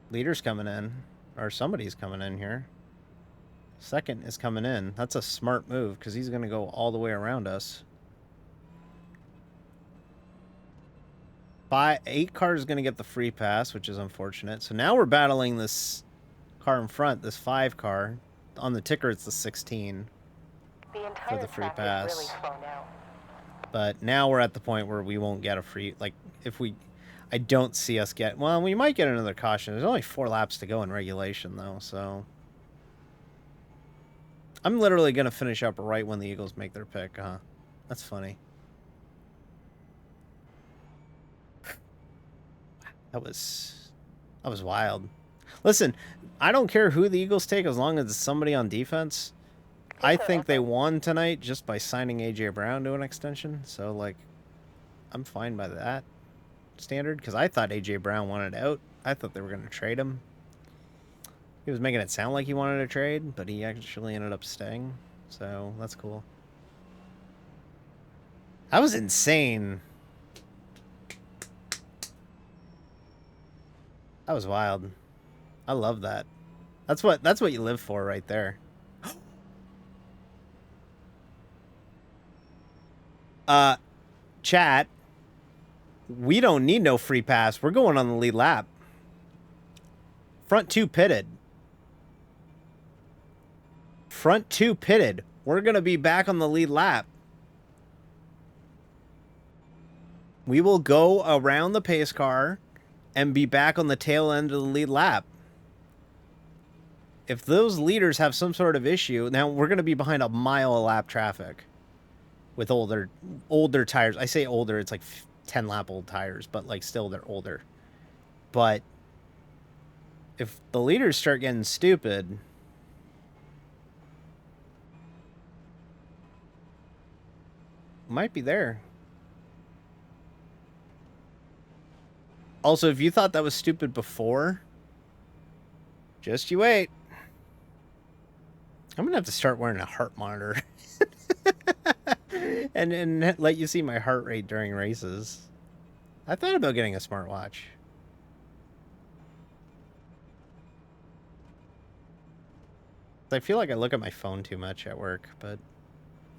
Leader's coming in, or somebody's coming in here. Second is coming in. That's a smart move because he's going to go all the way around us. 8 cars going to get the free pass, which is unfortunate. So now we're battling this car in front, this 5 car. On the ticker, it's the 16 The entire the free track pass. is really slow now. But now we're at the point where we won't get a free, like, if we, I don't see us get, well, we might get another caution. There's only 4 laps to go in regulation, though, so. I'm literally going to finish up right when the Eagles make their pick, huh? That's funny. That was wild. Listen, I don't care who the Eagles take as long as it's somebody on defense. I think they won tonight just by signing A.J. Brown to an extension. So, like, I'm fine by that standard because I thought A.J. Brown wanted out. I thought they were going to trade him. He was making it sound like he wanted to trade, but he actually ended up staying. So, that's cool. That was insane. That was wild. I love that. That's what you live for right there. Chat. We don't need no free pass. We're going on the lead lap. Front 2 pitted. Front 2 pitted. We're going to be back on the lead lap. We will go around the pace car and be back on the tail end of the lead lap. If those leaders have some sort of issue, now we're going to be behind a mile a lap traffic with older tires. I say older, it's like 10 lap old tires, but like still they're older. But if the leaders start getting stupid, might be there. Also, if you thought that was stupid before, just you wait. I'm going to have to start wearing a heart monitor. and let you see my heart rate during races. I thought about getting a smartwatch. I feel like I look at my phone too much at work, but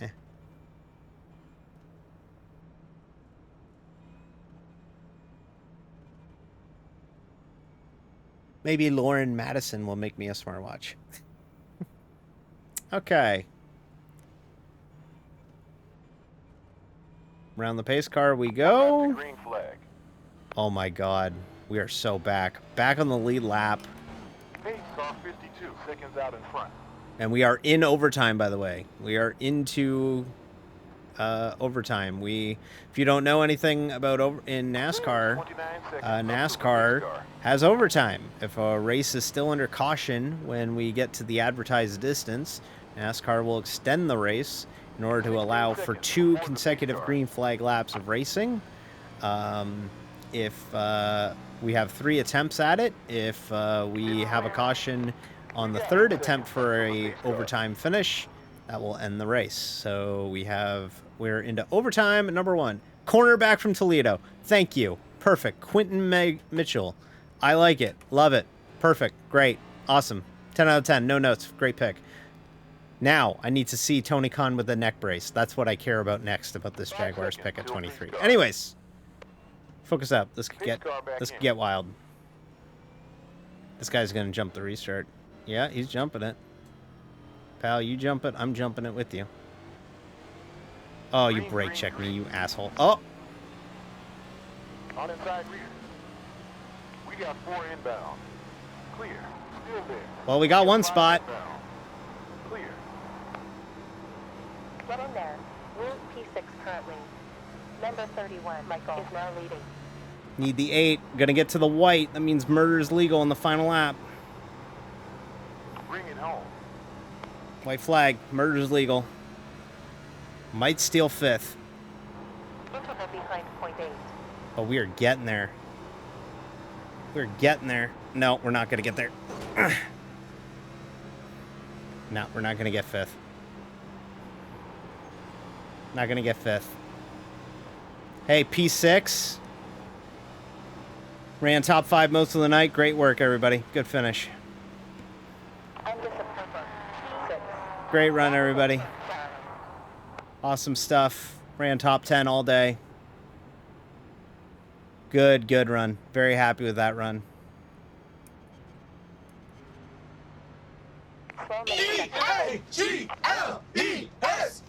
eh. Maybe Lauren Madison will make me a smartwatch. Okay. Around the pace car we go. Green flag. Oh my god. We are so back. Back on the lead lap. Pace car 52 seconds out in front. And we are in overtime, by the way. We are into overtime. If you don't know anything about in NASCAR, 29 seconds NASCAR has overtime. If a race is still under caution when we get to the advertised distance, NASCAR will extend the race in order to allow for 2 consecutive green flag laps of racing. If we have 3 attempts at it, if we have a caution on the 3rd attempt for a overtime finish, that will end the race. So we're into overtime at number 1. Cornerback from Toledo. Thank you. Perfect. Quentin Mitchell. I like it. Love it. Perfect. Great. Awesome. 10 out of 10. No notes. Great pick. Now, I need to see Tony Khan with the neck brace. That's what I care about next about this Jaguars pick at 23. Anyways, focus up. This could get wild. This guy's gonna jump the restart. Yeah, he's jumping it. Pal, you jump it. I'm jumping it with you. Oh, you brake check me, you asshole. Oh! On inside rear. We got 4 inbound. Clear. Still there. Well, we got one spot. Inbound. Clear. Get in there. Würth P6 currently. Number 31, Michael, is now leading. Need the 8. Gonna get to the white. That means murder is legal in the final lap. Bring it home. White flag. Murder is legal. Might steal 5th. Interval behind point 8. But we are getting there. We're getting there. No, we're not going to get there. No, we're not going to get 5th. Not going to get 5th. Hey, P6. Ran top 5 most of the night. Great work, everybody. Good finish. Under the purple. P6. Great run, everybody. Awesome stuff. Ran top 10 all day. Good run. Very happy with that run. E-A-G-L-E-S,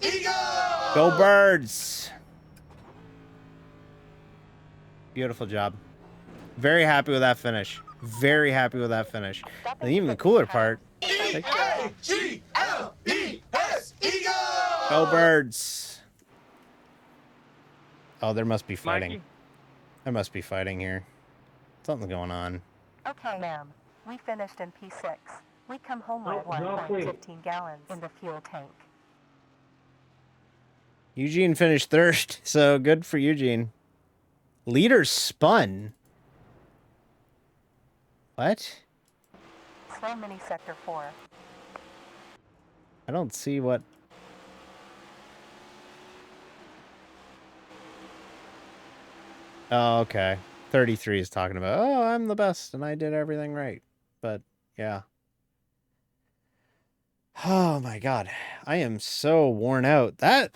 Eagles! Go Birds! Beautiful job. Very happy with that finish. Very happy with that finish. And even the cooler part. E-A-G-L-E-S, Eagles! Go Birds! Oh, there must be fighting. Mikey? There must be fighting here. Something's going on. Okay, ma'am. We finished in P6. We come home with Oh, no, wait. 1.15 gallons in the fuel tank. Eugene finished third, so good for Eugene. Leader spun. What? Slow mini sector 4. I don't see what... Oh, okay. 33 is talking about, oh, I'm the best and I did everything right. But, yeah. Oh, my God. I am so worn out. That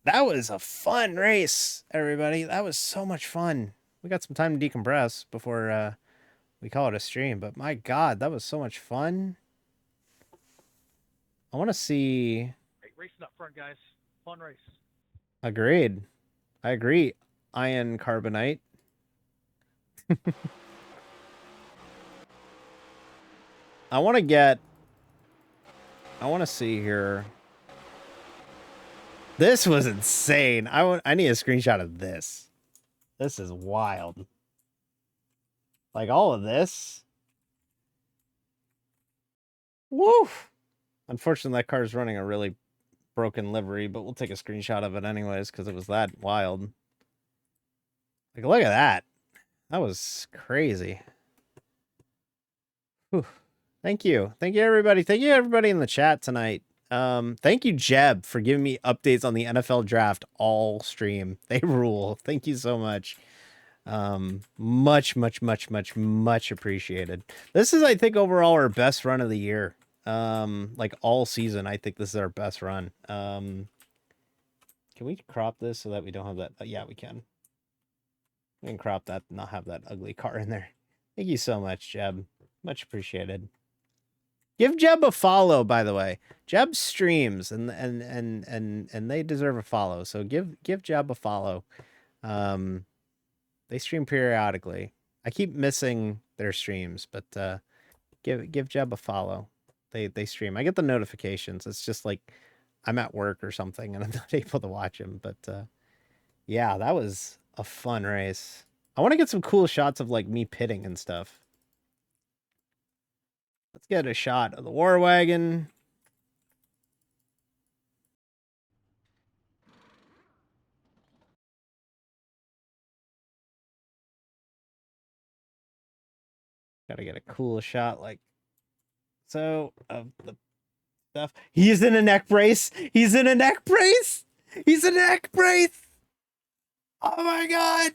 was a fun race, everybody. That was so much fun. We got some time to decompress before we call it a stream. But, my God, that was so much fun. I want to see... Great racing up front, guys. Fun race. Agreed. I agree. Iron carbonite. I want to see here. This was insane. I need a screenshot of this. This is wild. Like all of this. Woo! Unfortunately, that car is running a really broken livery, but we'll take a screenshot of it anyways because it was that wild. Like, look at that. That was crazy. Whew. Thank you. Thank you, everybody. Thank you, everybody in the chat tonight. Thank you, Jeb, for giving me updates on the NFL draft all stream. They rule. Thank you so much. Much appreciated. This is, I think, overall our best run of the year. Like all season, I think this is our best run. Can we crop this so that we don't have that? Yeah, we can. We can crop that and not have that ugly car in there. Thank you so much, Jeb. Much appreciated. Give Jeb a follow, by the way. Jeb streams and they deserve a follow. So give Jeb a follow. They stream periodically. I keep missing their streams, but give Jeb a follow. They stream. I get the notifications. It's just like I'm at work or something and I'm not able to watch them. But yeah, that was a fun race. I want to get some cool shots of like me pitting and stuff. Let's get a shot of the War Wagon. Gotta get a cool shot like so of the stuff. He's in a neck brace. He's in a neck brace. He's in a neck brace. Oh my God.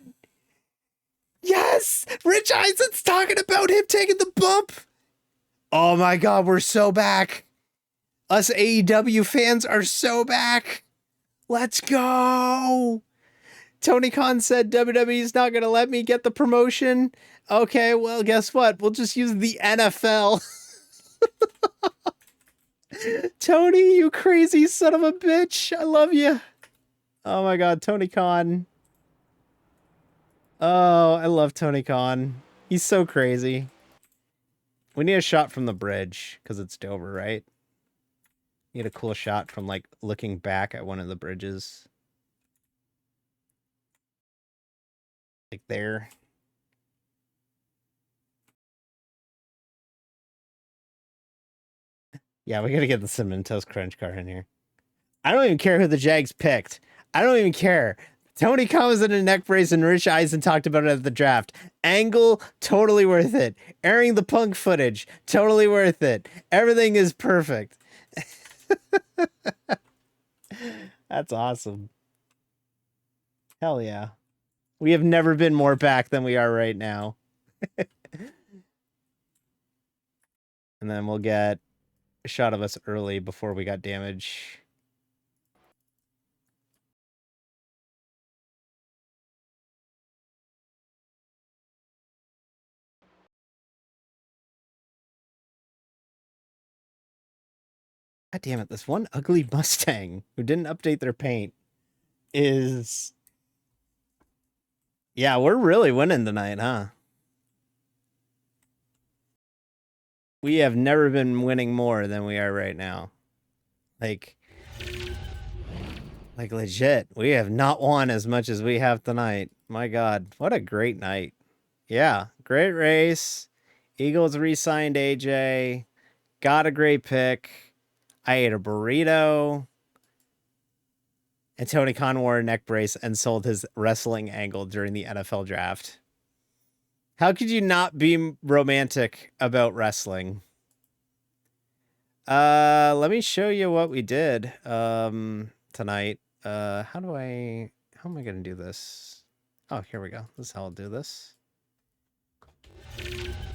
Yes. Rich Eisen's talking about him taking the bump. Oh my God, we're so back. Us AEW fans are so back. Let's go. Tony Khan said WWE's not going to let me get the promotion. Okay, well, guess what? We'll just use the NFL. Tony, you crazy son of a bitch. I love you. Oh my God, Tony Khan. Oh, I love Tony Khan. He's so crazy. We need a shot from the bridge because it's Dover, right? Need a cool shot from like looking back at one of the bridges. Like there. Yeah, we gotta get the Cinnamon Toast Crunch car in here. I don't even care who the Jags picked. I don't even care. Tony Khan was in a neck brace and Rich Eisen talked about it at the draft. Angle, totally worth it. Airing the Punk footage, totally worth it. Everything is perfect. That's awesome. Hell yeah. We have never been more back than we are right now. And then we'll get a shot of us early before we got damage. God damn it, this one ugly Mustang who didn't update their paint is... Yeah, we're really winning tonight, huh? We have never been winning more than we are right now. Like legit, we have not won as much as we have tonight. My God, what a great night. Yeah, great race. Eagles re-signed AJ. Got a great pick. I ate a burrito. And Tony Khan wore a neck brace and sold his wrestling angle during the NFL draft. How could you not be romantic about wrestling? Let me show you what we did tonight. How am I gonna do this? Oh, here we go. This is how I'll do this.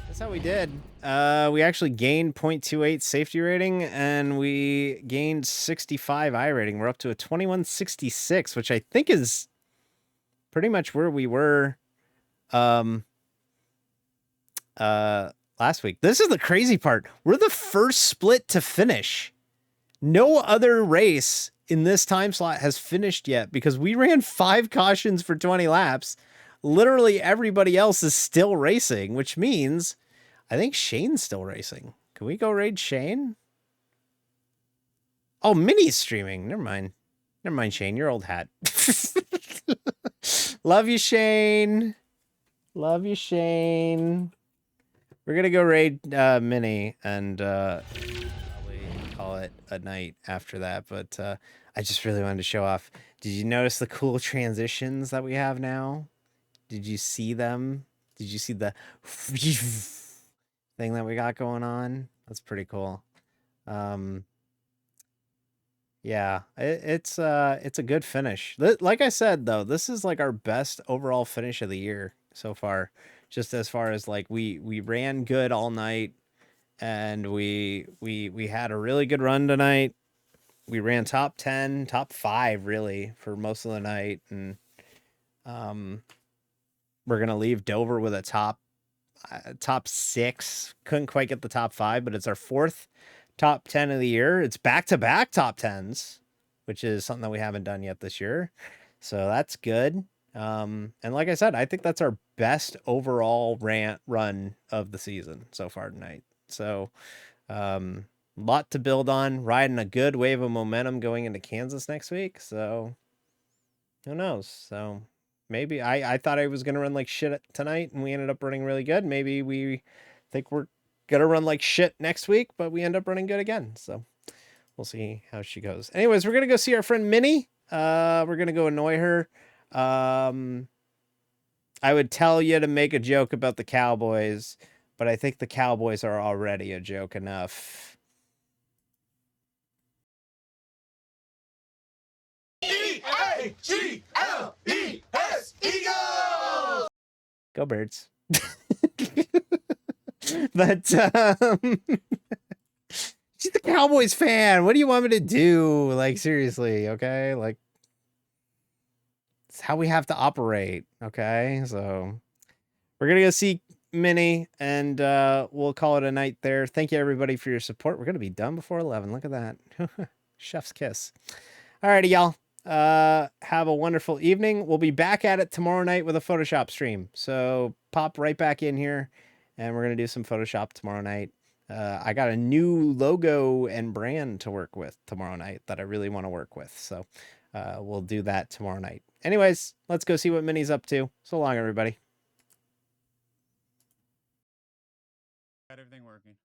That's how we did. We actually gained 0.28 safety rating and we gained 65 I rating. We're up to a 2166, which I think is pretty much where we were last week. This is the crazy part. We're the first split to finish. No other race in this time slot has finished yet because we ran 5 cautions for 20 laps. Literally everybody else is still racing, which means I think Shane's still racing. Can we go raid Shane? Oh, Minnie's streaming. Never mind. Never mind, Shane. Your old hat. Love you, Shane. Love you, Shane. We're going to go raid Minnie and probably call it a night after that. But I just really wanted to show off. Did you notice the cool transitions that we have now? Did you see them? Did you see the thing that we got going on? That's pretty cool. Yeah, it's a good finish. Like I said, though, this is like our best overall finish of the year so far. Just as far as like we ran good all night, and we had a really good run tonight. We ran top 10, top 5 really for most of the night, and we're gonna leave Dover with a top 6. Couldn't quite get the top 5, but it's our 4th top 10 of the year. It's back-to-back top 10s, which is something that we haven't done yet this year. So that's good. And like I said, I think that's our best overall run of the season so far tonight. So lot to build on, riding a good wave of momentum going into Kansas next week. So who knows? So maybe I thought I was going to run like shit tonight and we ended up running really good. Maybe we think we're going to run like shit next week, but we end up running good again. So we'll see how she goes. Anyways, we're going to go see our friend Minnie. We're going to go annoy her. I would tell you to make a joke about the Cowboys, but I think the Cowboys are already a joke enough. E-A-G-L-E-S, Eagles! Go Birds. But she's the Cowboys fan. What do you want me to do? Like, seriously, okay? Like, it's how we have to operate, okay? So we're gonna go see Minnie, and we'll call it a night there. Thank you everybody for your support. We're gonna be done before 11. Look at that. Chef's kiss. Alrighty, y'all. Have a wonderful evening. We'll be back at it tomorrow night with a Photoshop stream. So pop right back in here, and we're gonna do some Photoshop tomorrow night. I got a new logo and brand to work with tomorrow night that I really want to work with. So we'll do that tomorrow night. Anyways, let's go see what Minnie's up to. So long, everybody. Got everything working.